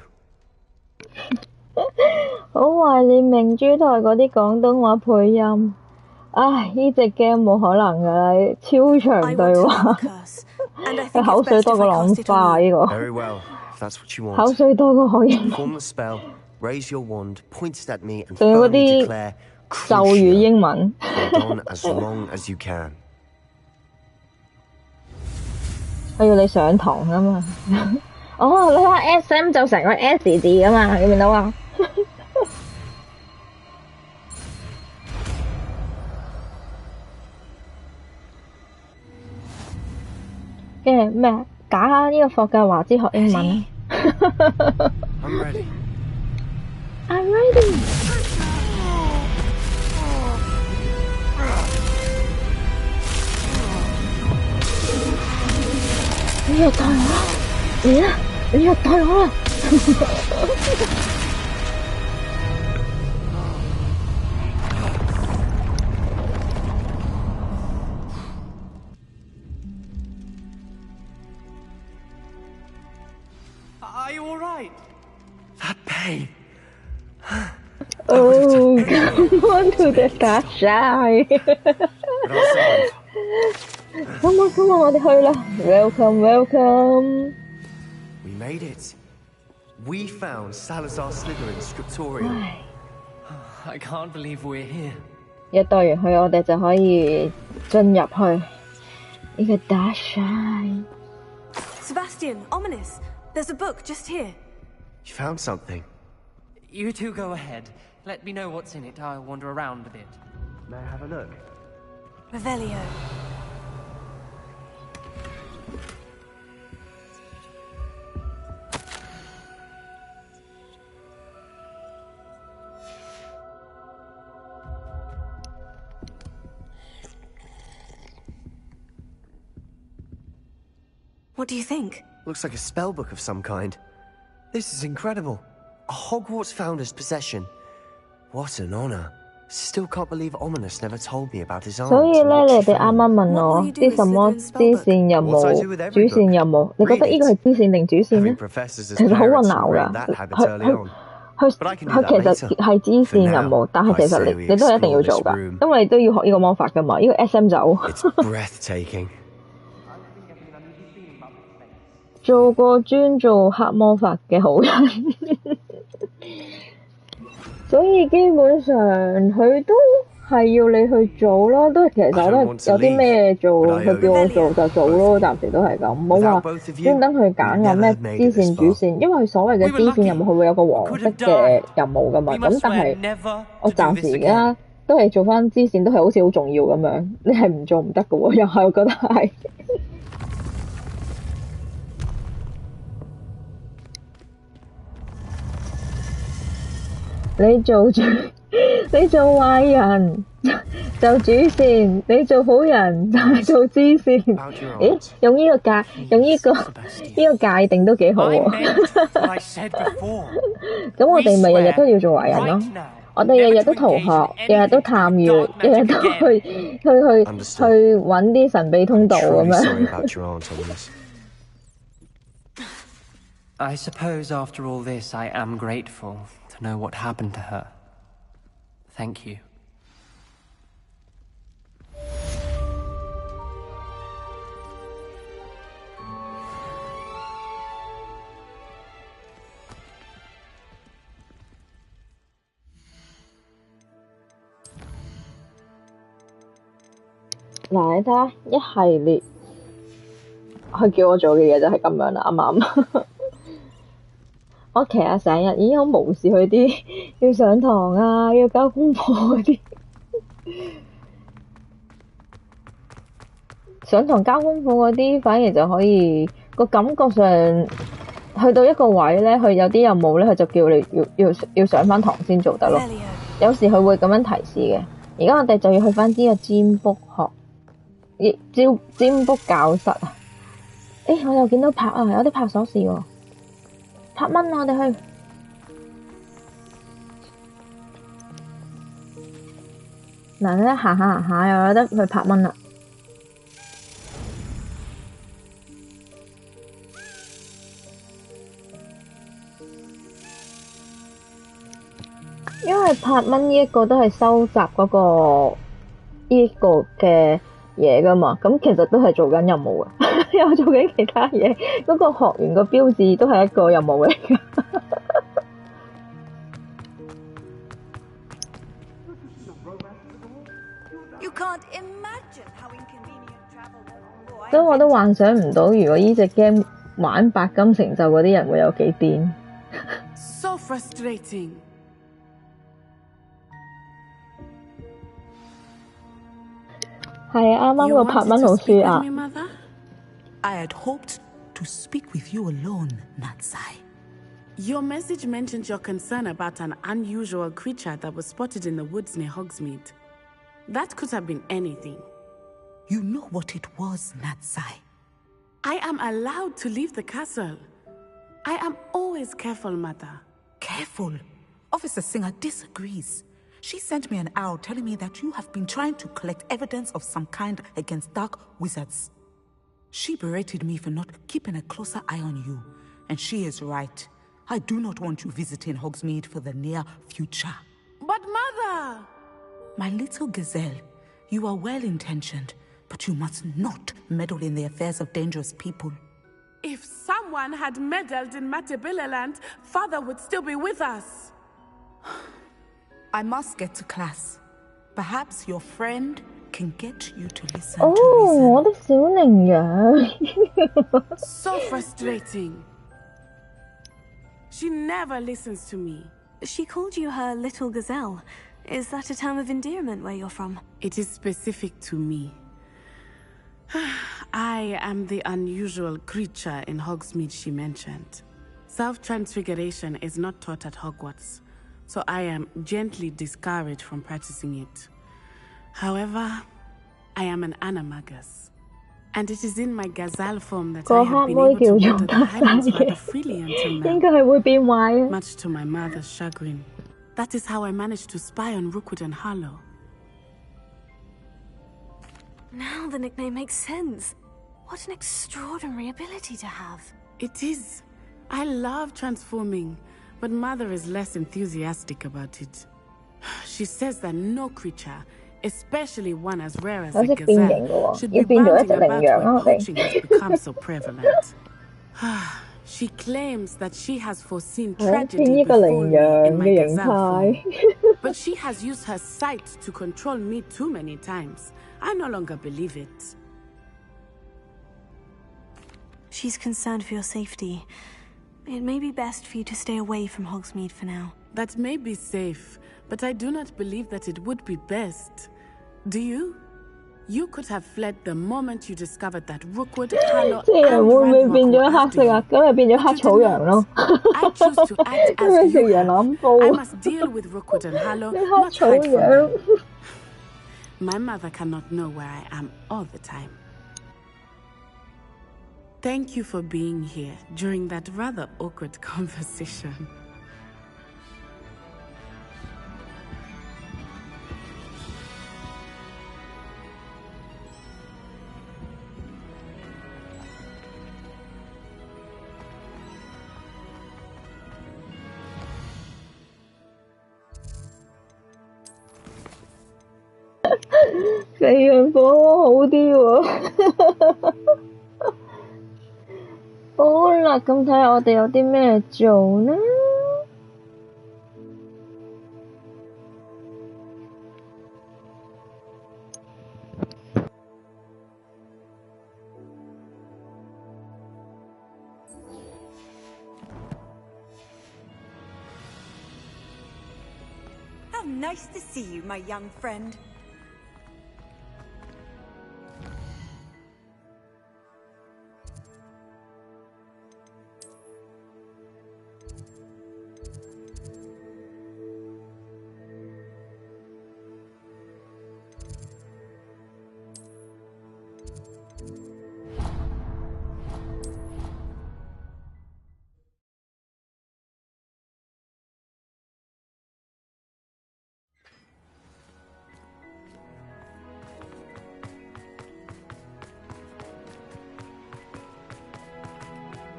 好懷念明珠台嗰啲廣東話配音。唉，呢隻 game 冇可能㗎啦，超長對話，佢口水多過浪花呢個。Very well, if that's what you want. 口水多過可以。Form the spell, raise your wand, point it at me, and 仲有嗰 firmly 啲 declare 咒語英文。Hold on as long as you can. 我要你上堂啊嘛。哦，你睇 SM 就成個 S 字啊嘛，你見到啊？跟住咩？打下呢個霍格華茲學英文。I'm ready. I'm ready. 你虐待我啦！嚟啦！你虐待我啦！Are you alright? That pain. Oh, come on to the dark side. Come on, 我哋去啦 ！Welcome, welcome. We made it. We found Salazar Slytherin's scriptorium. I can't believe we're here. 一到完去，我哋就可以進入去呢個 dark side. Sebastian, Ominous, there's a book just here. You found something. You two go ahead. Let me know what's in it. I'll wander around a bit. May I have a look? Revelio. What do you think? Looks like a spell book of some kind. This is incredible. A Hogwarts founder's possession. What an honor. Still can't believe Ominous never told me about his aunt. 所以咧，你哋啱啱問我啲什麼支線任務、主線任務，你覺得呢個係支線定主線咧？其實好混淆㗎。佢其實係支線任務，但係其實你都係一定要做㗎，因為你都要學呢個魔法㗎嘛，呢個 SM 走。做個專做黑魔法嘅好人，所以基本上佢都係要你去做咯，都其實我都有啲咩做，佢叫我做就做咯，暫時都係咁，冇話專登去揀有咩支線主線，因為佢所謂嘅支線任務佢會有個黃色嘅任務噶嘛，咁但係我暫時而家都係做翻支線，都係好似好重要咁樣，你係唔做唔得噶喎，又係我覺得係。你做壞人就主線，你做好人就係做支線。咦？用呢個界定都幾好喎。咁我哋咪日日都要做壞人咯。我哋日日都逃學，日日都探月，日日都去揾啲神秘通道咁樣。I suppose after all this, I am grateful to know what happened to her. Thank you. 嗱，你睇下一系列，佢叫我做嘅嘢就係咁樣啦，啱唔啱？我其實成日已經好無視佢啲要上堂啊，要交功課嗰啲。上堂交功課嗰啲，反而就可以個感覺上去到一個位咧，佢有啲任務咧，佢就叫你要上翻堂先做得咯。有時佢會咁樣提示嘅。而家我哋就要去翻呢個占卜占卜教室啊！我又見到拍啊，有啲拍鎖匙喎。拍蚊啊！我哋去嗱，你行下又有得去拍蚊啦。因為拍蚊呢一個都係收集嗰個呢個嘅嘢噶嘛，咁其實都係做緊任務嘅，又做緊其他嘢。嗰個學員個標誌都係一個任務嚟嘅。所以我都幻想唔到，如果呢隻 game 玩白金成就嗰啲人會有幾癲。So frustrating. 係啊，啱啱個拍蚊好舒壓。I had hoped to speak with you alone, Natsai. Your message mentioned your concern about an unusual creature that was spotted in the woods near Hogsmeade. That could have been anything. You know what it was, Natsai. I am allowed to leave the castle. I am always careful, Mother. Careful? Officer Singer disagrees. She sent me an owl telling me that you have been trying to collect evidence of some kind against dark wizards. She berated me for not keeping a closer eye on you, and she is right. I do not want you visiting Hogsmeade for the near future. But Mother! My little gazelle, you are well-intentioned, but you must not meddle in the affairs of dangerous people. If someone had meddled in Matabeleland, Father would still be with us. I must get to class. Perhaps your friend can get you to listen to reason. 我的小羚羊。 So frustrating. She never listens to me. She called you her little gazelle. Is that a term of endearment where you're from? It is specific to me. I am the unusual creature in Hogsmeade she mentioned. Self-transfiguration is not taught at Hogwarts, so I am gently discouraged from practicing it. However, I am an animagus, and it is in my gazelle form that I have been able to wander the Highlands rather freely until now. Much to my mother's chagrin. That is how I managed to spy on Rookwood and Harlow. Now the nickname makes sense. What an extraordinary ability to have. It is. I love transforming, but Mother is less enthusiastic about it. She says that no creature, especially one as rare as a gazelle, should be bounding about where poaching has become so prevalent. She claims that she has foreseen tragedy befall me in my gazelle form. But she has used her sight to control me too many times. I no longer believe it. She's concerned for your safety. It may be best for you to stay away from Hogsmeade for now. That may be safe, but I do not believe that it would be best. Do you? You could have fled the moment you discovered that Rookwood, Harlow, and Ranrock were after you. But you did not. I choose to act as you have. I must deal with Rookwood and Harlow, not hide from them. My mother cannot know where I am all the time. Thank you for being here during that rather awkward conversation. Cái樣火鍋好啲喎。好啦，咁睇下我哋有啲咩做呢？How nice to see you, my young friend.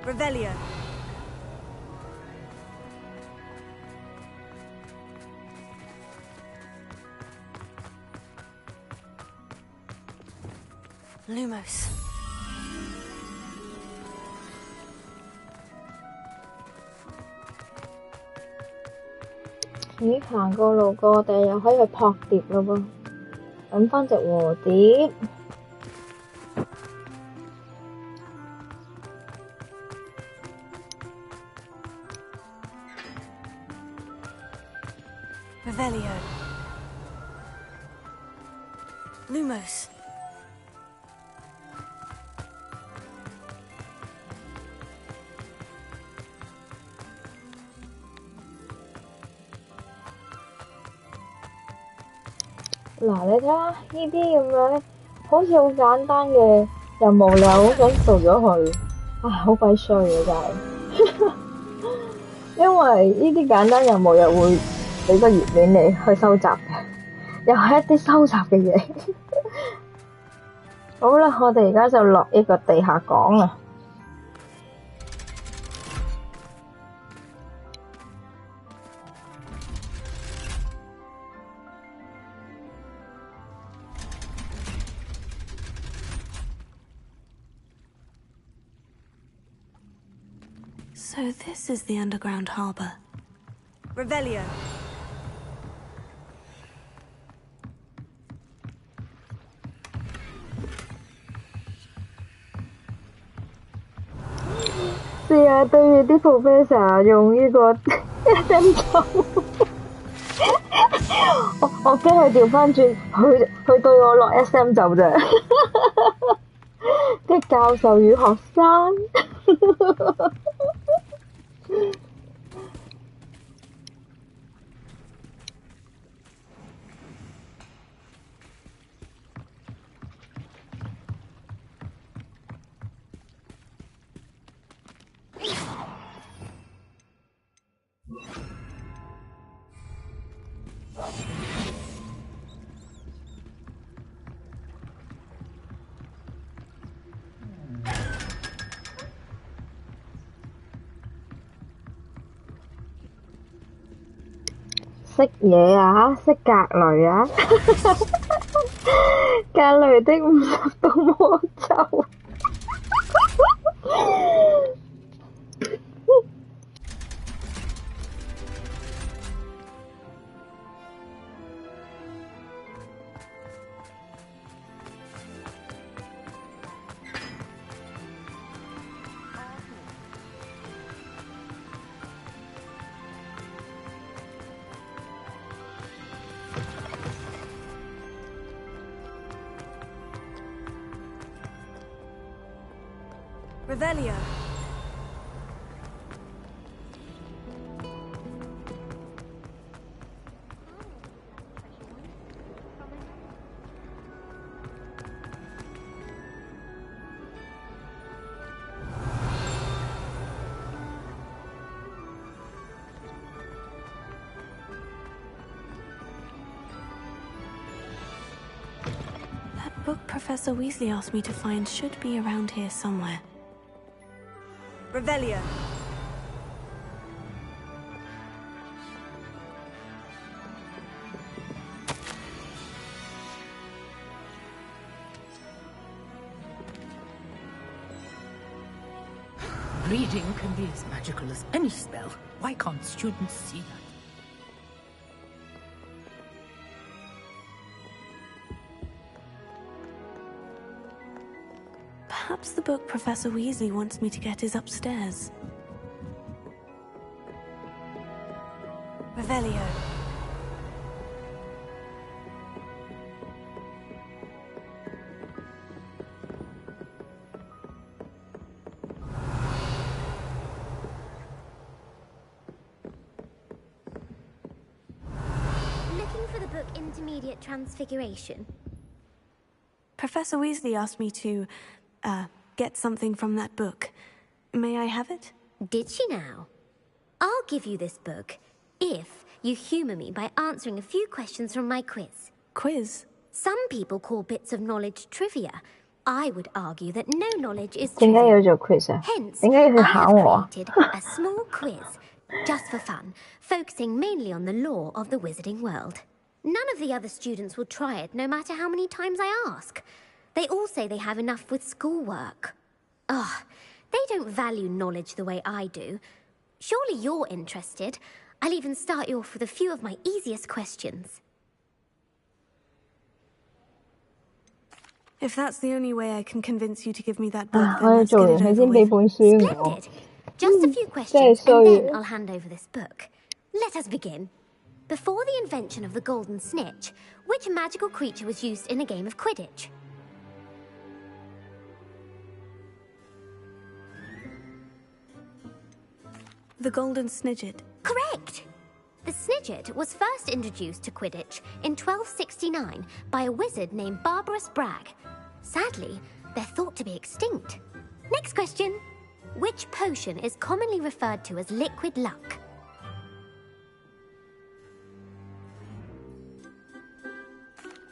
Revelio. Lumos.咦，行過路過，我哋又可以去撲碟咯噃，揾返隻和碟。Revelio. Lumos.嗱，你睇下呢啲咁樣，好似好簡單嘅，又無聊，好想做咗佢，唉，好鬼衰嘅真係，因為呢啲簡單任務又會俾個頁面你去收集嘅，又係一啲收集嘅嘢。好啦，我哋而家就落呢個地下港啦。So this is the underground harbour. Revelio.試下對住啲 professor 用呢個真心，我驚佢調翻轉，佢對我落 SM 就啫，啲教授與學生。識嘢啊，識格雷啊，格雷的50道魔咒。Revelio. That book Professor Weasley asked me to find should be around here somewhere. Revelio. Reading can be as magical as any spell. Why can't students see that? Perhaps the book Professor Weasley wants me to get is upstairs. Revelio. Looking for the book Intermediate Transfiguration? Professor Weasley asked me to, get something from that book. May I have it? Did she now? I'll give you this book if you humour me by answering a few questions from my quiz. Quiz? Some people call bits of knowledge trivia. I would argue that no knowledge is 點解要 trivial. 做 quiz 啊？ Hence, 點解要去 I 考 have 我啊？ created a small quiz, just for fun, focusing mainly on the lore of the wizarding world. None of the other students will try it, no matter how many times I ask. They all say they have enough with schoolwork. Ugh, they don't value knowledge the way I do. Surely you're interested. I'll even start you off with a few of my easiest questions. If that's the only way I can convince you to give me that book, 我 then 要 let's 做 get 完 it 佢 over 先俾 with. 本書我。 Just a few 真係 questions, 衰 and then 啊！ I'll hand over this book. Let us begin. Before the invention of the golden snitch, which magical creature was used in a game of Quidditch? The Golden Snidget. Correct! The Snidget was first introduced to Quidditch in 1269 by a wizard named Barbarous Bragg. Sadly, they're thought to be extinct. Next question. Which potion is commonly referred to as liquid luck?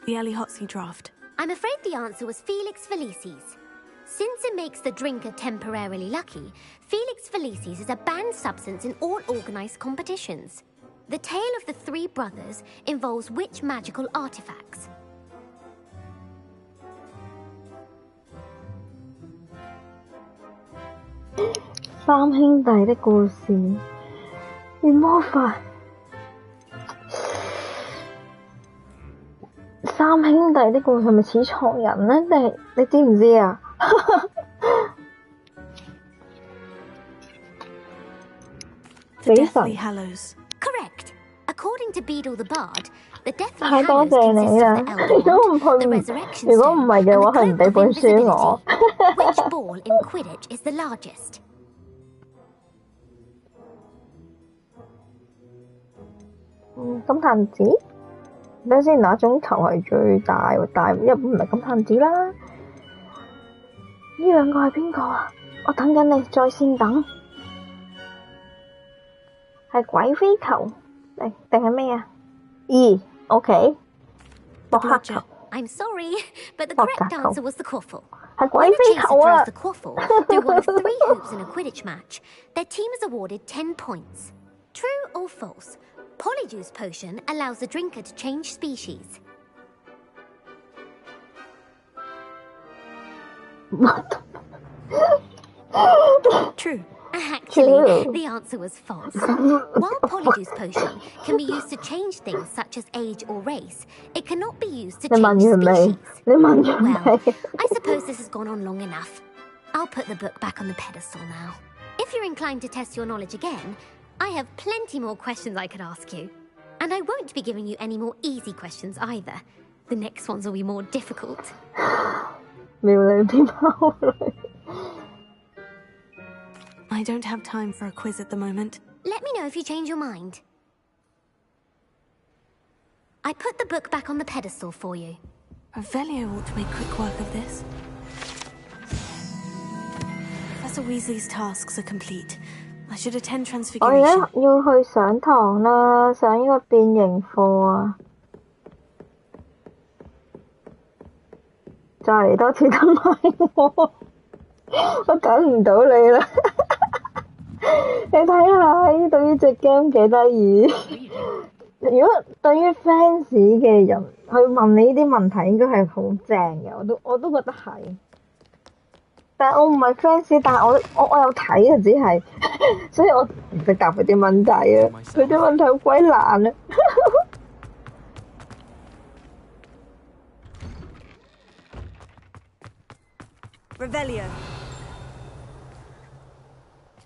The Allihotzi draft. I'm afraid the answer was Felix Felicis. Since it makes the drinker temporarily lucky, Felix Felicis is a banned substance in all organised competitions. The tale of the three brothers involves which magical artifacts?《三兄弟的故事》變魔法，三兄弟的故事係咪似藏人呢？定係你知唔知啊？ The Deathly Hallows. Correct. According to Beedle the Bard, the Deathly 太多 Hallows 謝你 consists 啦！ of the 如 Elder 果唔 Wand, 佢 the 唔 Resurrection 如果唔 Stone, 係嘅 and 話， the 佢唔俾 Cloak 本 of 書我。 Invisibility. Which ball in Quidditch is the largest? Ừ, 金探子，等先，哪種球係最大？大一唔係金探子啦。呢兩個係邊個啊？我等緊你，在線等。係鬼飛球定係咩啊？OK， 博克球。 I'm sorry, but the correct answer was the quaffle. 係鬼飛球啊！ When a chaser throws the quaffle through one of 3 hoops in a Quidditch match, their team is awarded 10 points. True or false? Polyjuice potion allows the drinker to change species. What? True. Actually, the answer was false. While Polyjuice potion can be used to change things such as age or race, it cannot be used to change species. Well, I suppose this has gone on long enough. I'll put the book back on the pedestal now. If you're inclined to test your knowledge again, I have plenty more questions I could ask you. And I won't be giving you any more easy questions either. The next ones will be more difficult. I don't have time for a quiz at the moment. Let me know if you change your mind. I put the book back on the pedestal for you. Revelio ought to make quick work of this. Professor Weasley's tasks are complete. I should attend 我 Transfiguration. 而家要去上堂啦，上呢個變形課啊！再嚟多次等埋我，我等唔到你啦！你睇下呢度呢隻 game 幾得意。如果對於 fans 嘅人去問你呢啲問題，應該係好正嘅，我都覺得係。但係我唔係 fans， 但係我有睇啊，只係，所以我唔識答佢啲問題啊，佢啲問題好鬼難啊。Revelio。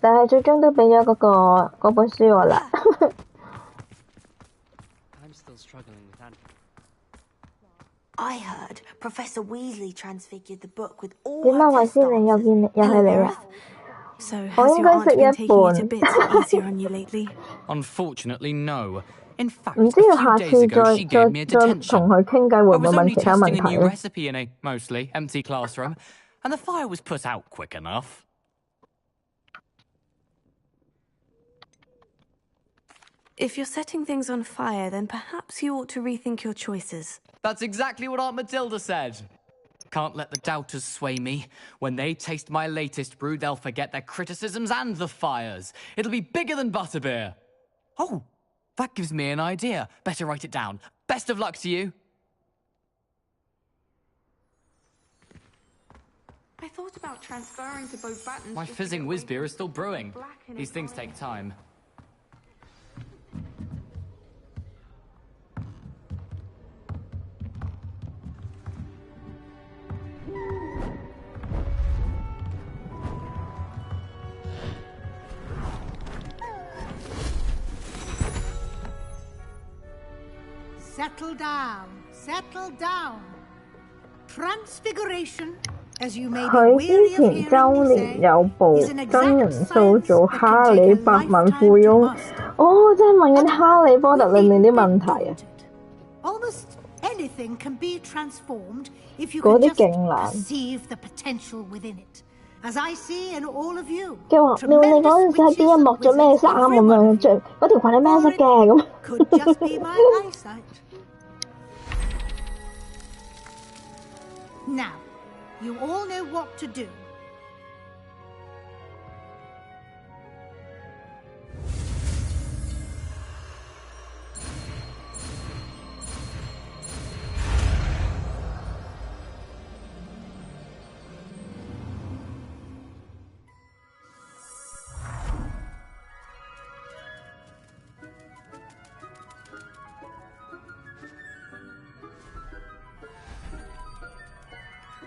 但係最終都俾咗嗰本書我啦。I heard Professor Weasley transfigured the book with all 點解衛斯理又係你啊？ So 我 has 應 your 該 aunt 識 been 一 taking it a 半。 bit easier on you lately? Unfortunately, no. In fact, 唔知 a 要 few 下 days 次 ago, she 再 gave me a 同 detention. 佢傾偈，會 I 唔會 was 問 only 其他問 testing a 題 new 咧？ recipe in a mostly empty classroom, and the fire was put out quick enough. If you're setting things on fire, then perhaps you ought to rethink your choices. That's exactly what Aunt Matilda said. Can't let the doubters sway me. When they taste my latest brew, they'll forget their criticisms and the fires. It'll be bigger than butterbeer. Oh, that gives me an idea. Better write it down. Best of luck to you. I thought about transferring to both Battens. My fizzing whiz beer is still brewing. These things take time. Settle down. Settle down. Transfiguration, as you may be 佢 weary 之 of 前 hearing 周 me 年 say, 有部 is an 真人 exact 塑 science 造 that 哈 can 利 take a 百萬 lifetime 富 to 翁。 master. 哦，即係問緊哈利波特裏面啲問題啊！ Almost anything can be transformed if you 嗰 can 啲 just 勁難。 perceive the potential within it. As I see in all of you, 即係話你嗰陣時喺邊一幕着咩衫咁樣，着嗰條裙係咩色嘅咁。 could just be my eyesight. Now, you all know what to do.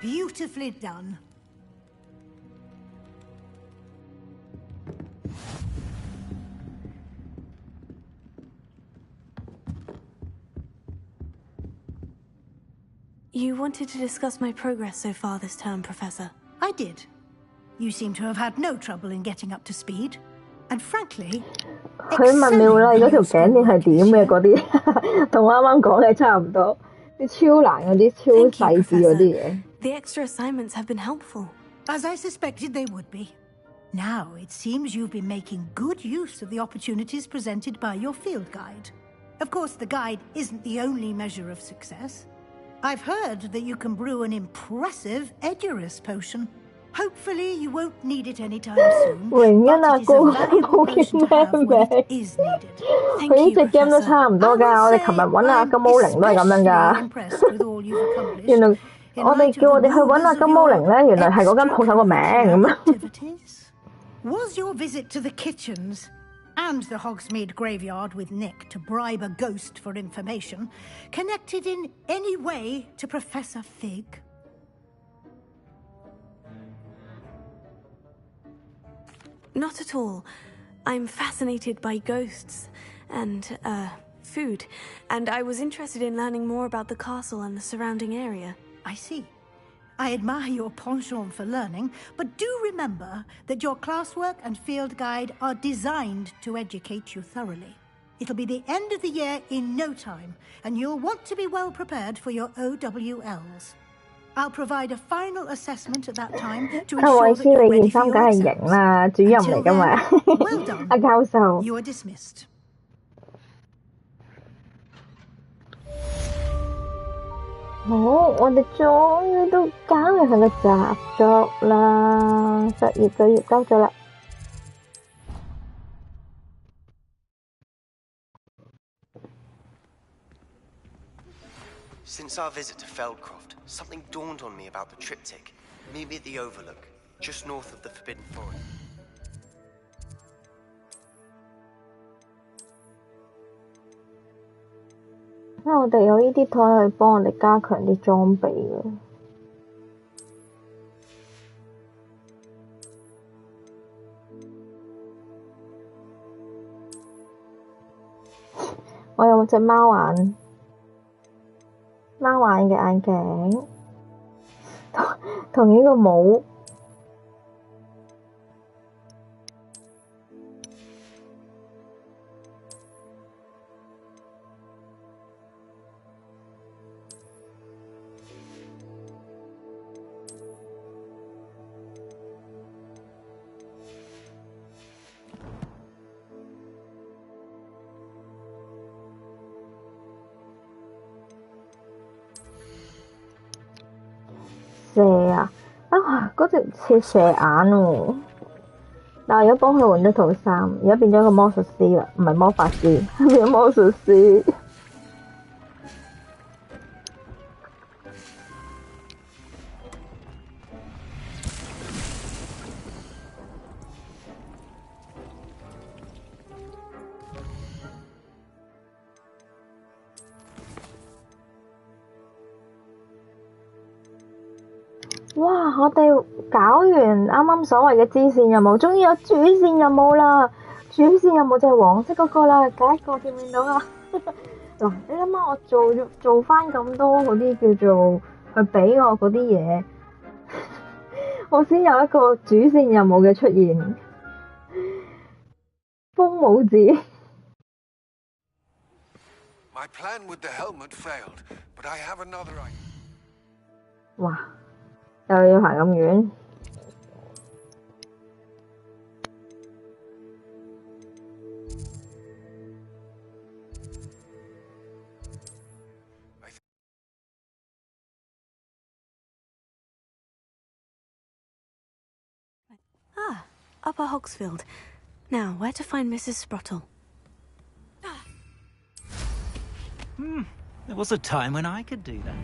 Beautifully done. You wanted to discuss my progress so far this term, Professor. I did. You seem to have had no trouble in getting up to speed. And frankly, 佢問妙麗嗰條頸鏈係點嘅嗰啲，同我啱啱講嘅差唔多，啲超難嗰啲超細緻嗰啲嘢。 The extra assignments have been helpful. As I suspected they would be. Now, it seems you've been making good use of the opportunities presented by your field guide. Of course, the guide isn't the only measure of success. I've heard that you can brew an impressive Edurus potion. Hopefully you won't need it anytime soon. 榮恩啊，高叫咩名？佢呢隻 game 都差唔多㗎，我哋琴日揾阿金毛玲都係咁樣㗎。原來我哋叫我哋去揾阿金毛玲咧，原來係嗰間鋪頭個名咁啊。Was your visit to the kitchens and the Hogsmeade graveyard with Nick to bribe a ghost for information connected in any way to Professor Fig? Not at all. I'm fascinated by ghosts and, food. And I was interested in learning more about the castle and the surrounding area. I see. I admire your penchant for learning, but do remember that your classwork and field guide are designed to educate you thoroughly. It'll be the end of the year in no time, and you'll want to be well prepared for your OWLs. I'll provide a final assessment at that time to ensure that you're ready for your exams. Until then, well done. You are dismissed. 好，我哋終於都搞完佢嘅習作啦，作業交咗啦。Since our visit to Feldcroft, something dawned on me about the triptych. Meet me at the Overlook, just north of the Forbidden Forest. 因為我哋有呢啲台去幫我哋加強啲裝備嘅。我有隻貓眼嘅眼鏡，同呢個帽。蛇啊！嗰隻似蛇眼喎，但係而家幫佢換咗套衫，而家變咗個魔術師啦，唔係魔法師，變咗魔術師。哇！我哋搞完啱啱所謂嘅支線任務，終於有主線任務啦！主線任務就係黃色嗰個啦，第一個見唔見到啊？嗱，你諗下，我做翻咁多嗰啲叫做佢俾我嗰啲嘢，我先有一個主線任務嘅出現。風舞字。My plan with the helmet failed, but I have another idea. 哇！又要行咁遠。Upper Hogsfield. Now, where to find Mrs. Sprottle? There was a time when I could do that.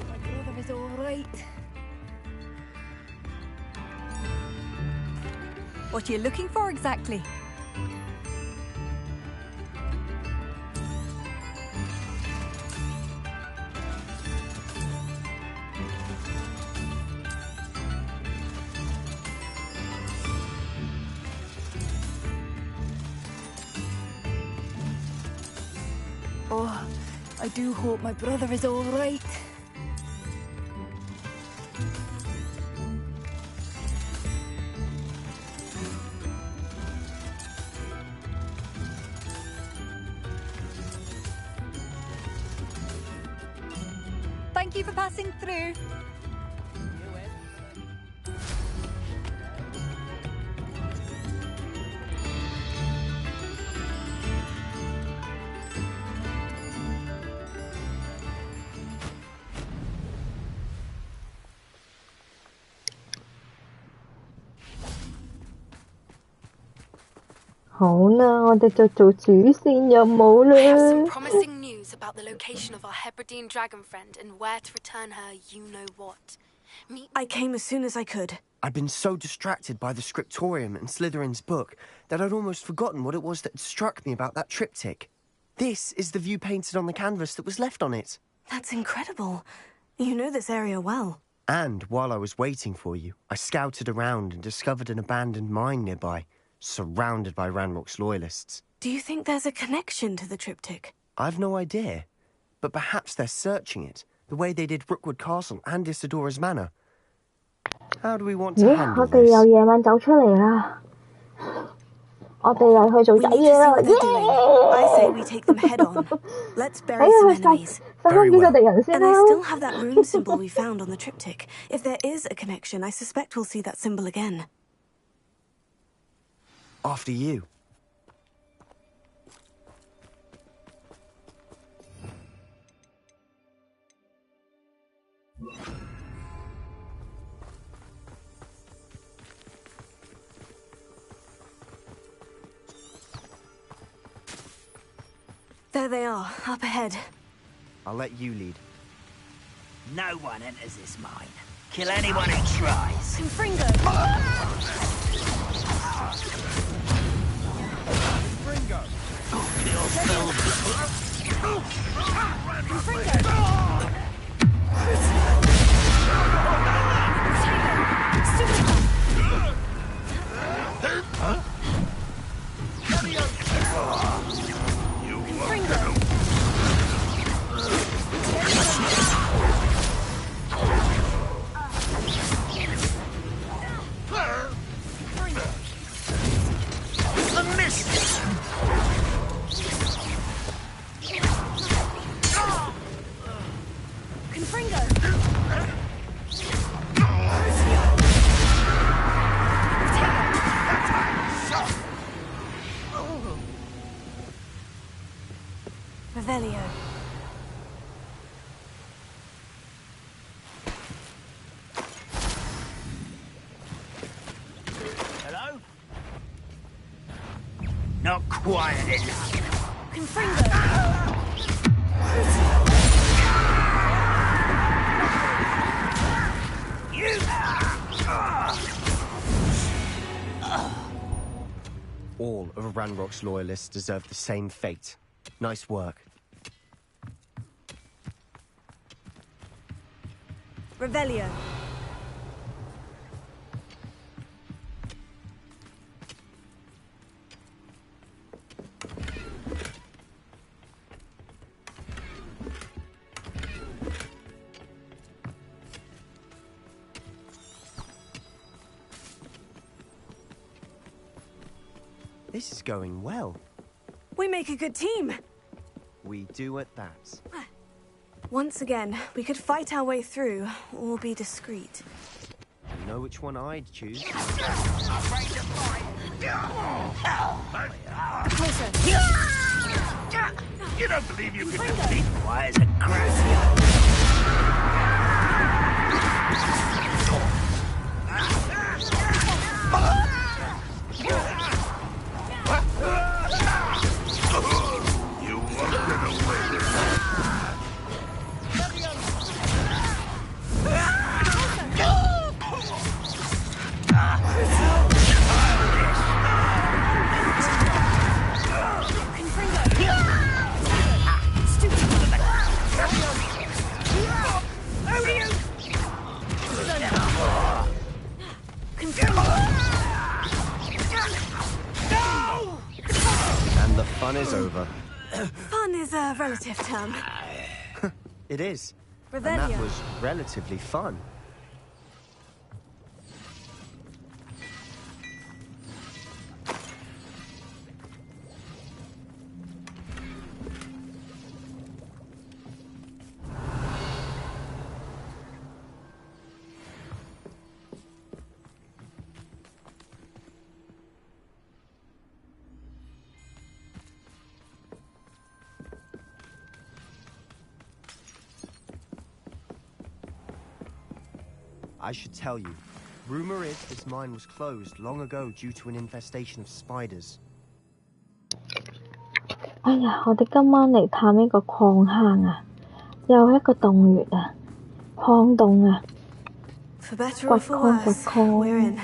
My brother is all right. What are you looking for exactly? Oh, I do hope my brother is all right. Thank you for passing through. 好啦，我哋就做主線任務啦。I have some promising news about the location of our Hebridean dragon friend and where to return her you-know-what. I came as soon as I could. I'd been so distracted by the scriptorium and Slytherin's book that I'd almost forgotten what it was that struck me about that triptych. This is the view painted on the canvas that was left on it. That's incredible. You know this area well. And while I was waiting for you, I scouted around and discovered an abandoned mine nearby, surrounded by Ranrock's loyalists. Do you think there's a connection to the triptych? I've no idea, but perhaps they're searching it, the way they did Rookwood Castle and Isidora's Manor. How do we want to handle 我哋 this? 又夜晚走出嚟啦，我哋又去做仔嘢啦， I say we take them head on. Let's bury some enemies. 殺開幾個敵人先 And 啦 I。still have that rune symbol we found on the triptych. If there is a connection, I suspect we'll see that symbol again. After you. There they are, up ahead. I'll let you lead. No one enters this mine. Kill anyone who tries. Confringo! Revelio. Hello? Not quiet enough. Confringo. All of Ranrock's loyalists deserve the same fate. Nice work. Revelio. This is going well. We make a good team. We do at that. Once again, we could fight our way through, or be discreet. You know which one I'd choose? Closer. You don't believe you can defeat why as a crap. And the fun is over. Fun is a relative term. It is. And Revelio. that was relatively fun. I should tell you, rumor is this mine was closed long ago due to an infestation of spiders. 哎呀，我哋今晚嚟探呢個礦坑啊，又一個洞穴啊，礦洞啊，掘礦掘礦。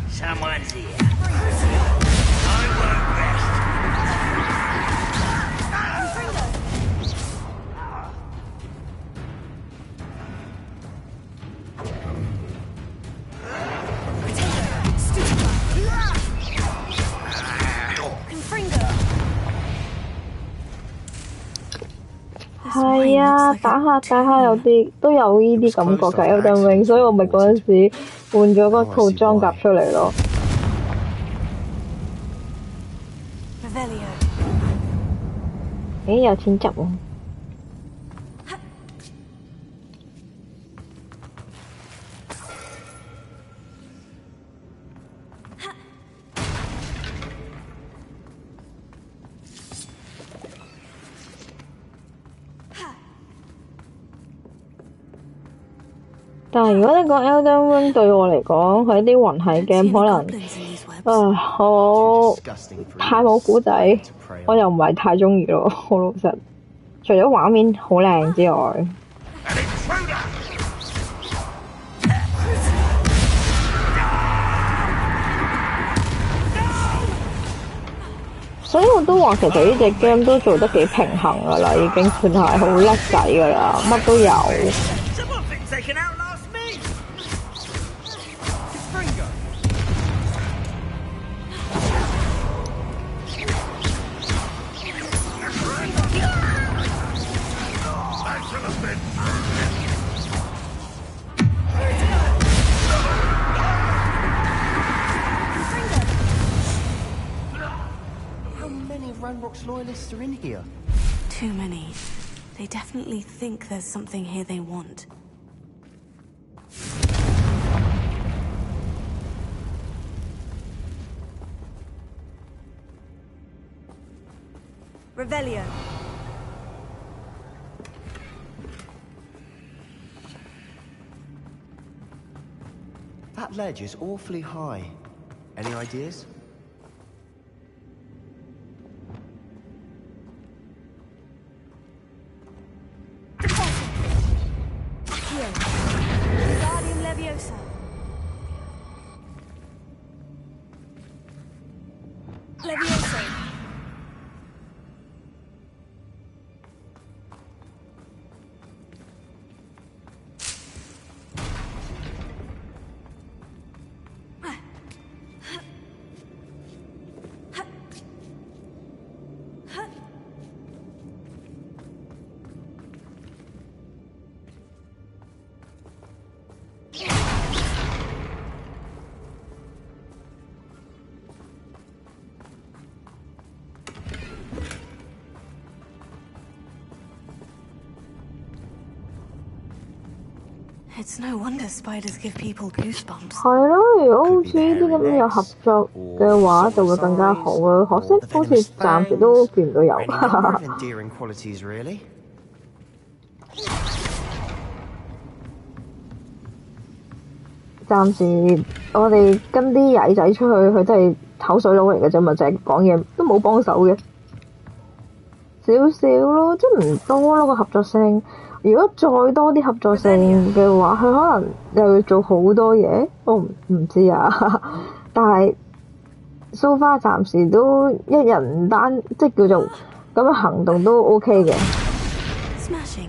Someone's here. I 係啊，打下有啲都有呢啲感覺㗎，Elden Ring，所以我咪嗰陣時換咗嗰套裝甲出嚟咯。咦，有錢執喎！但係如果你講 Elden Ring 對我嚟講，佢啲魂系 game 可能，我太冇古仔，我又唔係太中意咯，好老實。除咗畫面好靚之外，所以我都話其實呢隻 game 都做得幾平衡噶啦，已經算係好叻仔噶啦，乜都有。Loyalists are in here. Too many. They definitely think there's something here they want. Revelio. That ledge is awfully high. Any ideas? It's no wonder spiders give people goosebumps. 係咯，如果好似呢啲咁有合作嘅話，就會更加好咯。可惜好似暫時都見唔到有。暫時我哋跟啲曳仔出去，佢都係口水佬嚟嘅啫嘛，就係講嘢都冇幫手嘅，少少咯，即係唔多咯個合作性。如果再多啲合作性嘅話，佢可能又要做好多嘢，我唔知啊。但係 so far 暫時都一人單，即係叫做咁樣行動都 OK 嘅。Smashing.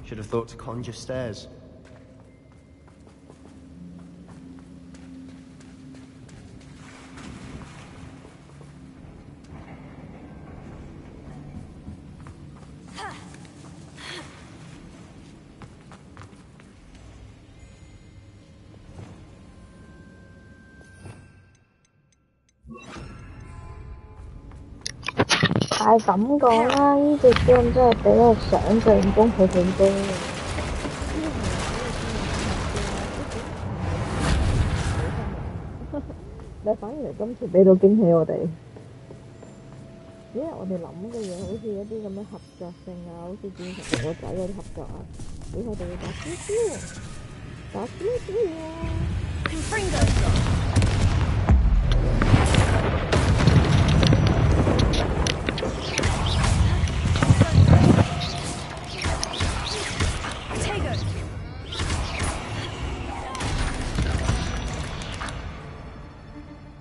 Should have thought to conjure stairs.但係咁講啦，呢隻 game 真係比我想象中好好多。但反而今次俾到驚喜我哋，因為我哋諗嘅嘢好似一啲咁樣合作性啊，好似變成同個仔嗰啲合作啊，俾我哋要打招呼，打招呼啊！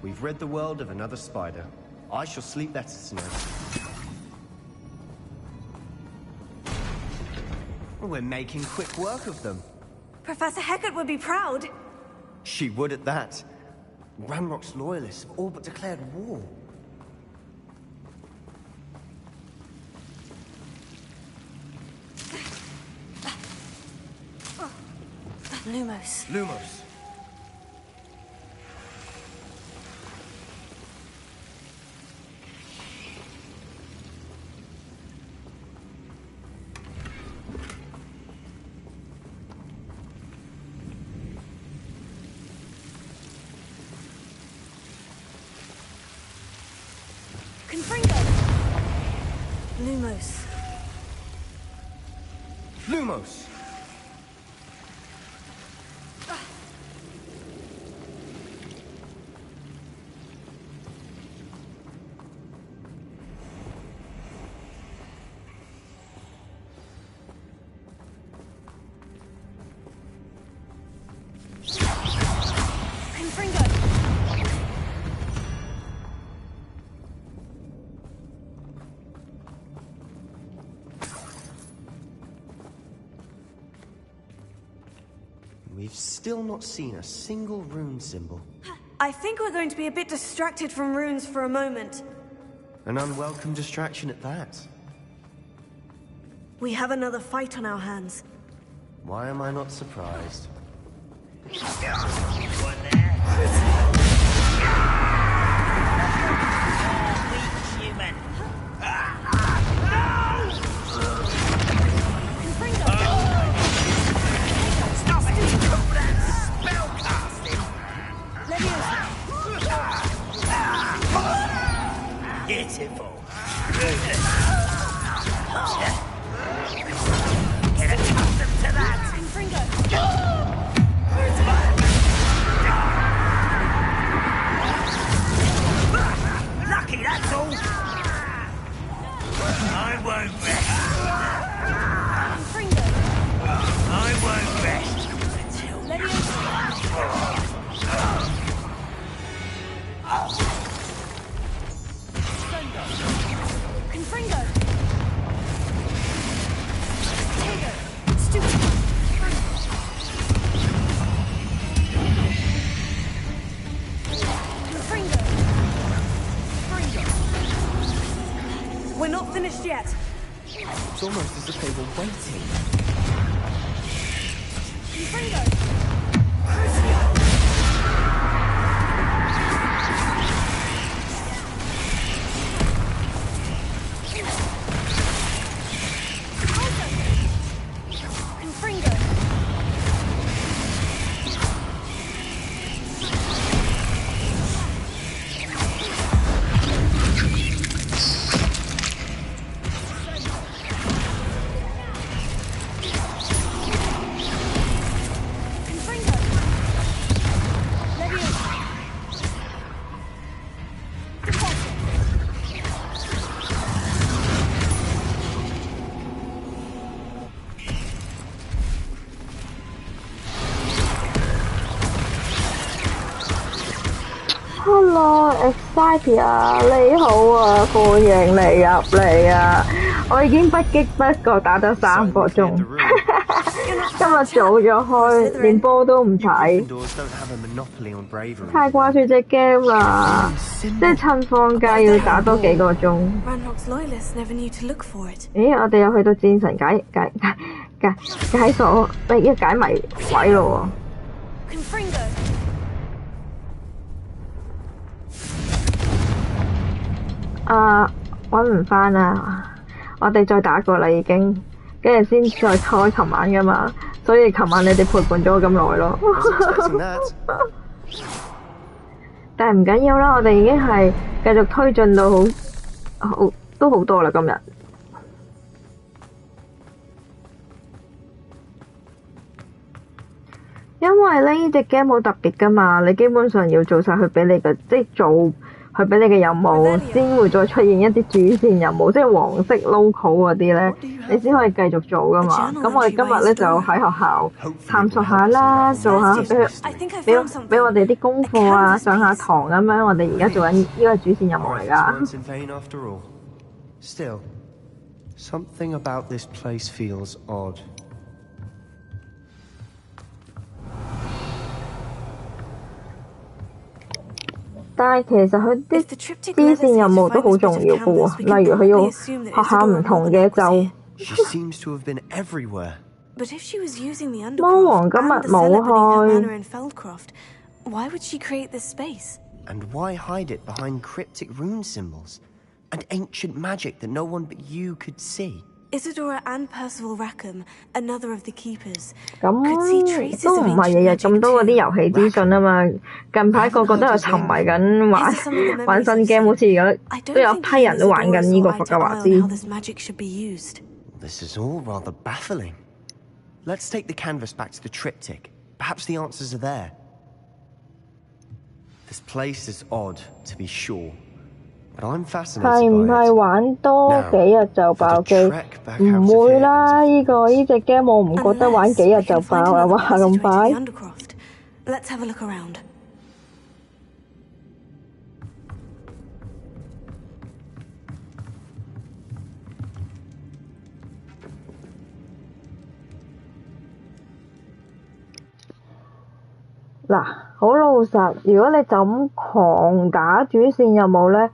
We've rid the world of another spider. I shall sleep better tonight. We're making quick work of them. Professor Hecat would be proud. She would at that. Ranrock's loyalists have all but declared war. Lumos. Lumos. Lumos. Lumos. We've still not seen a single rune symbol. I think we're going to be a bit distracted from runes for a moment. An unwelcome distraction at that. We have another fight on our hands. Why am I not surprised? Pitiful. Get accustomed to that. Lucky, that's all. I won't rest. I won't rest Confringo! Tago! Stupid! Confringo! We're not finished yet. It's almost as if they were waiting. Confringo! Crucio! Hello, Excitia， 你好啊，歡迎你入嚟啊！我已經不經不覺打咗3個鐘，今日早咗開，連波都唔睇，太掛住隻 game 啦，即係趁放假要打多幾個鐘。咦，我哋又去到戰神解鎖，要解謎位咯喎。揾唔返啦，我哋再打過啦已經，跟住先再開琴晚噶嘛，所以琴晚你哋陪伴咗我咁耐咯。但係唔緊要啦，我哋已經係繼續推進到都好多啦今日。因為呢隻 game 好特別噶嘛，你基本上要做晒佢俾你嘅，即係做去俾你嘅任務，先會再出現一啲主線任務，即係黃色 local 嗰啲咧，你先可以繼續做噶嘛。咁我哋今日咧就喺學校探索下啦，做下俾我哋啲功課啊，上下堂咁樣。我哋而家做緊呢個主線任務嚟㗎。Still, something about this place feels odd. 但係其實佢啲支線任務都好重要嘅喎，例如佢要學下唔同嘅咒。魔王今日冇去。Why would she create this space? And why hide it behind cryptic rune symbols and ancient magic that no one but you could see? Isadora and Percival Rackham, another of the keepers, 咁都唔係日日咁多嗰啲遊戲資訊啊嘛。近排個個都有沉迷緊玩新 game， 好似而家都有批人都玩緊呢個霍格華茲。This is all rather baffling. Let's take the canvas back to the triptych. Perhaps the answers are there. This place is odd, to be sure. But I'm fascinated by it. 係唔係玩多幾日就爆機？唔會啦，呢隻 game 我唔覺得玩幾日就爆啦，哇咁快！ Let's have a look around. 嗱，好老實，如果你就咁狂打主線任務咧，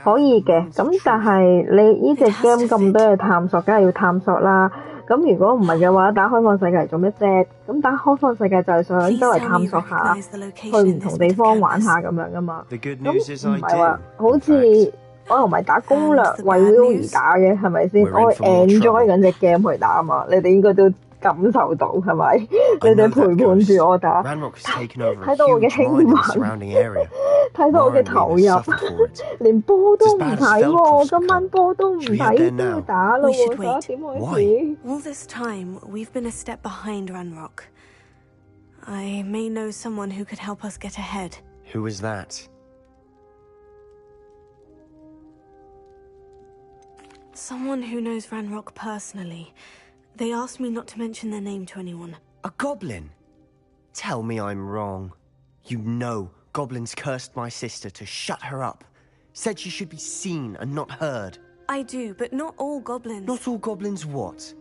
可以嘅。咁但係你呢隻 game 咁多嘢探索，梗係要探索啦。咁如果唔係嘅話，打開放世界嚟做咩啫？咁打開放世界就係想周圍探索下，去唔同地方玩下咁樣噶嘛。咁唔係話好似我又唔係打攻略為 Will 而打嘅，係咪先？我係 enjoy 緊隻 game 去打啊嘛。你哋應該都感受到係咪？你哋陪伴住我打，睇到我嘅興奮，睇到我嘅投入，連波都唔睇喎，今晚波都唔睇都要打咯喎，11點開始。All this time, we've been a step behind Ranrock. I may know someone who could help us get ahead. Who is that? Someone who knows Ranrock personally. They asked me not to mention their name to anyone. A goblin? Tell me I'm wrong. You know goblins cursed my sister to shut her up. Said she should be seen and not heard. I do, but not all goblins. Not all goblins what?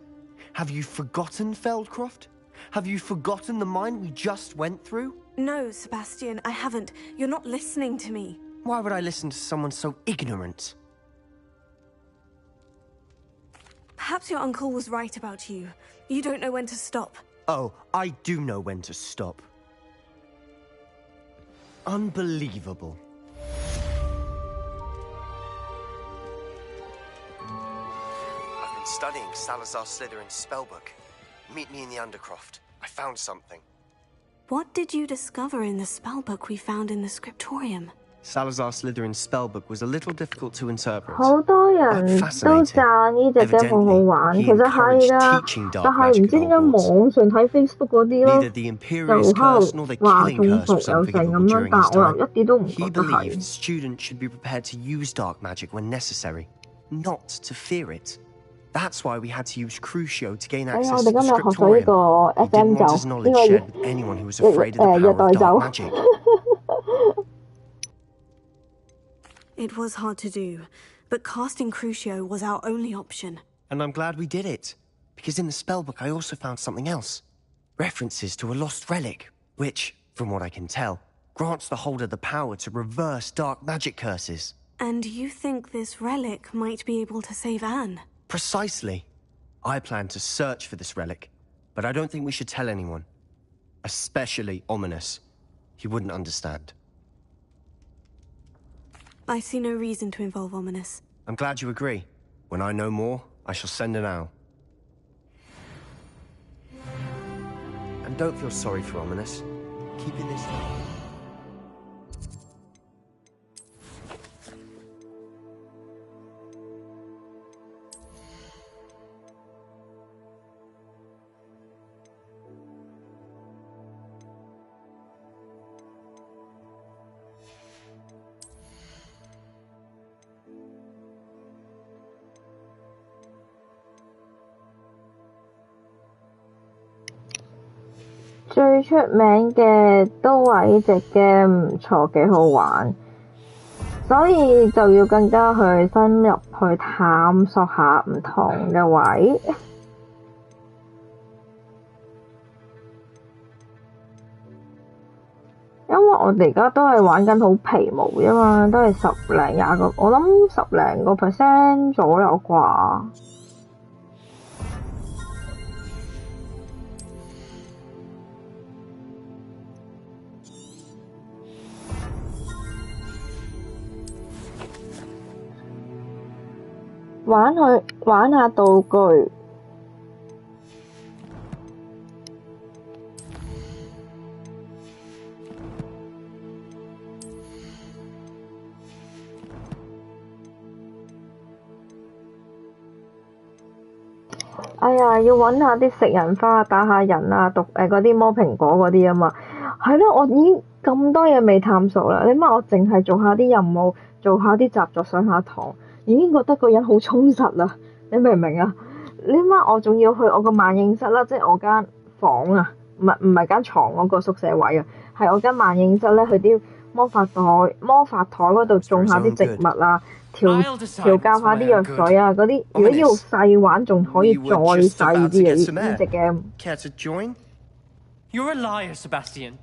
Have you forgotten Feldcroft? Have you forgotten the mine we just went through? No, Sebastian, I haven't. You're not listening to me. Why would I listen to someone so ignorant? Perhaps your uncle was right about you. You don't know when to stop. Oh, I do know when to stop. Unbelievable. I've been studying Salazar Slytherin's spellbook. Meet me in the Undercroft. I found something. What did you discover in the spellbook we found in the scriptorium? Salazar Slytherin's spellbook was a little difficult to interpret. 好多人都讚呢隻 game 好好玩，其實係㗎，但係唔知點解網上睇 Facebook 嗰啲咯，就喺度話中伏又成咁樣，但我又一啲都唔覺得係。He believed students should be prepared to use dark magic when necessary, not to fear it. That's why we had to use Crucio to gain access to the scriptorium. He didn't want his knowledge shared with anyone who was afraid of the power of dark magic. It was hard to do, but casting Crucio was our only option. And I'm glad we did it, because in the spellbook I also found something else. References to a lost relic, which, from what I can tell, grants the holder the power to reverse dark magic curses. And you think this relic might be able to save Anne? Precisely. I plan to search for this relic, but I don't think we should tell anyone. Especially Ominous. He wouldn't understand. I see no reason to involve Ominous. I'm glad you agree. When I know more, I shall send an owl. And don't feel sorry for Ominous. Keep it this way. 最出名嘅都話呢隻 game 唔錯，幾好玩，所以就要更加去深入去探索下唔同嘅位。因為我哋而家都係玩緊好皮毛啫嘛，都係10零20個，我諗10零個% 左右啩。玩下道具。哎呀，要揾下啲食人花打下人啊，嗰啲摸蘋果嗰啲啊嘛。係咯，我已經咁多嘢未探索啦。你諗下，我淨係做下啲任務，做下啲習作，上下堂，已經覺得個人好充實啦。你明唔明啊？你諗下，我仲要去我個萬應室啦，即係我間房啊，唔係間床嗰個宿舍位啊，係我間萬應室咧，去啲魔法台嗰度種下啲植物啊。調教下啲藥水啊，嗰啲如果要細玩，仲可以再細啲呢隻 game。You're a liar, Sebastian.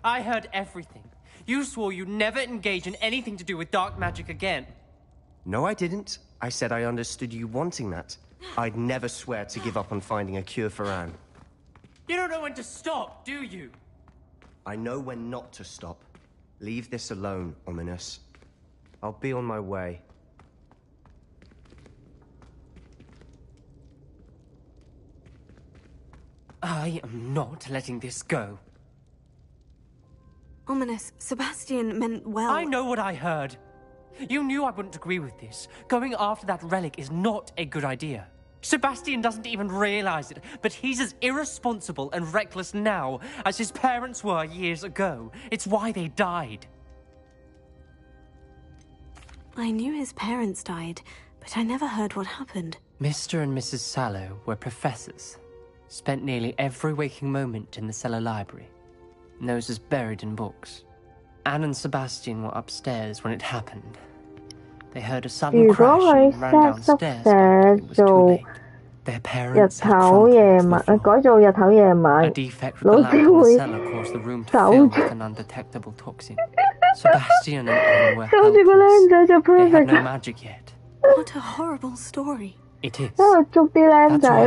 I heard everything. You swore you'd never engage in anything to do with dark magic again. No, I didn't. I said I understood you wanting that. I'd never swear to give up on finding a cure for Anne. You don't know when to stop, do you? I know when not to stop. Leave this alone, Ominous. I'll be on my way. I am not letting this go. Ominous, Sebastian meant well. I know what I heard. You knew I wouldn't agree with this. Going after that relic is not a good idea. Sebastian doesn't even realize it, but he's as irresponsible and reckless now as his parents were years ago. It's why they died. I knew his parents died, but I never heard what happened. Mr. and Mrs. Sallow were professors. Spent nearly every waking moment in the cellar library. Noses buried in books. Anne and Sebastian were upstairs when it happened. They heard a sudden crash and ran downstairs, but it was too late. Their parents had crumpled to the floor. A defect with the lamp in the cellar caused the room to fill with an undetectable toxin. Sebastian and Anne were helpless. They had no magic yet. What a horrible story. It is. That's why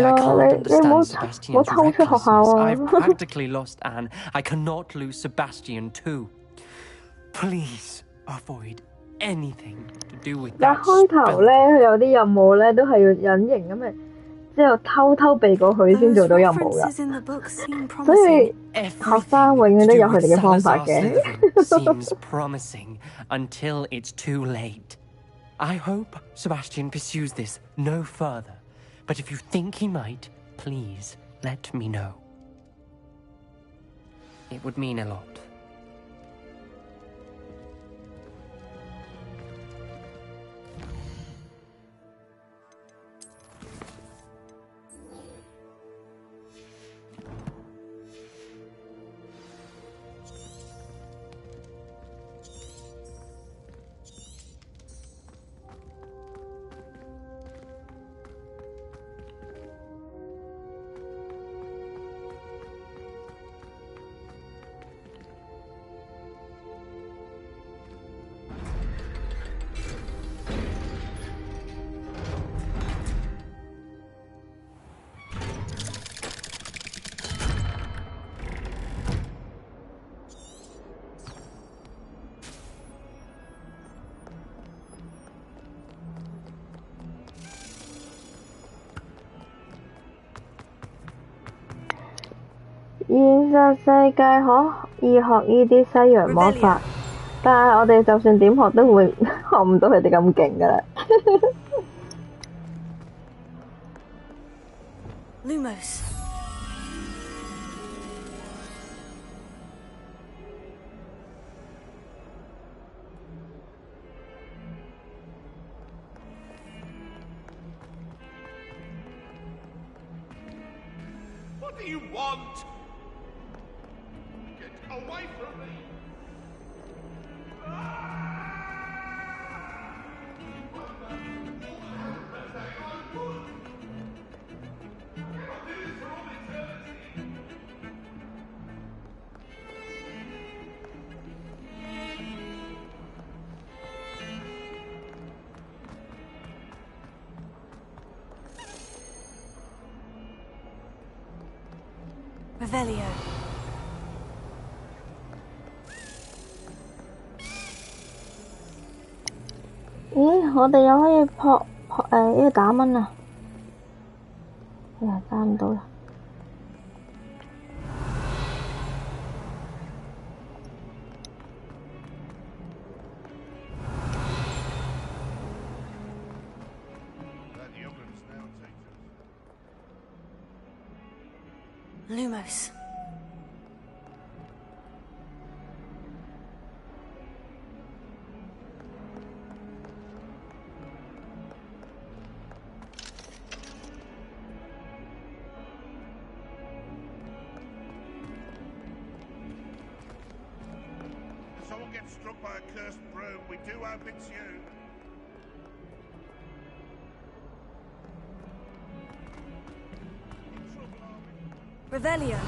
I can't understand Sebastian's recklessness. I've practically lost Anne. I cannot lose Sebastian too. Please avoid anything to do with that spell. 開頭咧，佢有啲任務咧都係要隱形咁嘅，之後偷偷避過去先做到任務㗎。所以學生永遠都有佢哋嘅方法嘅。Seems promising until it's too late. I hope Sebastian pursues this no further, but if you think he might, please let me know. It would mean a lot.現實世界可以學呢啲西洋魔法，但係我哋就算點學都會學唔到佢哋咁勁㗎啦。Lumos. What do you want? Revelio. 咦，我哋又可以呢個打蚊啊！哎呀，打唔到啦。Lumos. If someone gets struck by a cursed broom, we do hope it's you. Revelio.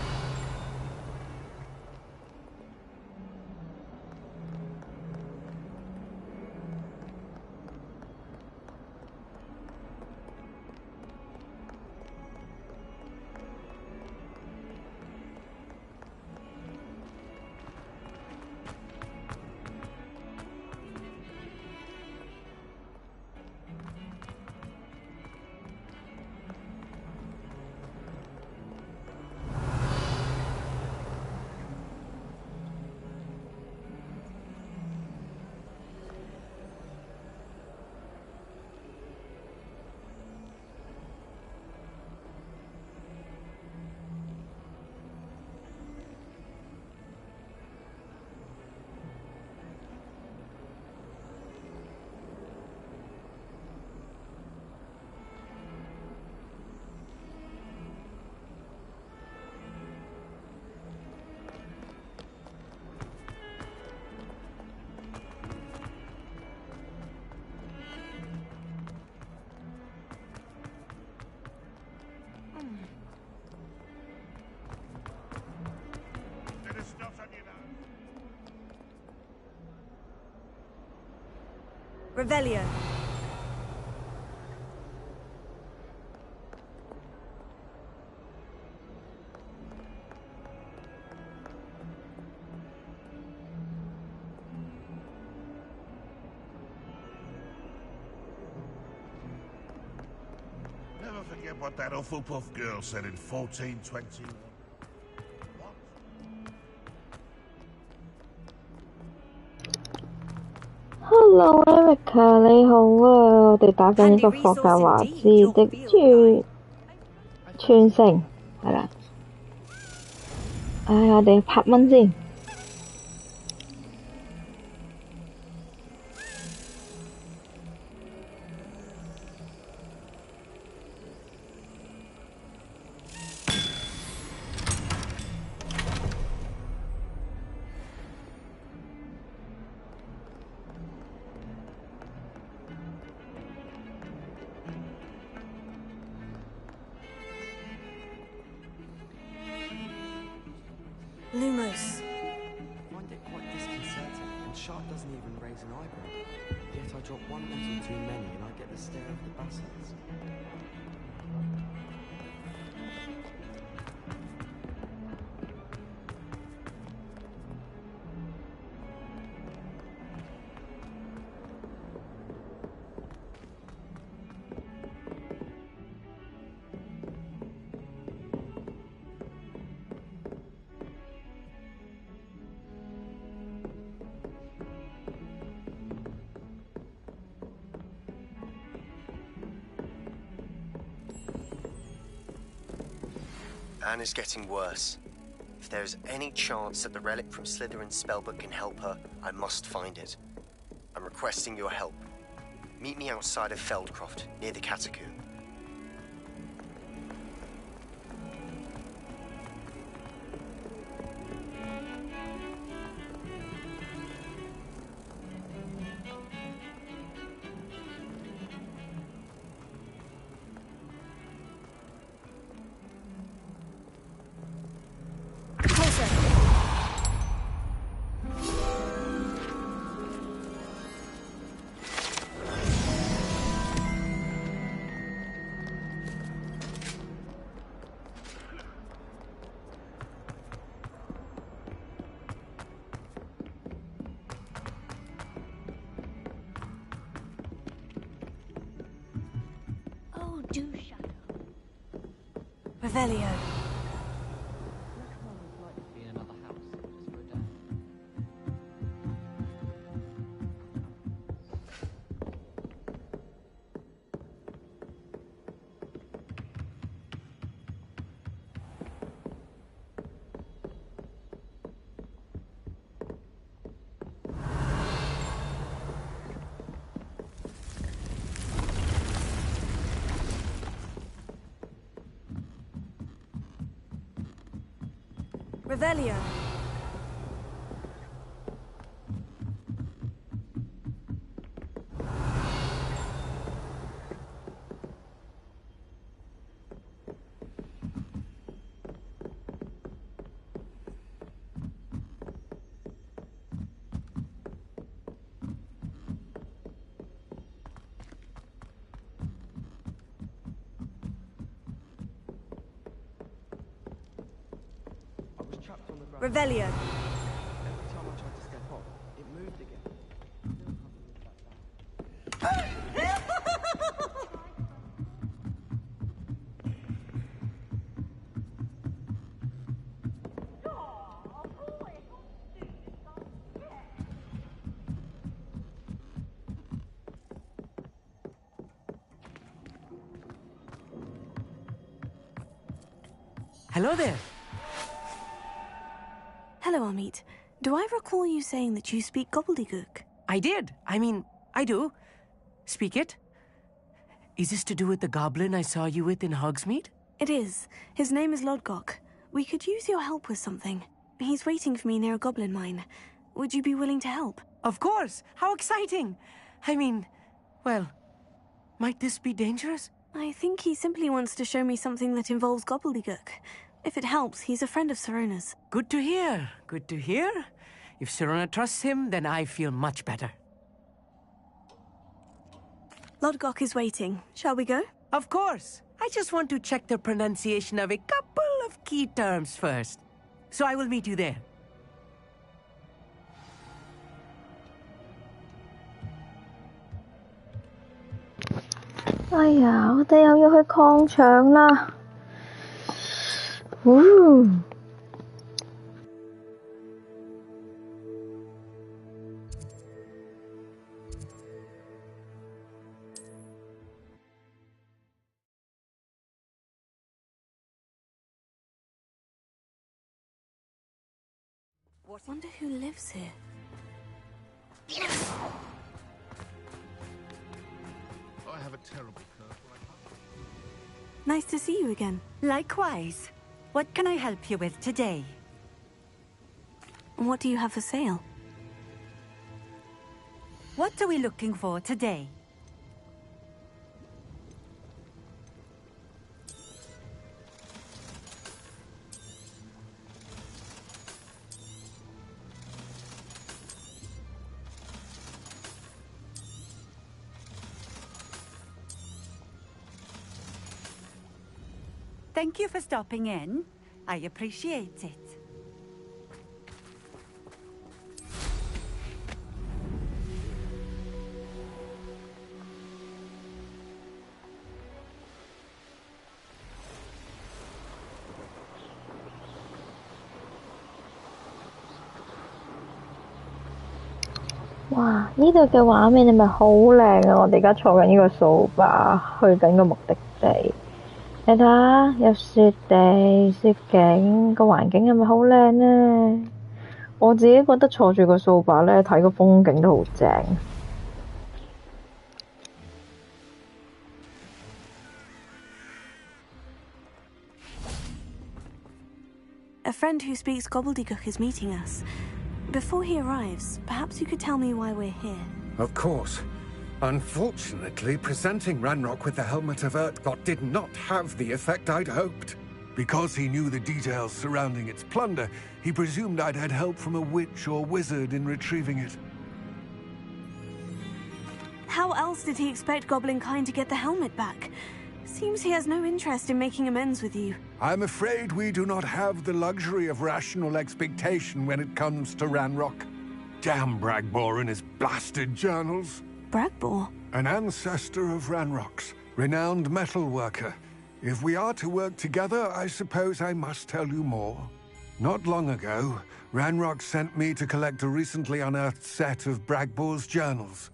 Revelio. Never forget what that Hufflepuff girl said in 1421. Hello Erica， 你好啊！我哋打緊呢個霍格華茲的傳承，係啦。我哋拍蚊先。Lumos. I find it quite disconcerting, and Sharp doesn't even raise an eyebrow. Yet I drop one little too many and I get the stare of the bastards. Anne is getting worse. If there is any chance that the relic from Slytherin's spellbook can help her, I must find it. I'm requesting your help. Meet me outside of Feldcroft, near the Catacomb. Revelio. Revelio. Revelio. Every time I tried to step off, it moved again. Hello there. Hello, Amit. Do I recall you saying that you speak gobbledygook? I did. I mean, I do. Speak it. Is this to do with the goblin I saw you with in Hogsmeade? It is. His name is Lodgok. We could use your help with something. He's waiting for me near a goblin mine. Would you be willing to help? Of course. How exciting. I mean, well, might this be dangerous? I think he simply wants to show me something that involves gobbledygook. If it helps, he's a friend of Sirona's. Good to hear. Good to hear. If Sirona trusts him, then I feel much better. Lodgok is waiting. Shall we go? Of course. I just want to check the pronunciation of a couple of key terms first. So I will meet you there. 哎呀，我哋又要去礦場啦。Wonder who lives here. I have a terrible curse. Nice to see you again. Likewise. What can I help you with today? What do you have for sale? What are we looking for today? Thank you for stopping in. I appreciate it.哇！呢度嘅畫面係咪好靚啊？我哋而家坐緊呢個掃把，去緊個目的地。你睇下，有雪地、雪景，個環境係咪好靚呢？我自己覺得坐住個掃把呢，睇個風景都好正。A friend who speaks gobbledygook is meeting us. Before he arrives, perhaps you could tell me why we're here. Of course. Unfortunately, presenting Ranrock with the Helmet of Urtkot did not have the effect I'd hoped. Because he knew the details surrounding its plunder, he presumed I'd had help from a witch or wizard in retrieving it. How else did he expect Goblinkind to get the helmet back? Seems he has no interest in making amends with you. I'm afraid we do not have the luxury of rational expectation when it comes to Ranrock. Damn Bragbor and his blasted journals. Bragbor? An ancestor of Ranrock's, renowned metal worker. If we are to work together, I suppose I must tell you more. Not long ago, Ranrock sent me to collect a recently unearthed set of Bragbor's journals.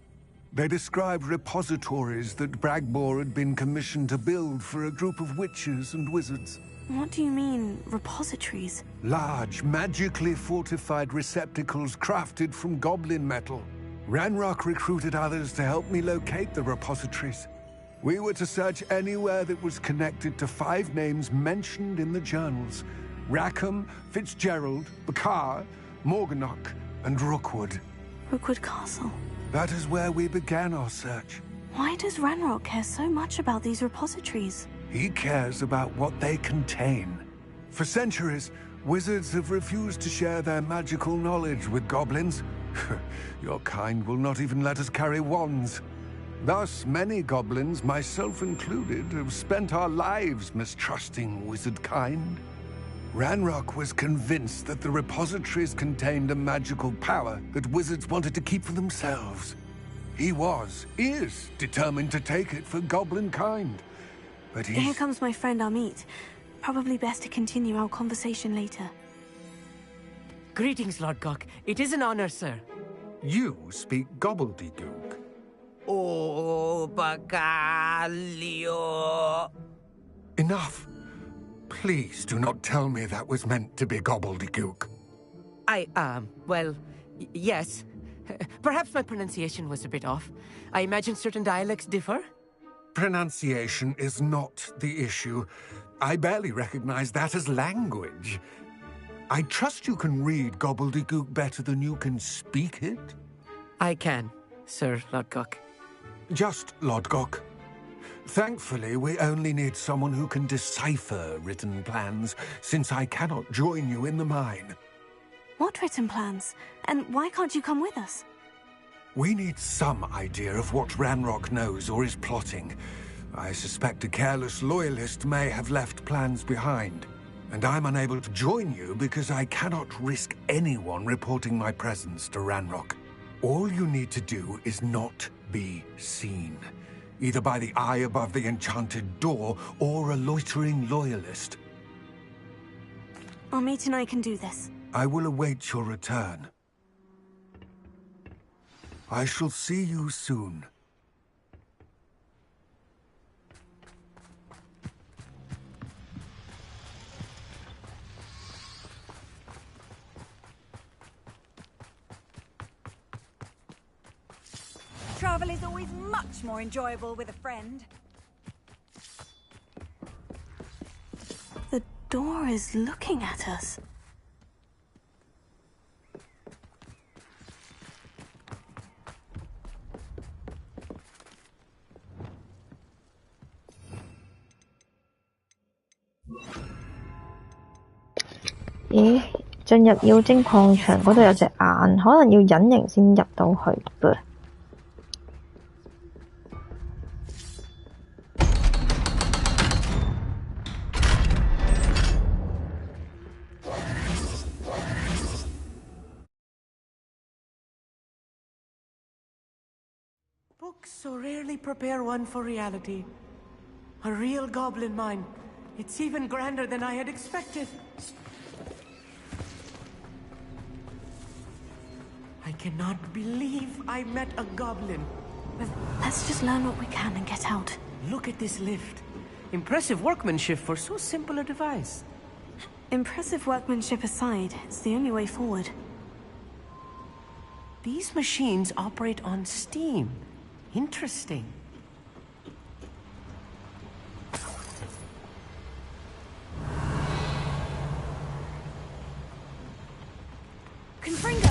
They described repositories that Bragbor had been commissioned to build for a group of witches and wizards. What do you mean, repositories? Large, magically fortified receptacles crafted from goblin metal. Ranrock recruited others to help me locate the repositories. We were to search anywhere that was connected to 5 names mentioned in the journals: Rackham, Fitzgerald, Bakar, Morganach, and Rookwood. Rookwood Castle. That is where we began our search. Why does Ranrock care so much about these repositories? He cares about what they contain. For centuries, wizards have refused to share their magical knowledge with goblins. Your kind will not even let us carry wands. Thus, many goblins, myself included, have spent our lives mistrusting wizard kind. Ranrock was convinced that the repositories contained a magical power that wizards wanted to keep for themselves. He is determined to take it for goblin kind. But Here comes my friend Amit. Probably best to continue our conversation later. Greetings, Lord Gok. It is an honor, sir. You speak gobbledygook. Oh, Bacalio. Enough. Please do not tell me that was meant to be gobbledygook. Well, yes. Perhaps my pronunciation was a bit off. I imagine certain dialects differ? Pronunciation is not the issue. I barely recognize that as language. I trust you can read gobbledygook better than you can speak it? I can, Sir Lodgok. Just Lodgok. Thankfully, we only need someone who can decipher written plans, since I cannot join you in the mine. What written plans? And why can't you come with us? We need some idea of what Ranrock knows or is plotting. I suspect a careless loyalist may have left plans behind. And I'm unable to join you because I cannot risk anyone reporting my presence to Ranrock. All you need to do is not be seen. Either by the eye above the enchanted door, or a loitering loyalist. Amit and I can do this. I will await your return. I shall see you soon. Travel is always much more enjoyable with a friend. The door is looking at us.咦，進入妖精礦場嗰度有隻眼，可能要隱形先入到去噃。Books so rarely prepare one for reality. A real goblin mine. It's even grander than I had expected. I cannot believe I met a goblin. Let's just learn what we can and get out. Look at this lift. Impressive workmanship for so simple a device. Impressive workmanship aside, it's the only way forward. These machines operate on steam. Interesting. Confringo!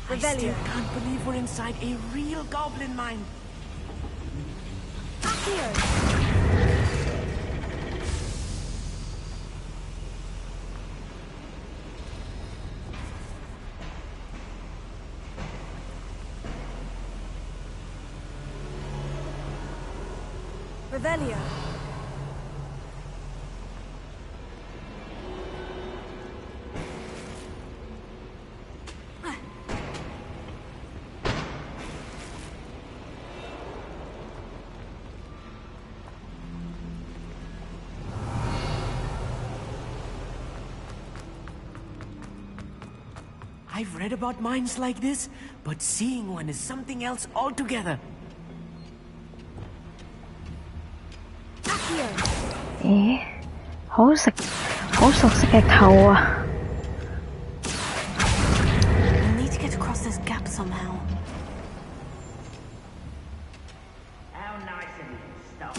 I still can't believe we're inside a real goblin mine. Revelio. I've read about mines like this, but seeing one is something else altogether. 咦，好熟悉嘅扣啊！ We'll need to get across this gap somehow. How nice of you to stop.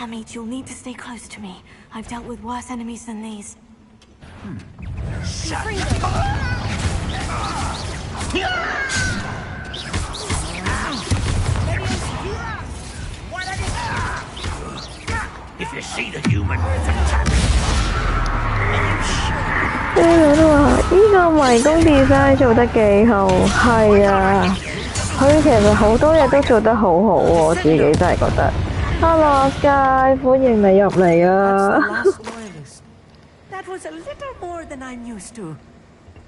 Amit, you'll need to stay close to me. I've dealt with worse enemies than these. If you see the human, attack. 啲人都話呢個迷宮 design 做得幾好，係啊，佢其實好多嘢都做得好好喎，我自己真係覺得。Hello Sky， 歡迎你入嚟啊！ That was a little more than I'm used to.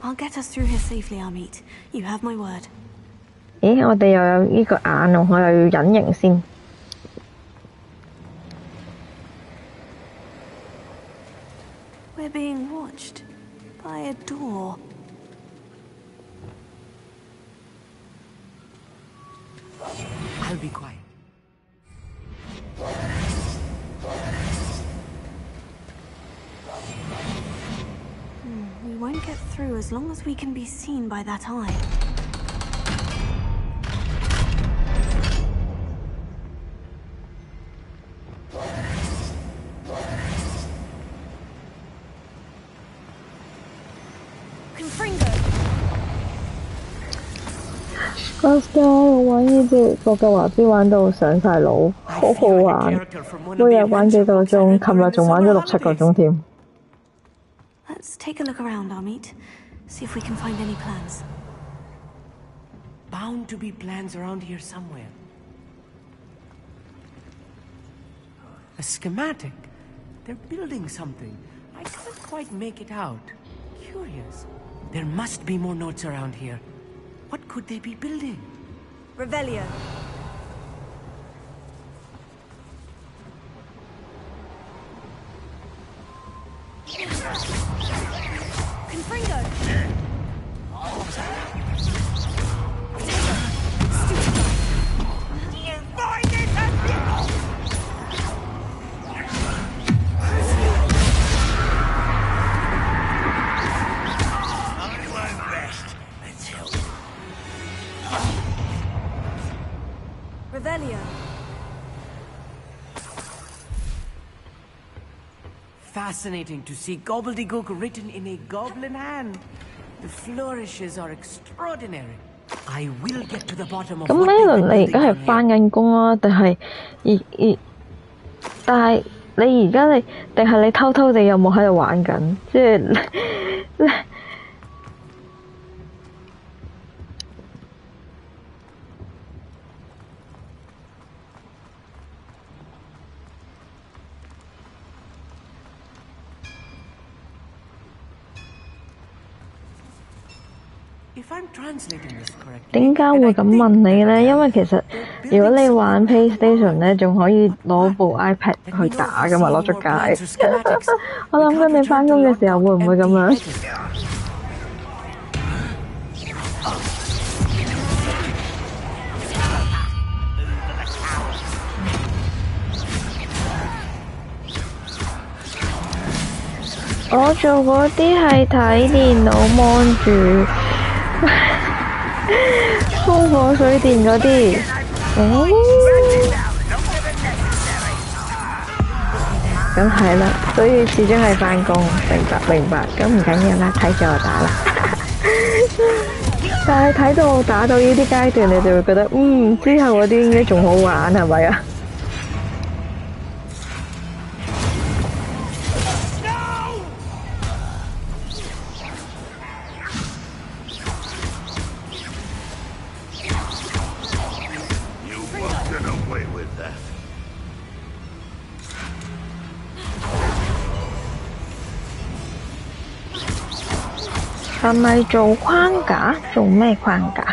I'll get us through here safely, Amit. You have my word. 咦，我哋又有呢個眼喎，我又要隱形先。 We're being watched by a door. I'll be quiet. We won't get through as long as we can be seen by that eye. Sky， 我玩呢隻霍格華茲玩到上晒腦，好好玩。每日玩幾個鐘，琴日仲玩咗6、7個鐘添。 Let's take a look around, Amit. See if we can find any plans. Bound to be plans around here somewhere. A schematic. They're building something. I can't quite make it out. Curious. There must be more notes around here. What could they be building? Revelio. Confringo. You find this Revelio. Fascinating to see gobbledygook written in a goblin hand. The flourishes are extraordinary. I will get to the bottom of 咁呢輪你而家係返緊工啊？定係但係你而家定係你偷偷地有冇喺度玩緊？即係點解會咁問你呢？因為其實如果你玩 PlayStation 呢，仲可以攞部 iPad 去打噶嘛，攞出街。我諗緊你返工嘅時候會唔會咁樣？我做嗰啲係睇電腦望住風火水電嗰啲。咁係啦，所以始終係返工，明白。咁唔緊要啦，睇住我打啦。但係睇到我打到呢啲階段，你就會覺得之後嗰啲應該仲好玩，係咪啊？係咪做框架？做咩框架？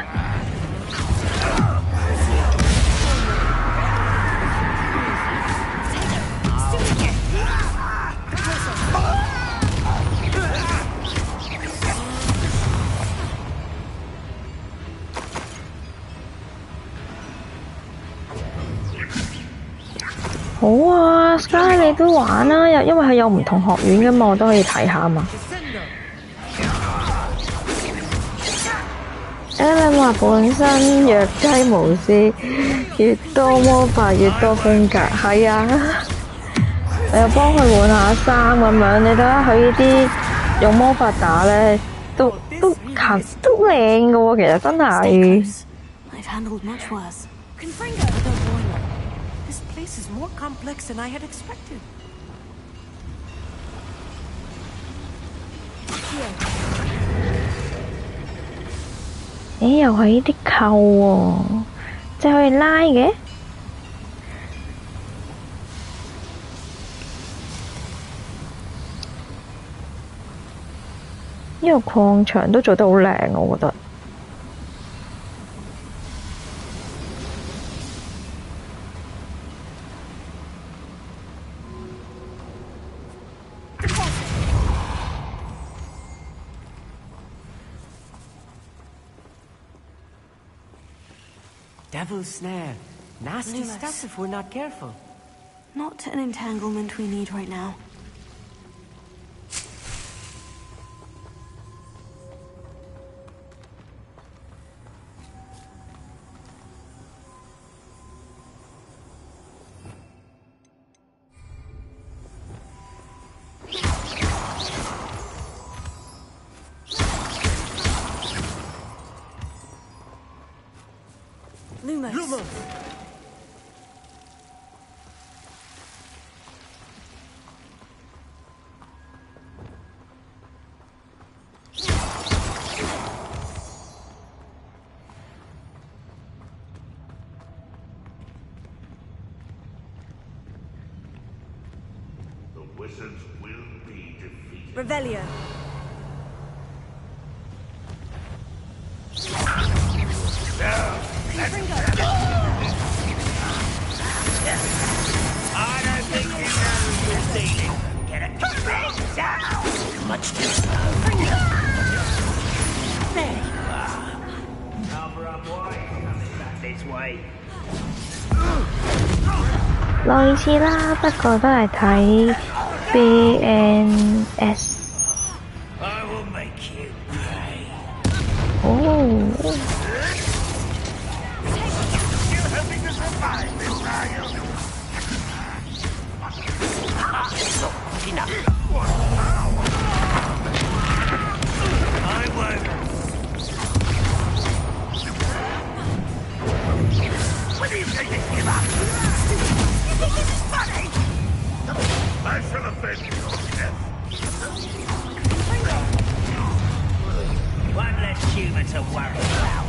好啊 ，Sky 你都玩啦，因為係有唔同學院噶嘛，我都可以睇下嘛。Alan 話本身弱雞無師，越多魔法越多風格，係啊，你又幫佢換下衫咁樣，你睇下佢呢啲用魔法打咧，都靚噶喎，其實真係。This is more complex than I had expected. 又係呢啲扣喎，即係可以拉嘅。呢個礦場都做得好靚，我覺得。Devil's snare. Nasty stuff if we're not careful. Not an entanglement we need right now. Lumos. The wizards will be defeated. Revelio. I don't think you know who you're dealing. Get it? Much too slow. There you are. Cover up wide. Coming back this way. 類似啦，不過都係睇 BNS。I will make you pay. 哦。Enough. I won't. When are you going to give up? You think this is funny? I shall avenge your death. One less human to worry about.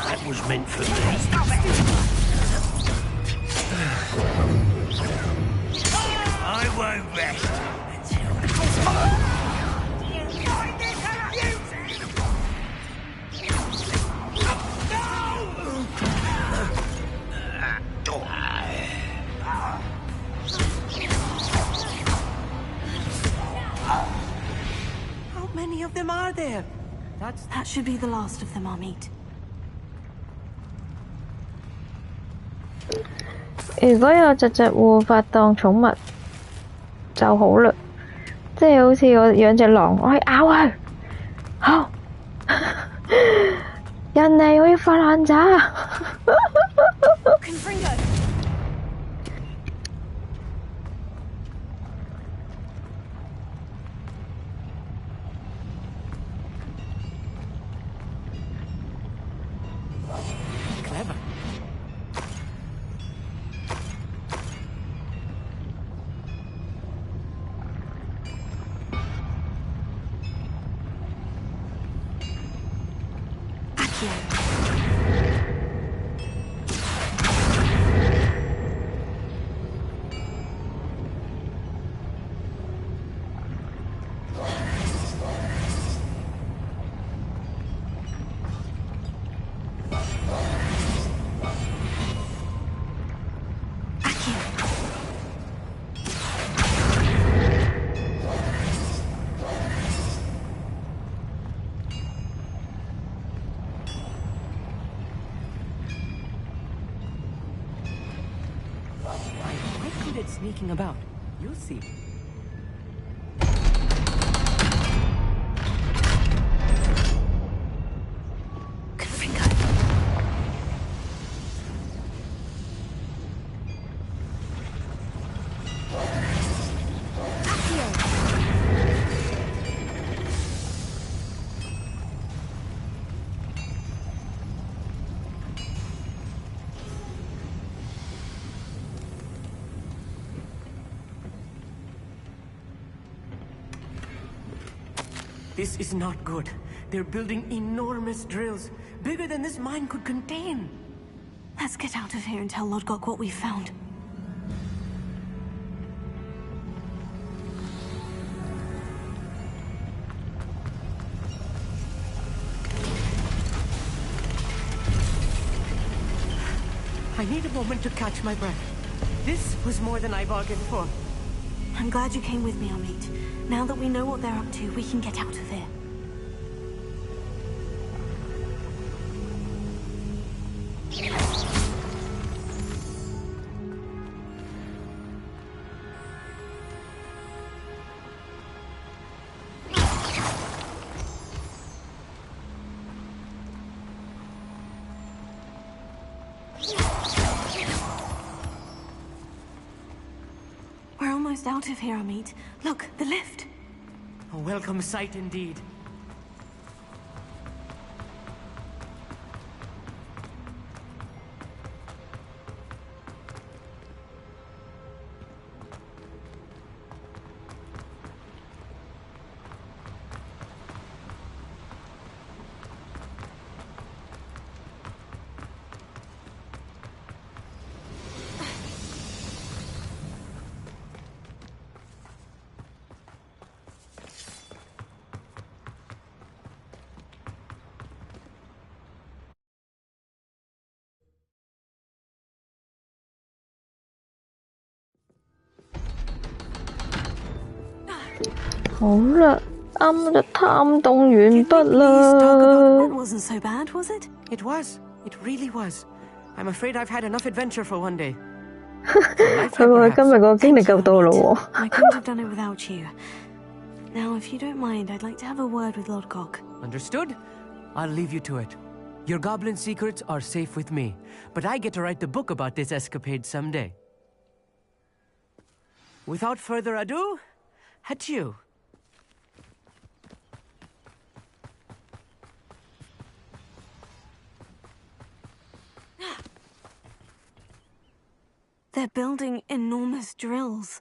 That was meant for me. Stop it! I won't rest until... Do you find this amusing? How many of them are there? That should be the last of them, Amit. 如果有隻護法當寵物就好嘞，即係好似我養隻狼，我去咬佢，好，人嚟我要發爛渣。Clever. Sneaking about. You'll see. This is not good. They're building enormous drills, bigger than this mine could contain. Let's get out of here and tell Lodgok what we found. I need a moment to catch my breath. This was more than I bargained for. I'm glad you came with me, Amit. Now that we know what they're up to, we can get out of here. We're almost out of here, Amit. Look, the lift. A welcome sight indeed.好啦，啱就探洞完畢啦。 That wasn't so bad, was it? It was. It really was. I'm afraid I've had enough adventure for one day. 佢話今日個經歷夠多咯喎。I couldn't have done it without you. Now, if you don't mind, I'd like to have a word with Lodgok. Understood? I'll leave you to it. Your goblin secrets are safe with me, but I get to write the book about this escapade someday. Without further ado, adieu. They're building enormous drills.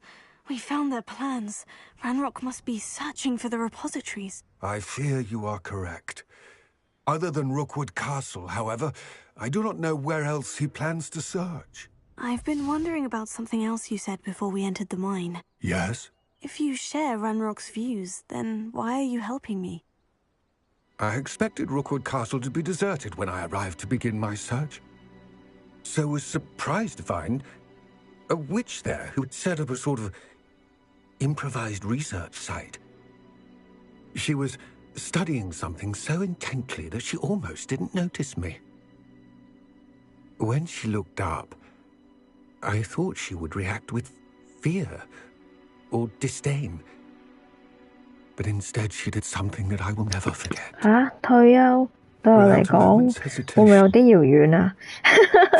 We found their plans. Ranrock must be searching for the repositories. I fear you are correct. Other than Rookwood Castle, however, I do not know where else he plans to search. I've been wondering about something else you said before we entered the mine. Yes? If you share Ranrock's views, then why are you helping me? I expected Rookwood Castle to be deserted when I arrived to begin my search. So was surprised to find a witch there who had set up a sort of improvised research site. She was studying something so intently that she almost didn't notice me. When she looked up, I thought she would react with fear or disdain. But instead she did something that I will never forget. 嚇，退休對我嚟講，會唔會有啲遙遠啊？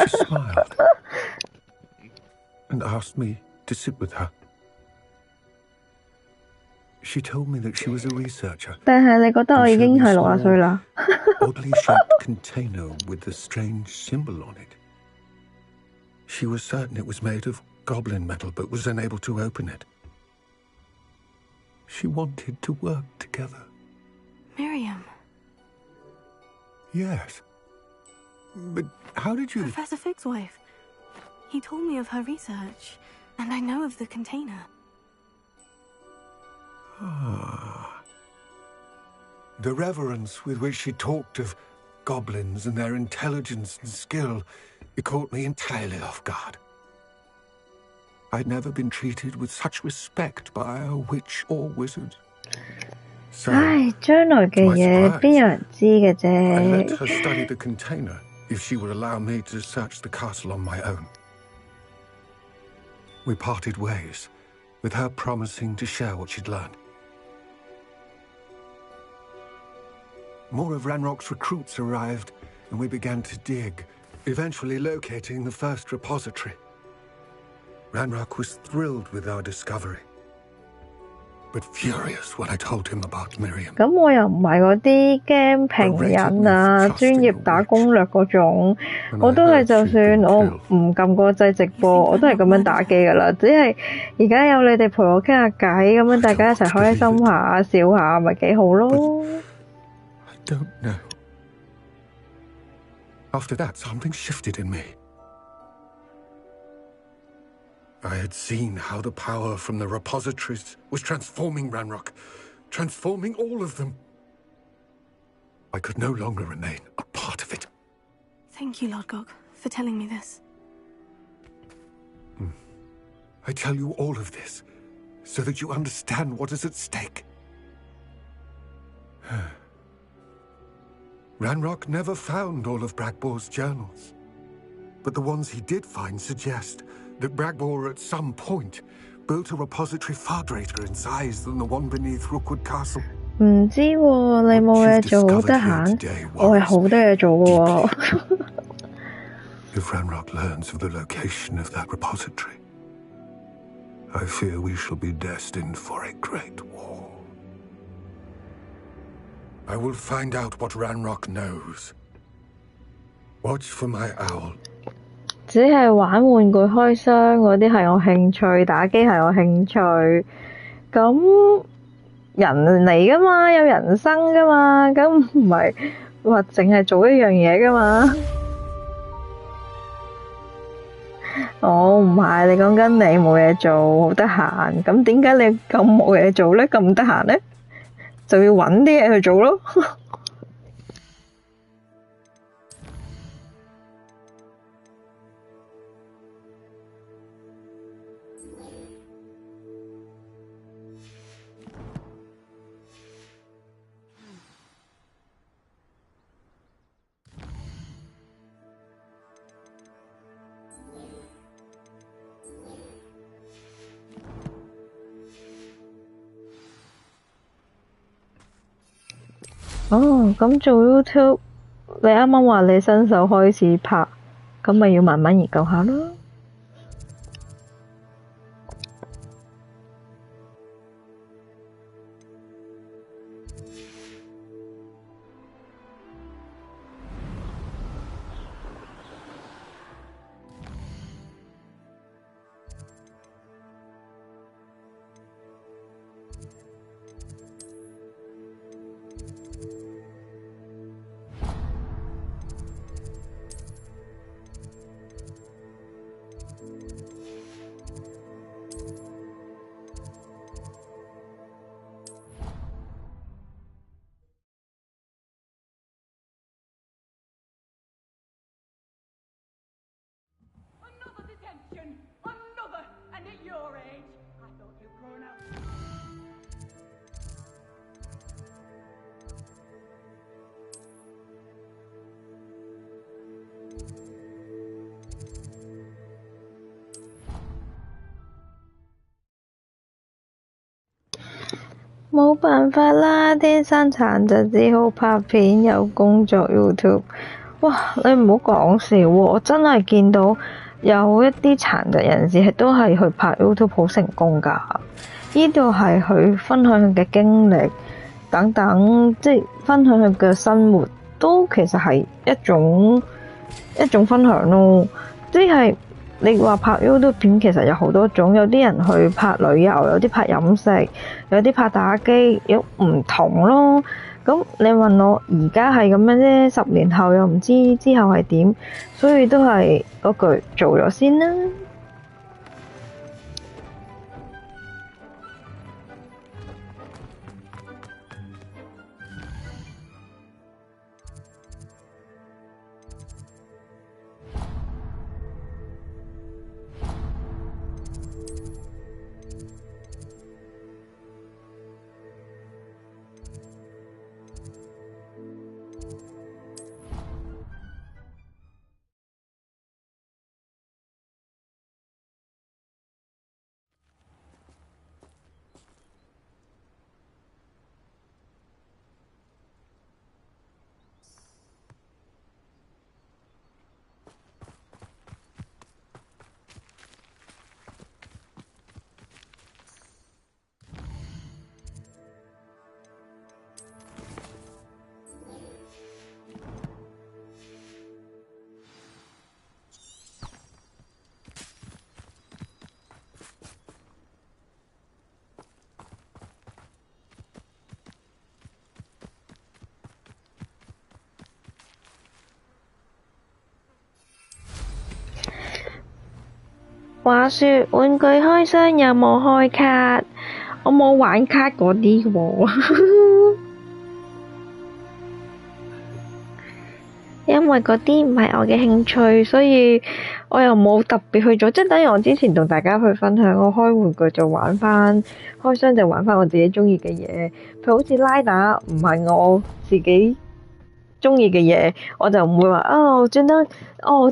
She smiled and asked me to sit with her. She told me that she was a researcher. 但係你覺得我已經係60歲啦？ Oddly shaped container with a strange symbol on it. She was certain it was made of goblin metal, but was unable to open it. She wanted to work together. Miriam. Yes. But how did you... Professor Fig's wife. He told me of her research, and I know of the container. Ah. The reverence with which she talked of goblins and their intelligence and skill, it caught me entirely off guard. I'd never been treated with such respect by a witch or wizard. So, 唉，將來嘅嘢邊有人知嘅啫。 I let her study the container if she would allow me to search the castle on my own. We parted ways, with her promising to share what she'd learned. More of Ranrock's recruits arrived, and we began to dig, eventually locating the first repository. Ranrock was thrilled with our discovery, but furious when I told him about Miriam. 咁我又唔係嗰啲驚評人啊，專業打攻略嗰種，我都係就算我唔撳個掣直播，我都係咁樣打機噶啦。只係而家有你哋陪我傾下偈，咁樣大家一齊開心下、笑下，咪幾好咯。I don't know. After that, something shifted in me. I had seen how the power from the repositories was transforming Ranrock, transforming all of them. I could no longer remain a part of it. Thank you, Lord Gog, for telling me this. I tell you all of this so that you understand what is at stake. Ranrock never found all of Bragbor's journals, but the ones he did find suggest that Bragbor at some point built a repository far greater in size than the one beneath Rookwood Castle. 唔知喎，你冇嘢做好得閒，我係好多嘢做嘅喎。If Ranrock learns of the location of that repository, I fear we shall be destined for a great war. I will find out what Ranrock knows. Watch for my owl. 只係玩玩具開箱嗰啲係我興趣，打機係我興趣。咁人嚟噶嘛，有人生噶嘛，咁唔係話淨係做一樣嘢噶嘛。我唔係，你講緊你冇嘢做，好得閒。咁點解你咁冇嘢做咧？咁唔得閒咧？就要揾啲嘢去做咯。哦，咁做 YouTube， 你啱啱話你新手開始拍，咁咪要慢慢研究下咯。Another! And at your age! I thought you'd grown up.冇辦法啦，天生殘疾只好拍片，有工作 YouTube。哇！你唔好講笑喎，我真係見到有一啲殘疾人士都係去拍 YouTube 好成功㗎。呢度係佢分享佢嘅經歷等等，即係分享佢嘅生活，都其實係一種分享咯。即係你話拍 YouTube 片其實有好多種，有啲人去拍旅遊，有啲拍飲食，有啲拍打機，有唔同咯。咁你問我而家係咁樣啫，10年後又唔知之後係點，所以都係嗰句做咗先啦。話說玩具開箱有冇開卡？我冇玩卡嗰啲喎，因為嗰啲唔係我嘅興趣，所以我又冇特別去做。即係等於我之前同大家去分享，我開玩具就玩返，開箱就玩返我自己鍾意嘅嘢。譬如好似拉打唔係我自己鍾意嘅嘢，我就唔會話轉得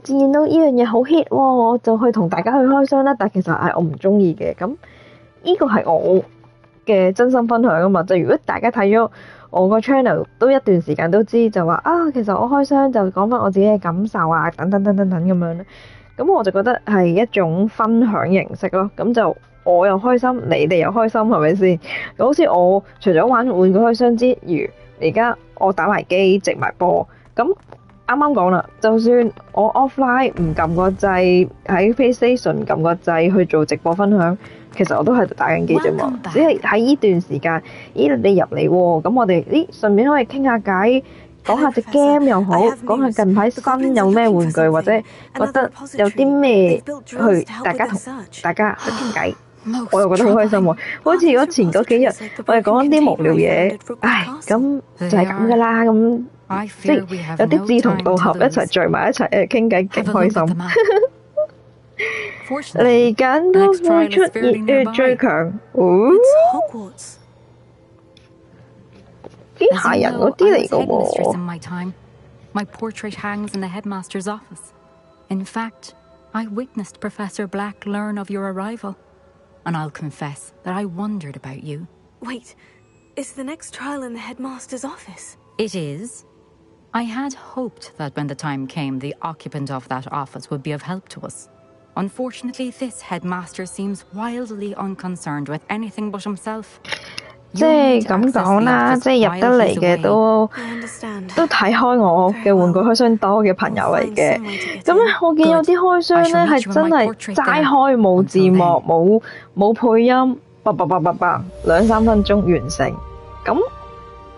見到呢樣嘢好 hit 喎，我就去同大家去開箱啦。但其實係我唔鍾意嘅，咁呢個係我嘅真心分享啊嘛。就如果大家睇咗我個 channel 都一段時間都知，就話其實我開箱就講返我自己嘅感受啊，等等等等等咁樣咧。咁我就覺得係一種分享形式咯。咁就我又開心，你哋又開心，係咪先？好似我除咗玩玩具開箱之餘，而家我打埋機直埋播，咁啱啱講啦，就算我 offline 唔撳個掣，喺 PlayStation 撳個掣去做直播分享，其實我都喺度打緊機啫嘛。只係喺呢段時間，你入嚟喎，咁我哋順便可以傾下偈，講下隻 game 又好，講下近排新有咩玩具，或者覺得有啲咩去大家同大家去傾偈。我又覺得好開心喎，好似如果前嗰幾日我哋講啲無聊嘢，咁就係咁噶啦，咁即係有啲志同道合一齊聚埋一齊傾偈，勁開心。嚟緊都會出熱血最強，機械人嗰啲嚟噶喎。My portrait hangs in the headmaster's office. In fact, I witnessed Professor Black learn of your arrival. And I'll confess that I wondered about you. Wait, is the next trial in the headmaster's office? It is. I had hoped that when the time came, the occupant of that office would be of help to us. Unfortunately, this headmaster seems wildly unconcerned with anything but himself. 即係咁講啦，即係入得嚟嘅都睇開我嘅玩具開箱多嘅朋友嚟嘅。咁咧，我見有啲開箱咧係真係齋開冇字幕、冇配音，2-3分鐘完成。咁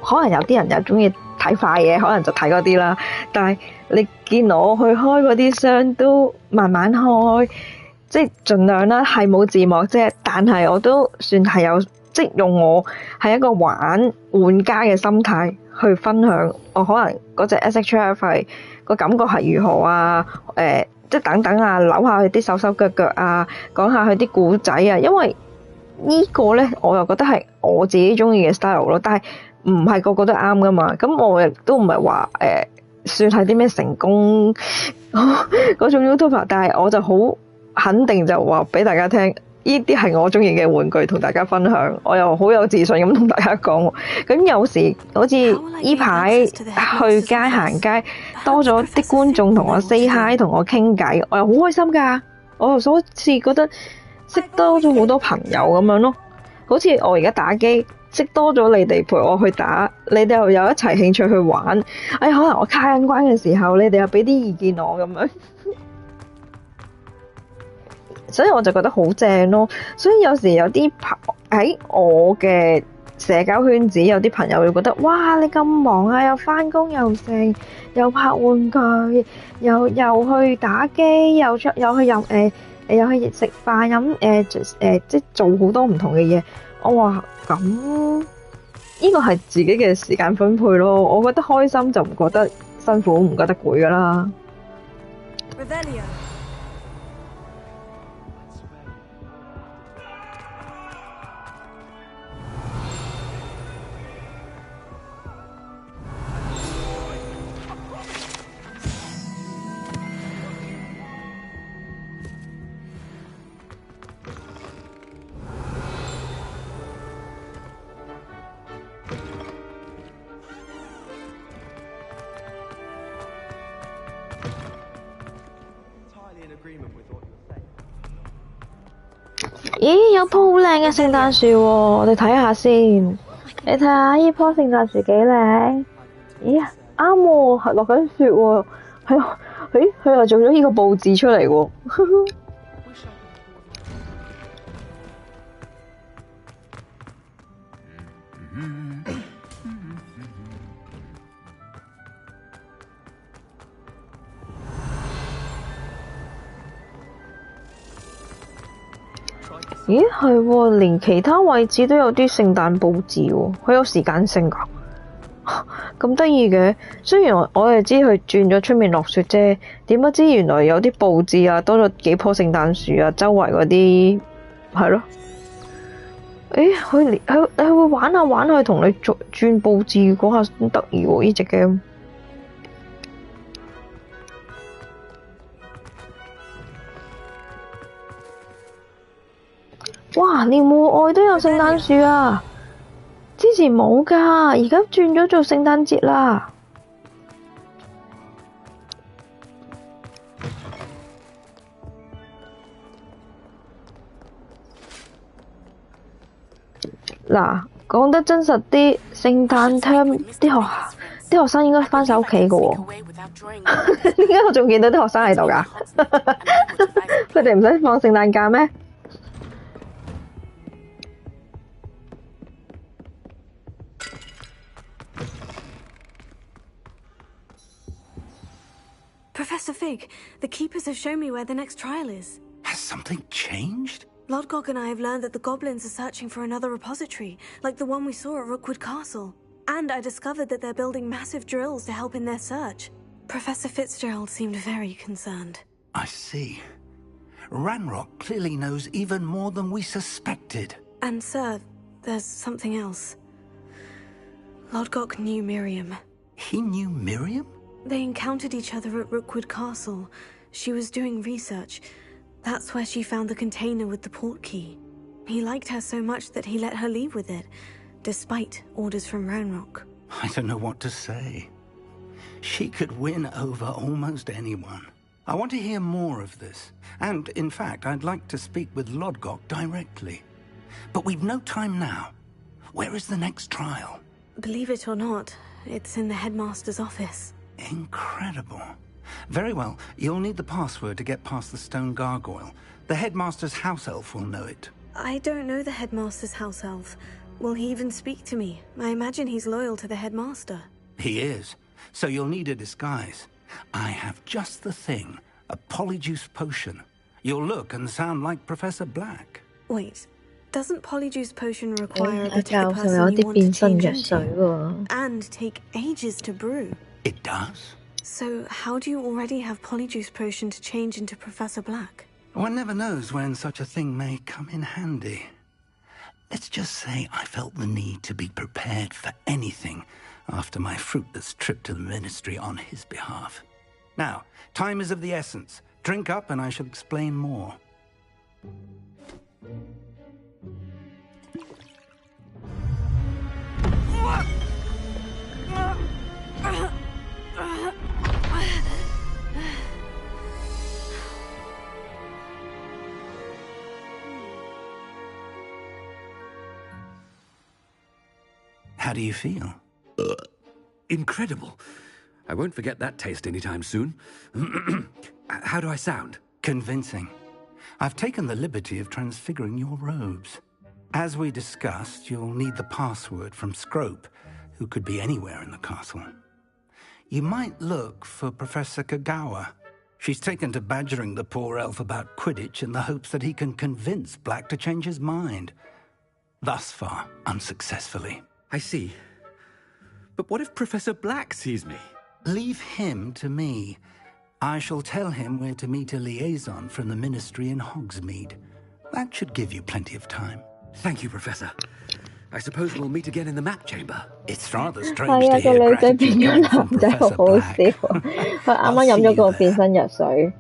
可能有啲人又中意睇快嘢，可能就睇嗰啲啦。但係你見我去開嗰啲箱都慢慢開，即係盡量啦，係冇字幕啫。但係我都算係有。即係用我係一個玩家嘅心態去分享，我可能嗰隻 SHF 係個感覺係如何啊？即係等等啊，扭下佢啲手腳啊，講下佢啲故仔啊。因為呢個咧，我又覺得係我自己中意嘅 style 咯。但係唔係個個都啱噶嘛。咁我亦都唔係話算係啲咩成功嗰種 YouTuber， 但係我就好肯定就話俾大家聽。呢啲係我中意嘅玩具，同大家分享。我又好有自信咁同大家講。咁有時好似呢排去街行街，多咗啲觀眾同我 say hi， 同我傾偈，我又好開心㗎。我又好似覺得識多咗好多朋友咁樣咯。好似我而家打機，識多咗你哋陪我去打，你哋又有一齊興趣去玩。可能我卡緊關嘅時候，你哋又俾啲意見我咁樣。所以我就覺得好正咯。所以有時有啲喺我嘅社交圈子有啲朋友會覺得，哇！你咁忙啊，又返工又剩，又拍玩具，又去打機，又去飲又去食飯飲即係做好多唔同嘅嘢。我話咁呢個係自己嘅時間分配咯。我覺得開心就唔覺得辛苦，唔覺得攰㗎啦。咦，有棵好靚嘅聖誕樹喎，我哋睇下先。你睇下呢棵聖誕樹幾靚？咦，啱喎，係落緊雪喎。佢又做咗呢個佈置出嚟喎。咦，係喎，連其他位置都有啲聖誕佈置喎，佢有時間性㗎，咁得意嘅。雖然我哋知佢轉咗出面落雪啫，點不知原來有啲佈置啊，多咗幾棵聖誕樹啊，周圍嗰啲係咯。佢會玩下玩下，同你轉佈置嗰下先得意喎，呢隻 game。哇！連戶外都有聖誕樹啊！之前冇㗎，而家轉咗做聖誕節啦。嗱，講得真實啲，聖誕 term 啲學生應該返晒屋企㗎喎。點解我仲見到啲學生喺度㗎？佢哋唔使放聖誕假咩？Professor Fig, the keepers have shown me where the next trial is. Has something changed? Lodgok and I have learned that the goblins are searching for another repository, like the one we saw at Rookwood Castle. And I discovered that they're building massive drills to help in their search. Professor Fitzgerald seemed very concerned. I see. Ranrock clearly knows even more than we suspected. And sir, there's something else. Lodgok knew Miriam. He knew Miriam? They encountered each other at Rookwood Castle. She was doing research. That's where she found the container with the port key. He liked her so much that he let her leave with it, despite orders from Ranrock. I don't know what to say. She could win over almost anyone. I want to hear more of this. And, in fact, I'd like to speak with Lodgok directly. But we've no time now. Where is the next trial? Believe it or not, it's in the headmaster's office. Incredible. Very well, you'll need the password to get past the stone gargoyle. The headmaster's house elf will know it. I don't know the headmaster's house elf. Will he even speak to me? I imagine he's loyal to the headmaster. He is. So you'll need a disguise. I have just the thing. A polyjuice potion. You'll look and sound like Professor Black. Wait, doesn't polyjuice potion require a particular person you want to change into? And take ages to brew? It does. So how do you already have polyjuice potion to change into Professor Black? One never knows when such a thing may come in handy. Let's just say I felt the need to be prepared for anything after my fruitless trip to the Ministry on his behalf. Now, time is of the essence. Drink up and I shall explain more. How do you feel? Incredible. I won't forget that taste anytime soon. How do I sound? Convincing. I've taken the liberty of transfiguring your robes. As we discussed, you'll need the password from Scrope, who could be anywhere in the castle. You might look for Professor Kagawa. She's taken to badgering the poor elf about Quidditch in the hopes that he can convince Black to change his mind. Thus far, unsuccessfully. I see. But what if Professor Black sees me? Leave him to me. I shall tell him where to meet a liaison from the Ministry in Hogsmeade. That should give you plenty of time. Thank you, Professor. I suppose we'll meet again in the map chamber. It's rather strange to hear gratitude coming from Professor Black. 佢啱啱飲咗個變身藥水。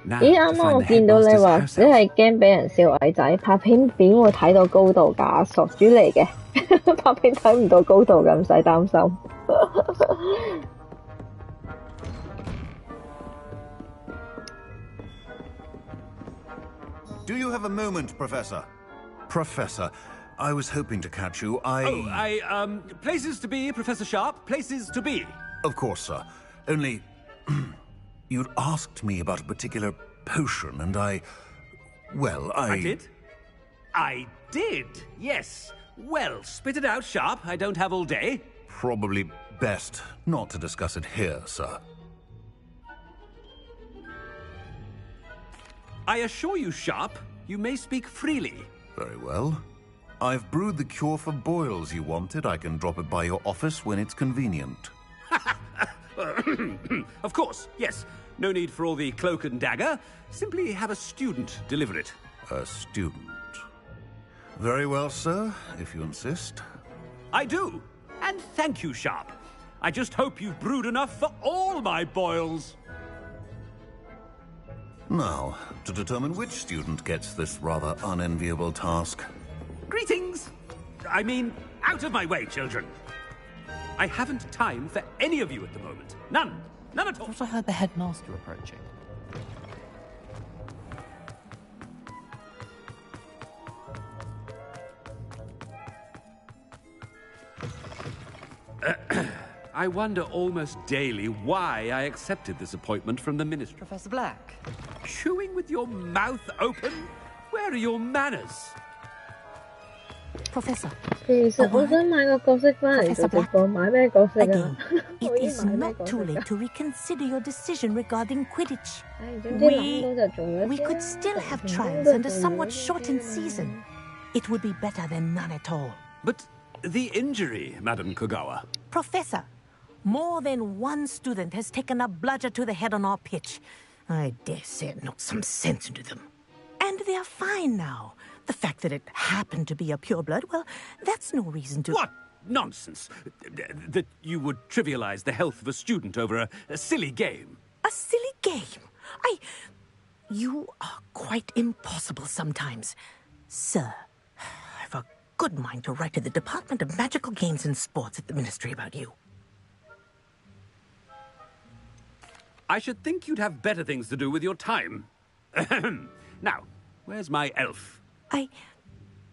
咦，啱啱我見到你話只係驚俾人笑矮仔，拍片會睇到高度㗎，傻豬嚟嘅。拍片睇唔到高度㗎，唔使擔心。Do you have a moment, Professor? Professor, I was hoping to catch you. Places to be, Professor Sharp. Places to be. Of course, sir. Only, you'd asked me about a particular potion, and I did? I did, yes. Well, spit it out, Sharp. I don't have all day. Probably best not to discuss it here, sir. I assure you, Sharp, you may speak freely. Very well. I've brewed the cure for boils you wanted. I can drop it by your office when it's convenient. Of course, yes. No need for all the cloak and dagger. Simply have a student deliver it. A student. Very well, sir, if you insist. I do. And thank you, Sharp. I just hope you've brewed enough for all my boils. Now, to determine which student gets this rather unenviable task. Greetings! I mean, out of my way, children. I haven't time for any of you at the moment. None. None at all. I heard the headmaster approaching. I wonder almost daily why I accepted this appointment from the Ministry. Professor Black. Chewing with your mouth open? Where are your manners? Professor. 其實我想買個角色翻嚟做直播，買咩角色啊？ It is not too late to reconsider your decision regarding Quidditch. We could still have trials and a somewhat shortened season. It would be better than none at all. But the injury, Madam Kogawa. Professor, more than one student has taken a bludger to the head on our pitch. I dare say it knocked some sense into them. And they're fine now. The fact that it happened to be a pureblood, well, that's no reason to... What nonsense! That you would trivialize the health of a student over a silly game. A silly game? You are quite impossible sometimes. Sir, I've a good mind to write to the Department of Magical Games and Sports at the Ministry about you. I should think you'd have better things to do with your time. Now, where's my elf?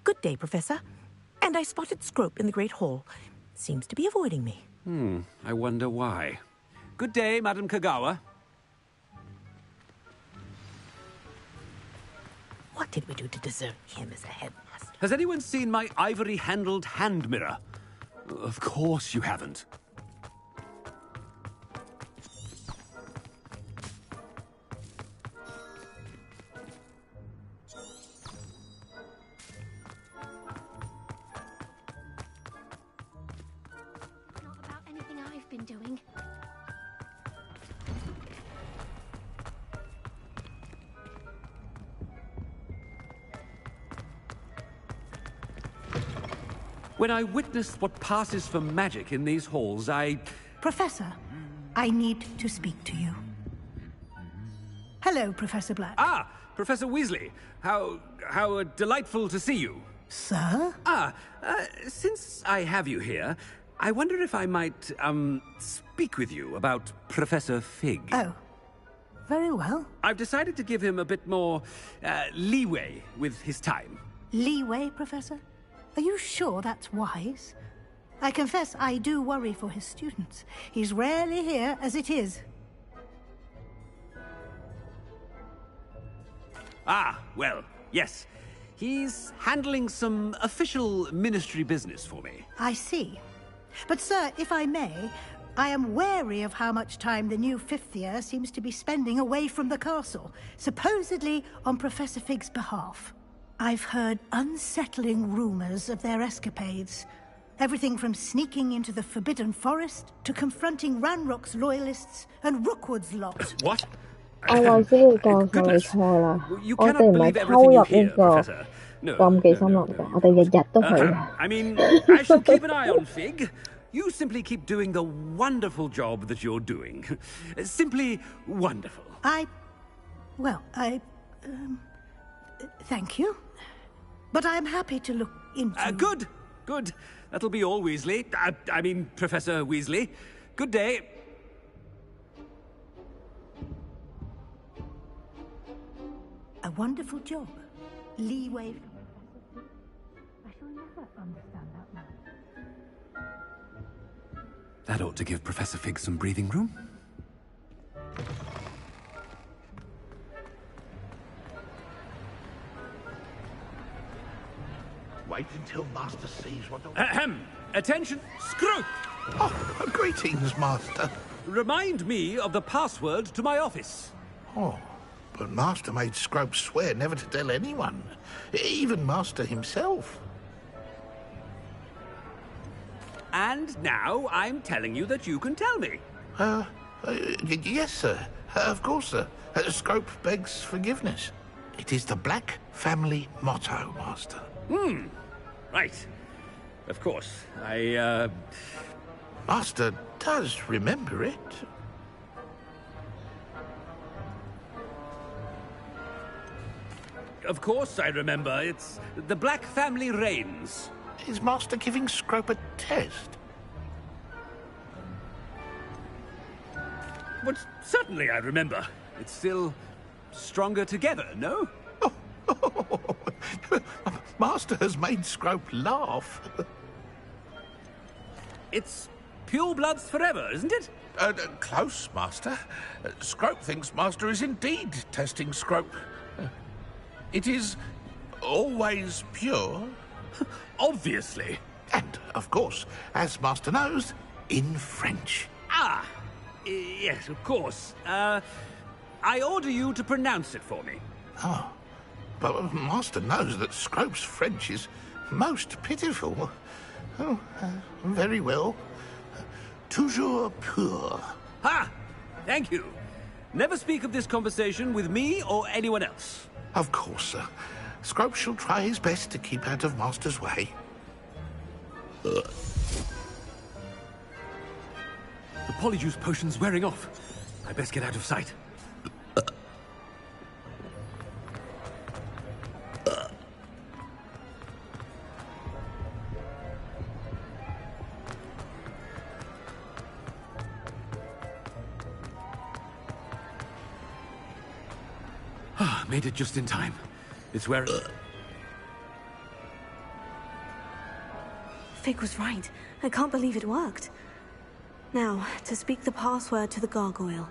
Good day, Professor. And I spotted Scrope in the Great Hall. Seems to be avoiding me. I wonder why. Good day, Madam Kagawa. What did we do to deserve him as a headmaster? Has anyone seen my ivory-handled hand mirror? Of course you haven't. Been doing. When I witness what passes for magic in these halls, Professor, I need to speak to you. Hello, Professor Black. Ah, Professor Weasley. How delightful to see you. Sir? Since I have you here, I wonder if I might, speak with you about Professor Fig. Oh, very well. I've decided to give him a bit more, leeway with his time. Leeway, Professor? Are you sure that's wise? I confess I do worry for his students. He's rarely here as it is. Ah, well, yes. He's handling some official ministry business for me. I see. But, sir, if I may, I am wary of how much time the new fifth year seems to be spending away from the castle, supposedly on Professor Fig's behalf. I've heard unsettling rumors of their escapades. Everything from sneaking into the Forbidden Forest to confronting Ranrock's loyalists and Rookwood's lot. What? 我話先要教授你錯啦，我哋唔係偷入呢個禁忌森林㗎，我哋日日都去。I mean, I shall keep an eye on Fig. You simply keep doing the wonderful job that you're doing. Simply wonderful. Thank you. But I'm happy to look into... Good. That'll be all, Weasley. I mean, Professor Weasley. Good day. A wonderful job. Leeway. I shall never understand that man. That ought to give Professor Fig some breathing room. Wait until Master sees what... Ahem! Attention! Screw! Oh, greetings, Master. Remind me of the password to my office. Oh, but Master made Scrope swear never to tell anyone. Even Master himself. And now I'm telling you that you can tell me. Yes, sir. Of course, sir. Scrope begs forgiveness. It is the Black family motto, Master. Right. Of course. Master does remember it. Of course I remember. It's the Black family reigns. Is Master giving Scrope a test? But certainly I remember. It's still stronger together, no? Master has made Scrope laugh. It's pure bloods forever, isn't it? Close, Master. Scrope thinks Master is indeed testing Scrope. It is always pure. Obviously. And, of course, as Master knows, in French. Yes, of course. I order you to pronounce it for me. Oh. But Master knows that Scrope's French is most pitiful. Oh, very well. Toujours pur. Ha! Thank you. Never speak of this conversation with me or anyone else. Of course, sir. Scrope shall try his best to keep out of Master's way. The polyjuice potion's wearing off. I best get out of sight. Made it just in time. It's where... Fig was right. I can't believe it worked. Now, to speak the password to the gargoyle.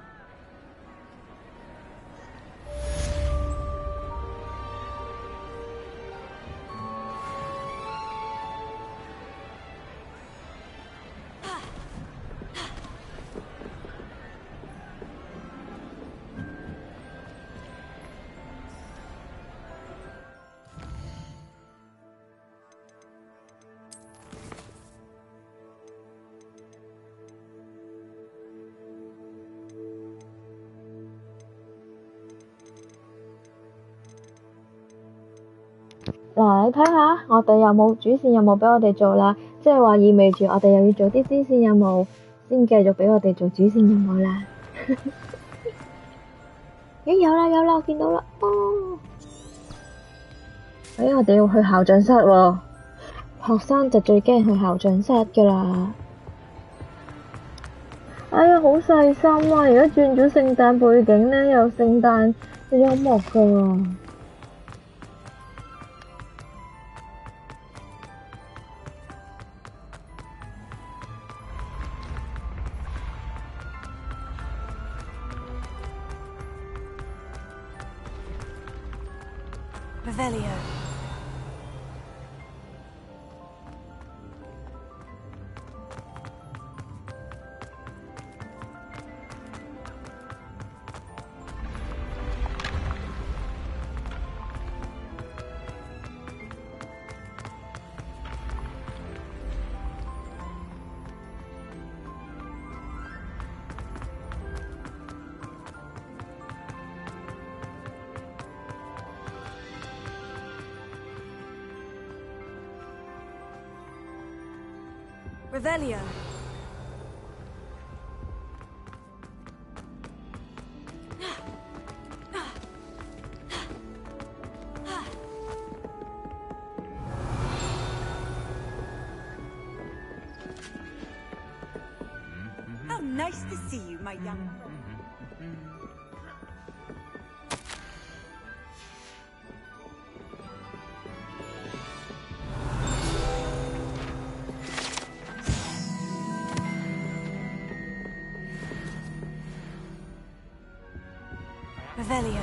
嗱，你睇下，我哋有冇主線任務俾我哋做啦？即係話意味住我哋又要做啲支線任務，先繼續俾我哋做主線任務啦。咦，有啦，我見到啦。哦，我哋要去校長室喎。學生就最驚去校長室㗎啦。哎呀，好細心啊！而家轉咗聖誕背景呢，有聖誕嘅音樂㗎喎。Revelio. Revelio. How nice to see you, my young. Revelio.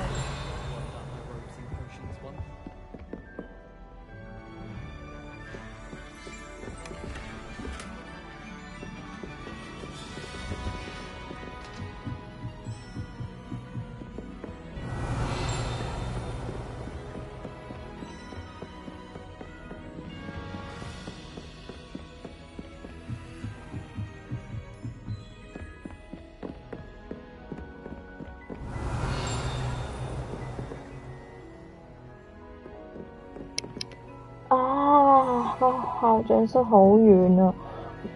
校長室好遠啊，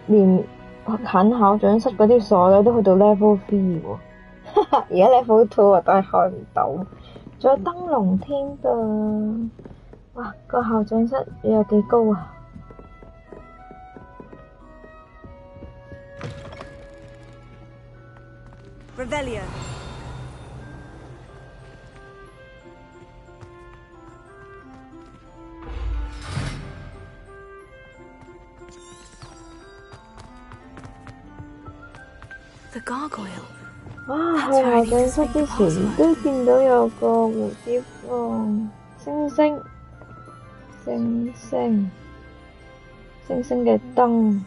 連近校長室嗰啲鎖咧都去到 level 3喎，而家 level 2我都係開唔到，仲有燈籠添㗎，哇！個校長室有幾高啊？ Revelio. The gargoyle. 哇！去校長室之前都見到有個蝴蝶喎，星星嘅燈。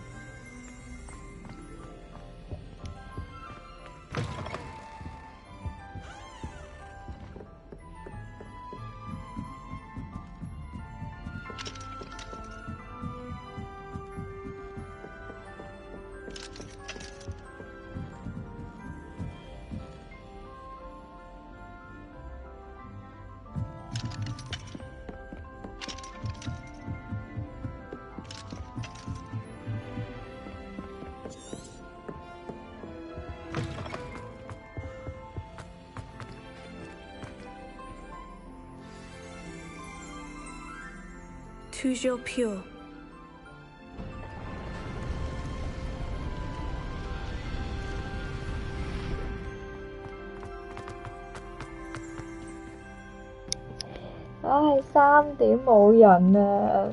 Toujours pure.3點冇人啊，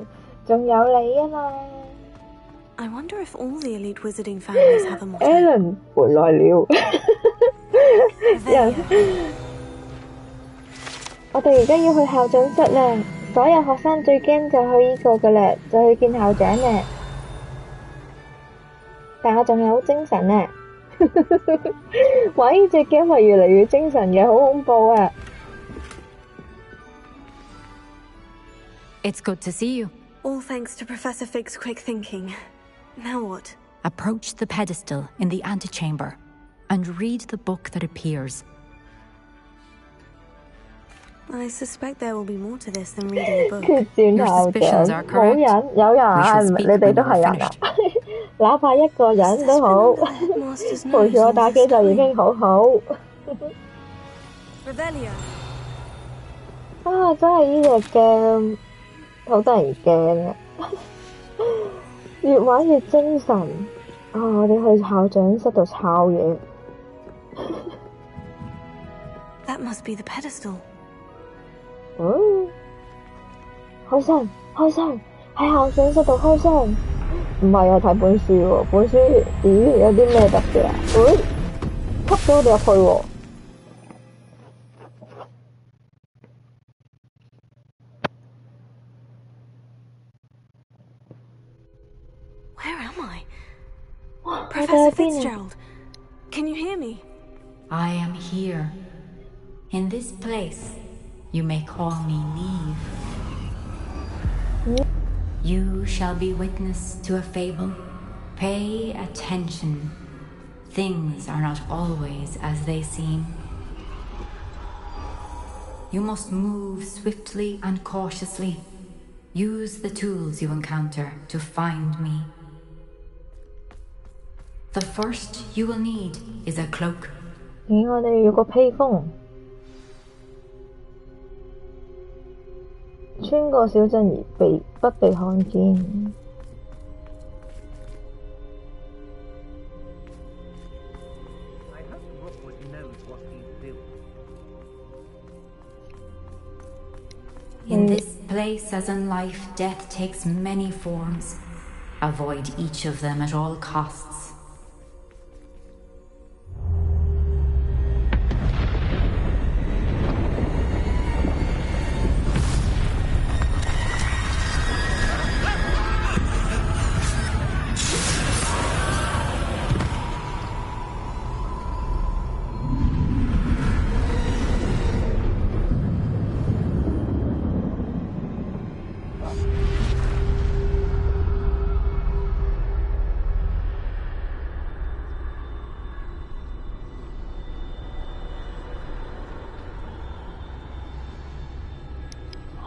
仲有你啊嘛。I wonder if all the elite wizarding families have a motto. Alan 回來了。我哋而家要去校長室啦，所有學生最驚就去呢個噶啦，就去見校長啦。但我仲係好精神啊！玩呢隻 game 係越嚟越精神嘅，好恐怖啊！ It's good to see you. All thanks to Professor Fig's quick thinking. Now what? Approach the pedestal in the antechamber and read the book that appears. I suspect there will be more to this than reading a book. 決戰校長，冇人，有人，你哋都係人啊！哪怕一個人都好，陪住我打機就已經好好。啊！真係呢隻 game 好得人驚啊！越玩越精神。啊！我哋去校長室度抄嘢。That must be the pedestal. 開箱，喺校長室度開箱。唔係啊，睇本書喎，本書咦有啲咩特別啊？吸咗我哋入去喎。Professor Fitzgerald, can you hear me? I am here. In this place, you may call me Neve. You shall be witness to a fable. Pay attention. Things are not always as they seem. You must move swiftly and cautiously. Use the tools you encounter to find me. The first you will need is a cloak. 我哋要個披風，穿過小鎮而不被看見。In this place, as in life, death takes many forms. Avoid each of them at all costs.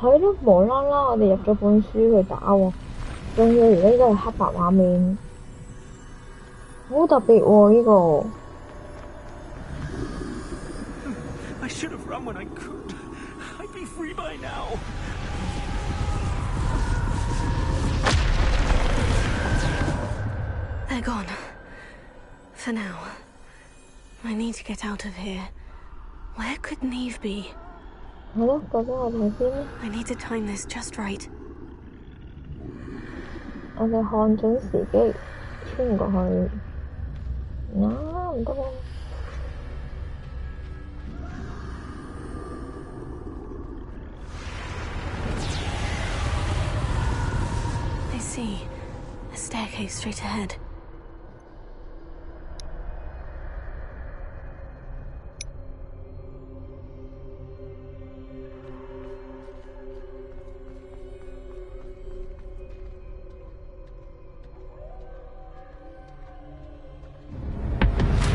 係咯，無啦啦我哋入咗本書去打喎，仲要而家呢個係黑白畫面，好特別喎呢個。I should have run when I could. I'd be free by now. They're gone. For now. I need to get out of here. Where could Neve be? 係咯，究竟我哋喺邊呢？ I need to time this just right. 我哋看準時機穿過去。唔得喎。I see. A staircase straight ahead.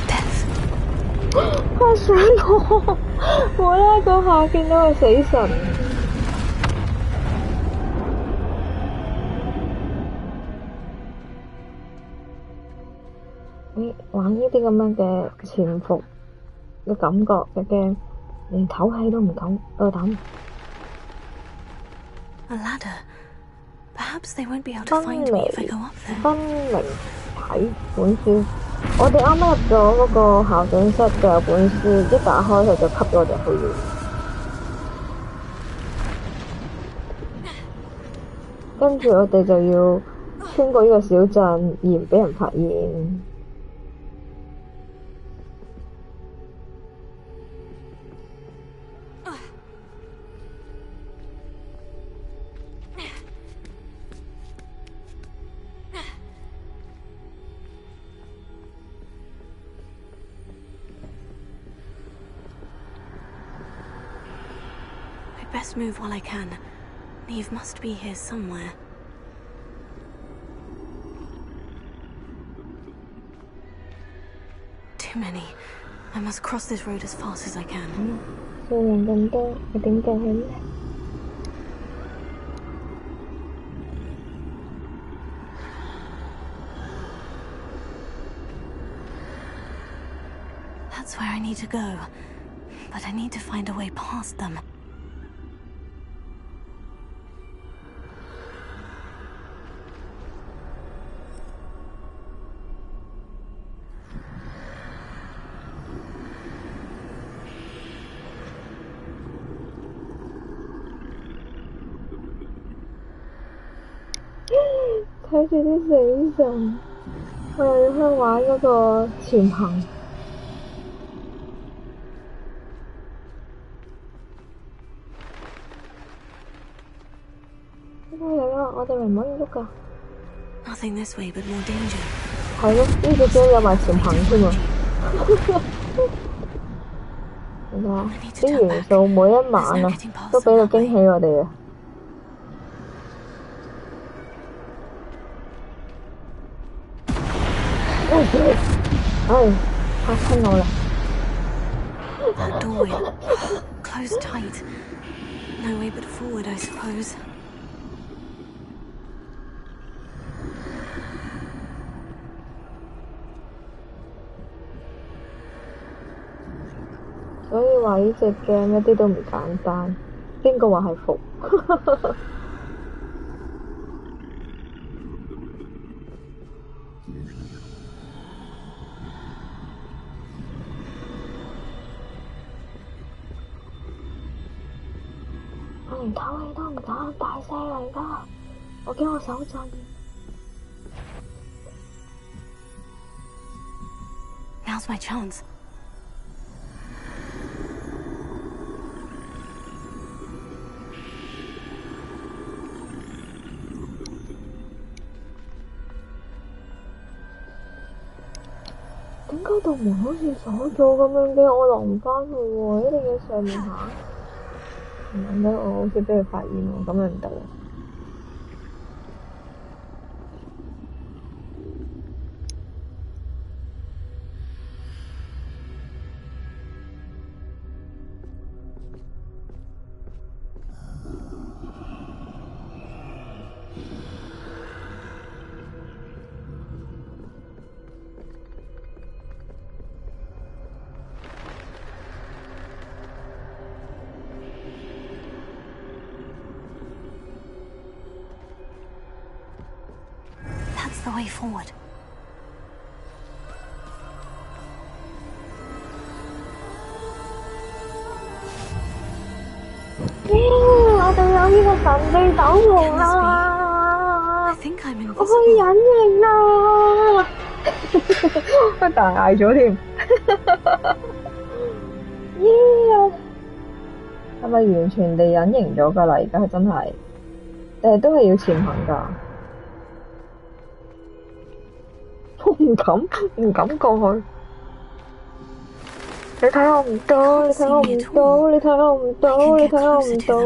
Death. 嚇死我！我呢嗰下見到個死神。玩呢啲咁樣嘅潛伏嘅感覺嘅驚，連唞氣都唔夠膽。A ladder. Perhaps they won't be able to find me if I go up there. 分離睇本書，我哋啱啱入咗嗰個校長室就有本書，一打開佢就吸咗我哋去。跟住我哋就要穿過呢個小鎮而唔俾人發現。Best move while I can. Neve must be here somewhere. Too many. I must cross this road as fast as I can. 數量咁多，我點過去呢？ That's where I need to go. But I need to find a way past them.睇住啲死神，我又要去玩嗰個潛行。有啊，我哋咪唔可以喐㗎。 Nothing this way but more danger. 係咯，呢隻 game 有埋潛行添啊！啲元素每一晚啊，都俾到驚喜我哋啊！唉，嚇親我啦！ That doorway, closed tight. No way but forward, I suppose. 所以話呢隻 game 一啲都唔簡單，邊個話係服？我連唞氣都唔敢，大聲嚟㗎，我驚我手震。Now's my chance. 點解道門好似鎖咗咁樣嘅？我落唔返去喎，一定要上面行。唔得，我好似俾佢發現喎，咁樣唔得啦。That's the way forward. 我哋有呢個神秘斗篷啦！我可以隱形啦！我大嗌咗添。係咪完全地隱形咗㗎啦？而家係真係，定係都係要潛行㗎？我唔敢過去。你睇我唔到，你睇我唔到，你睇我唔到，你睇我唔到。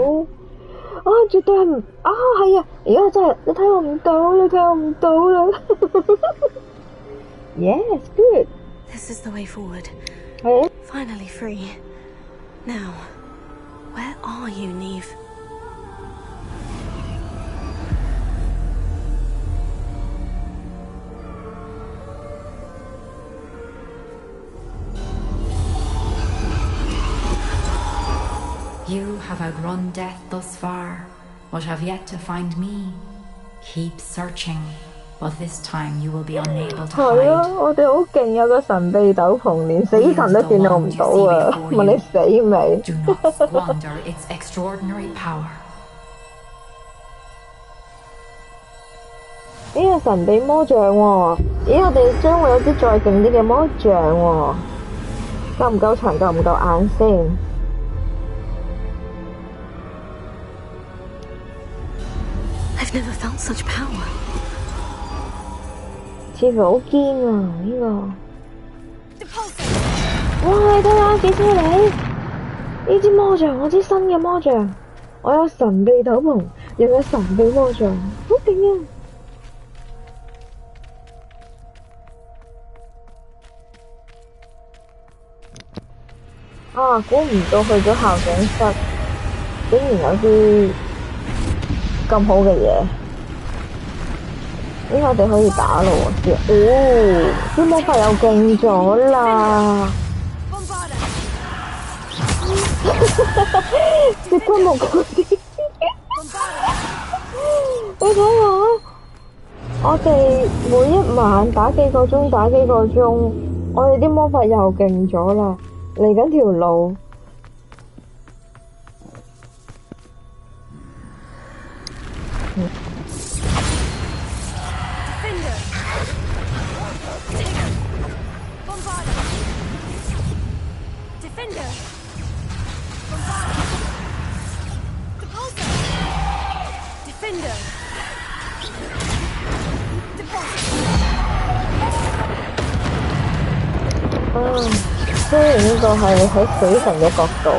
啊，絕對係唔啊，係啊！而家真係你睇我唔到，你睇我唔到啦。Yes, good. This is the way forward. 係啊。Finally free. Now, where are you, Neve? ？You have outrun death thus far, but have yet to find me. Keep searching, but this time you will be unable to 係啊， hide. 我哋好勁，有個神秘斗篷，連死神都見到唔到啊！問你死未？ Do not squander its extraordinary power. 呢個神秘魔杖喎，咦，我哋將會有啲再勁啲嘅魔杖喎，夠唔夠長，夠唔夠硬先？ I've never felt such power. 似乎好堅啊！呢個，哇！你睇下幾犀利！呢支魔杖，我支新嘅魔杖，我有神秘斗篷，又有神秘魔杖，好勁啊！啊！估唔到去咗校長室，竟然有啲咁好嘅嘢。 咦，我哋可以打咯喎！哦，啲魔法又勁咗啦！隻軍木嗰啲，你睇下，我哋每一晚打幾個鐘，打幾個鐘，我哋啲魔法又勁咗啦！嚟緊條路。 Defender! 雖然呢個係喺死神嘅角度，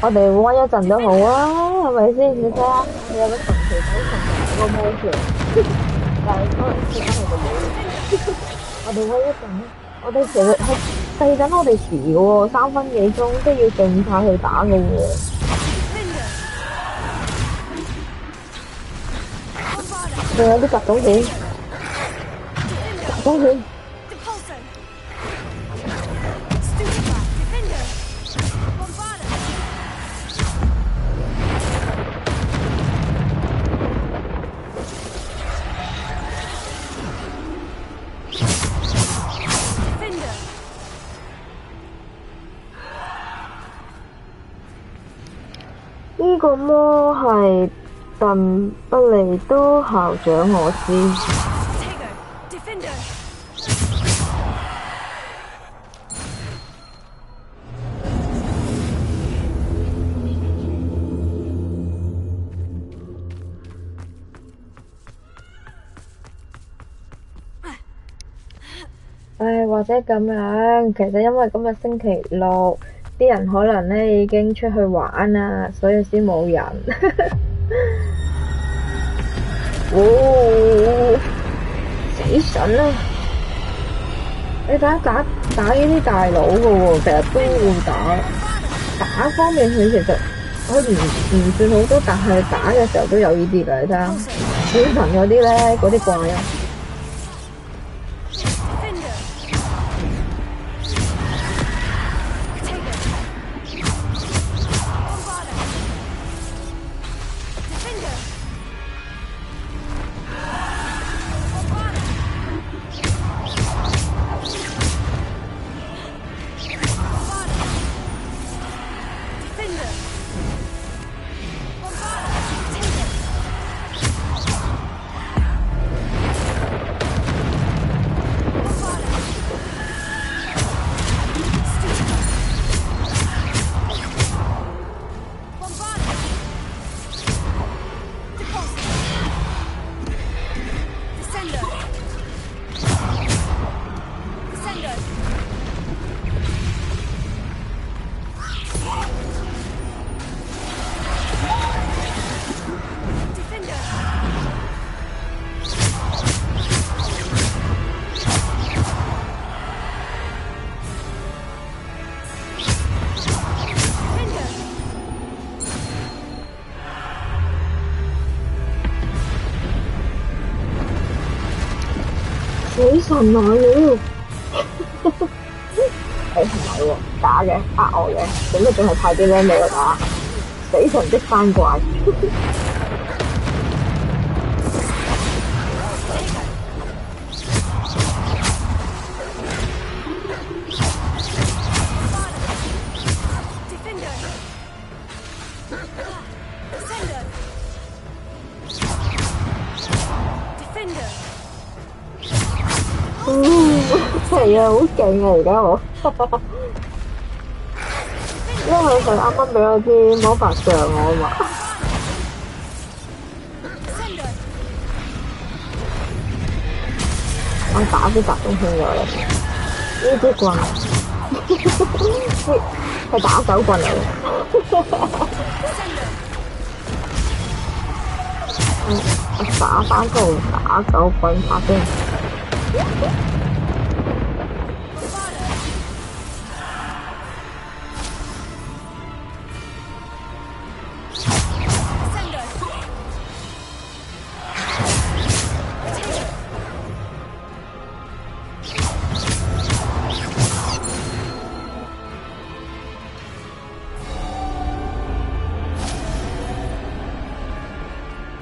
我哋威一陣都好啊，係咪先？你睇下，你有個神奇鬼神同個魔杖，但係可能出翻嚟就冇。我哋威一陣咧，我哋其實係計緊我哋遲嘅喎，3分幾鐘，即係要盡快去打嘅喎。仲有啲集中片，集中片。呢個魔係鄧不利多校長，我知。唉，或者咁樣，其實因為今日星期六，啲人可能咧已經出去玩啦，所以先冇人。哦，死神啊！你打呢啲大佬嘅喎，成日都會打方面佢其實我唔算好多，但係打嘅時候都有呢啲㗎，你睇下小神嗰啲咧，嗰啲怪啊。死神來了！誒唔係喎，假嘅，呃我嘅，點解仲係派啲靚女打？死神的山怪。係啊，好勁啊！而家我，因為佢啱啱俾我啲魔法杖我嘛。我打啲集中片咗你，呢支棍，係打手棍嚟嘅。我打翻套打手棍打先。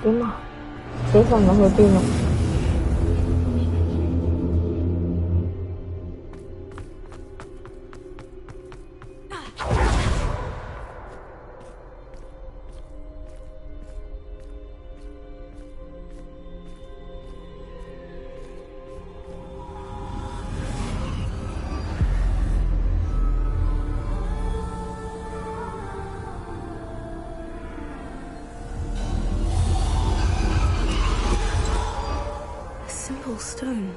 點啊？死神我去邊啊？Stone.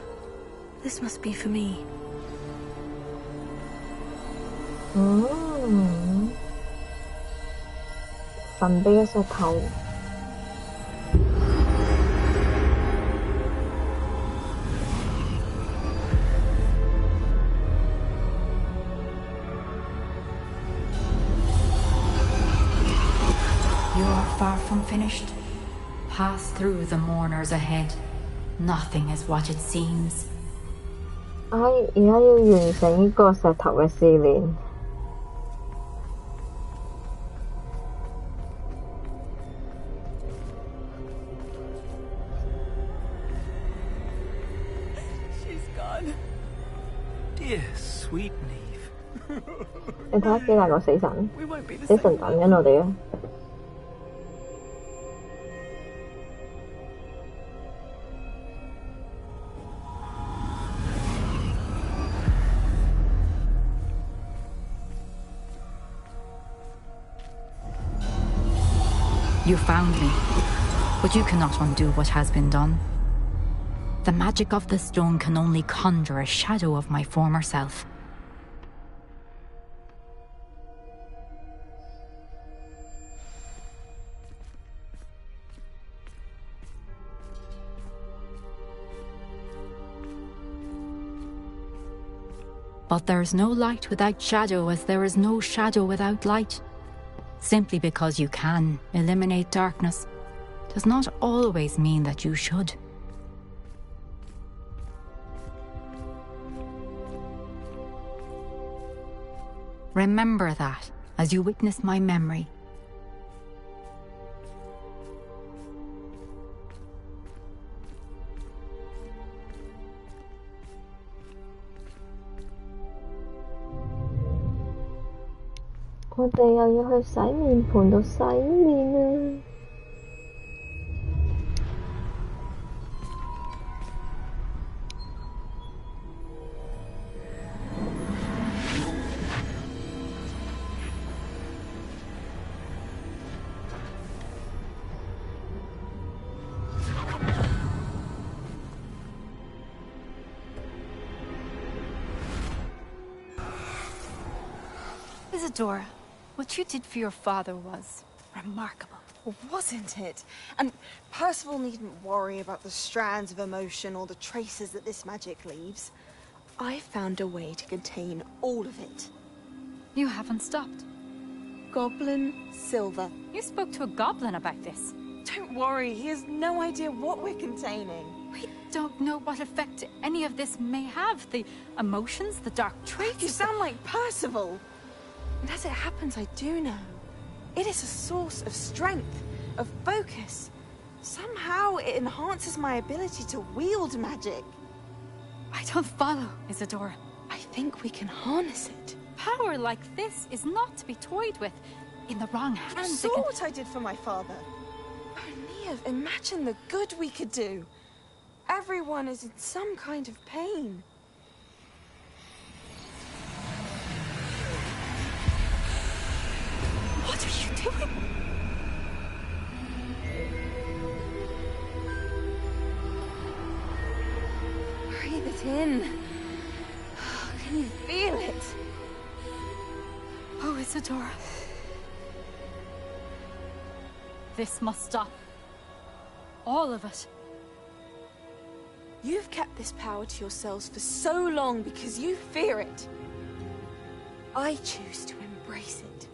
This must be for me. 神秘嘅石頭。You are far from finished. Pass through the mourners ahead. Nothing is what it seems. 而家要完成呢個石頭嘅試煉。Dear sweet Neve. 你睇下幾大個死神，死神等緊我哋啊！You found me, but you cannot undo what has been done. The magic of the stone can only conjure a shadow of my former self. But there is no light without shadow, as there is no shadow without light. Simply because you can eliminate darkness does not always mean that you should. Remember that as you witness my memory. I 我哋又要去洗面盆度洗面啊！Isadora, what you did for your father was remarkable. Wasn't it? And Percival needn't worry about the strands of emotion or the traces that this magic leaves. I found a way to contain all of it. You haven't stopped. Goblin Silver. You spoke to a goblin about this. Don't worry, he has no idea what we're containing. We don't know what effect any of this may have. The emotions, the dark traits. You sound like Percival. And as it happens, I do know. It is a source of strength, of focus. Somehow it enhances my ability to wield magic. I don't follow, Isadora. I think we can harness it. Power like this is not to be toyed with. In the wrong hands, You saw what I did for my father. Oh, Neve, imagine the good we could do. Everyone is in some kind of pain. What are you doing? Breathe it in. Can you feel it? Oh, Isadora. This must stop. All of it. You've kept this power to yourselves for so long because you fear it. I choose to embrace it.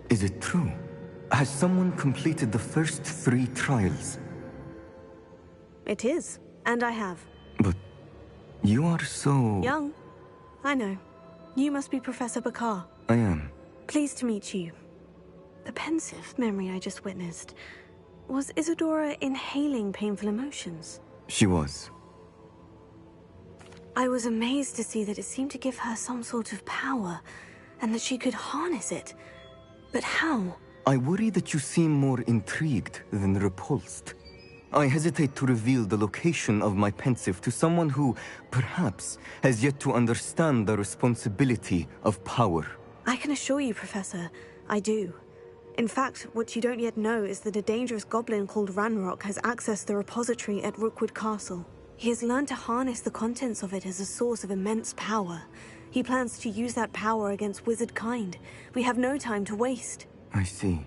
Is it true? Has someone completed the first 3 trials? It is, and I have. But you are so... Young. I know. You must be Professor Bakar. I am. Pleased to meet you. The pensive memory I just witnessed. Was Isadora inhaling painful emotions? She was. I was amazed to see that it seemed to give her some sort of power, and that she could harness it. But how? I worry that you seem more intrigued than repulsed. I hesitate to reveal the location of my pensive to someone who, perhaps, has yet to understand the responsibility of power. I can assure you, Professor, I do. In fact, what you don't yet know is that a dangerous goblin called Ranrock has accessed the repository at Rookwood Castle. He has learned to harness the contents of it as a source of immense power. He plans to use that power against wizard kind. We have no time to waste. I see.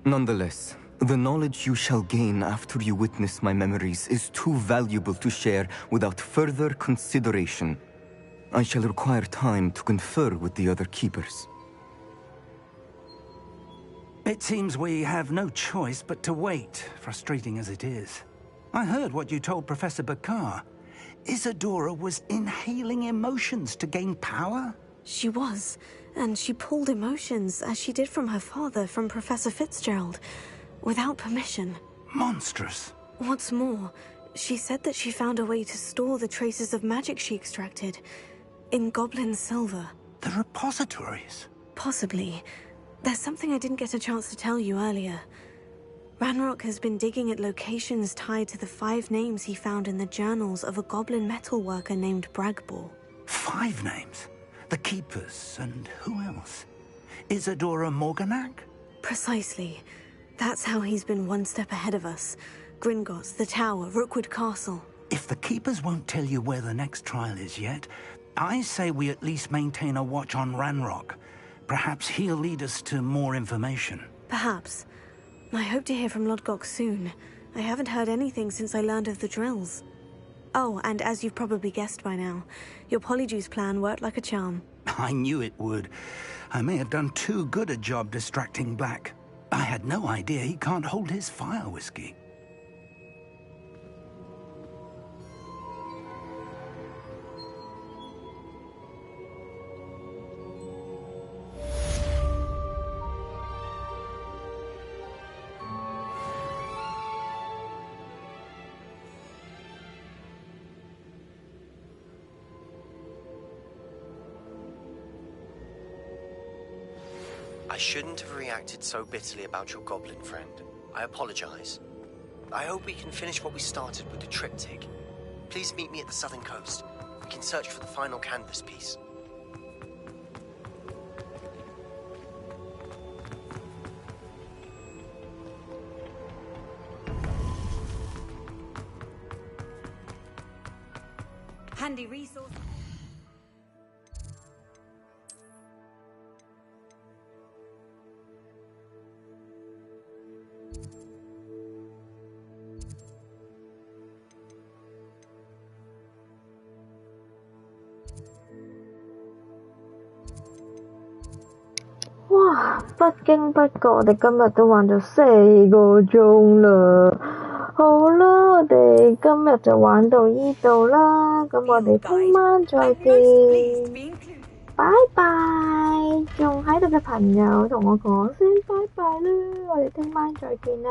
Nonetheless, the knowledge you shall gain after you witness my memories is too valuable to share without further consideration. I shall require time to confer with the other keepers. It seems we have no choice but to wait, frustrating as it is. I heard what you told Professor Bakar. Isadora was inhaling emotions to gain power? She was, and she pulled emotions, as she did from her father, from Professor Fitzgerald, without permission. Monstrous. What's more, she said that she found a way to store the traces of magic she extracted in goblin silver. The repositories? Possibly. There's something I didn't get a chance to tell you earlier. Ranrock has been digging at locations tied to the 5 names he found in the journals of a goblin metalworker named Bragbor. 5 names? The Keepers, and who else? Isadora Morganac? Precisely. That's how he's been one step ahead of us. Gringotts, the Tower, Rookwood Castle. If the Keepers won't tell you where the next trial is yet, I say we at least maintain a watch on Ranrock. Perhaps he'll lead us to more information. Perhaps. I hope to hear from Lodgok soon. I haven't heard anything since I learned of the drills. Oh, and as you've probably guessed by now, your Polyjuice plan worked like a charm. I knew it would. I may have done too good a job distracting Black. I had no idea he can't hold his fire whiskey. I shouldn't have reacted so bitterly about your goblin friend. I apologize. I hope we can finish what we started with the triptych. Please meet me at the southern coast. We can search for the final canvas piece. Handy resource.哇！不經不覺，我哋今日都玩咗4個鐘啦。好啦，我哋今日就玩到呢度啦。咁我哋聽晚再見，拜拜！仲喺度嘅朋友同我講聲拜拜啦，我哋聽晚再見啦。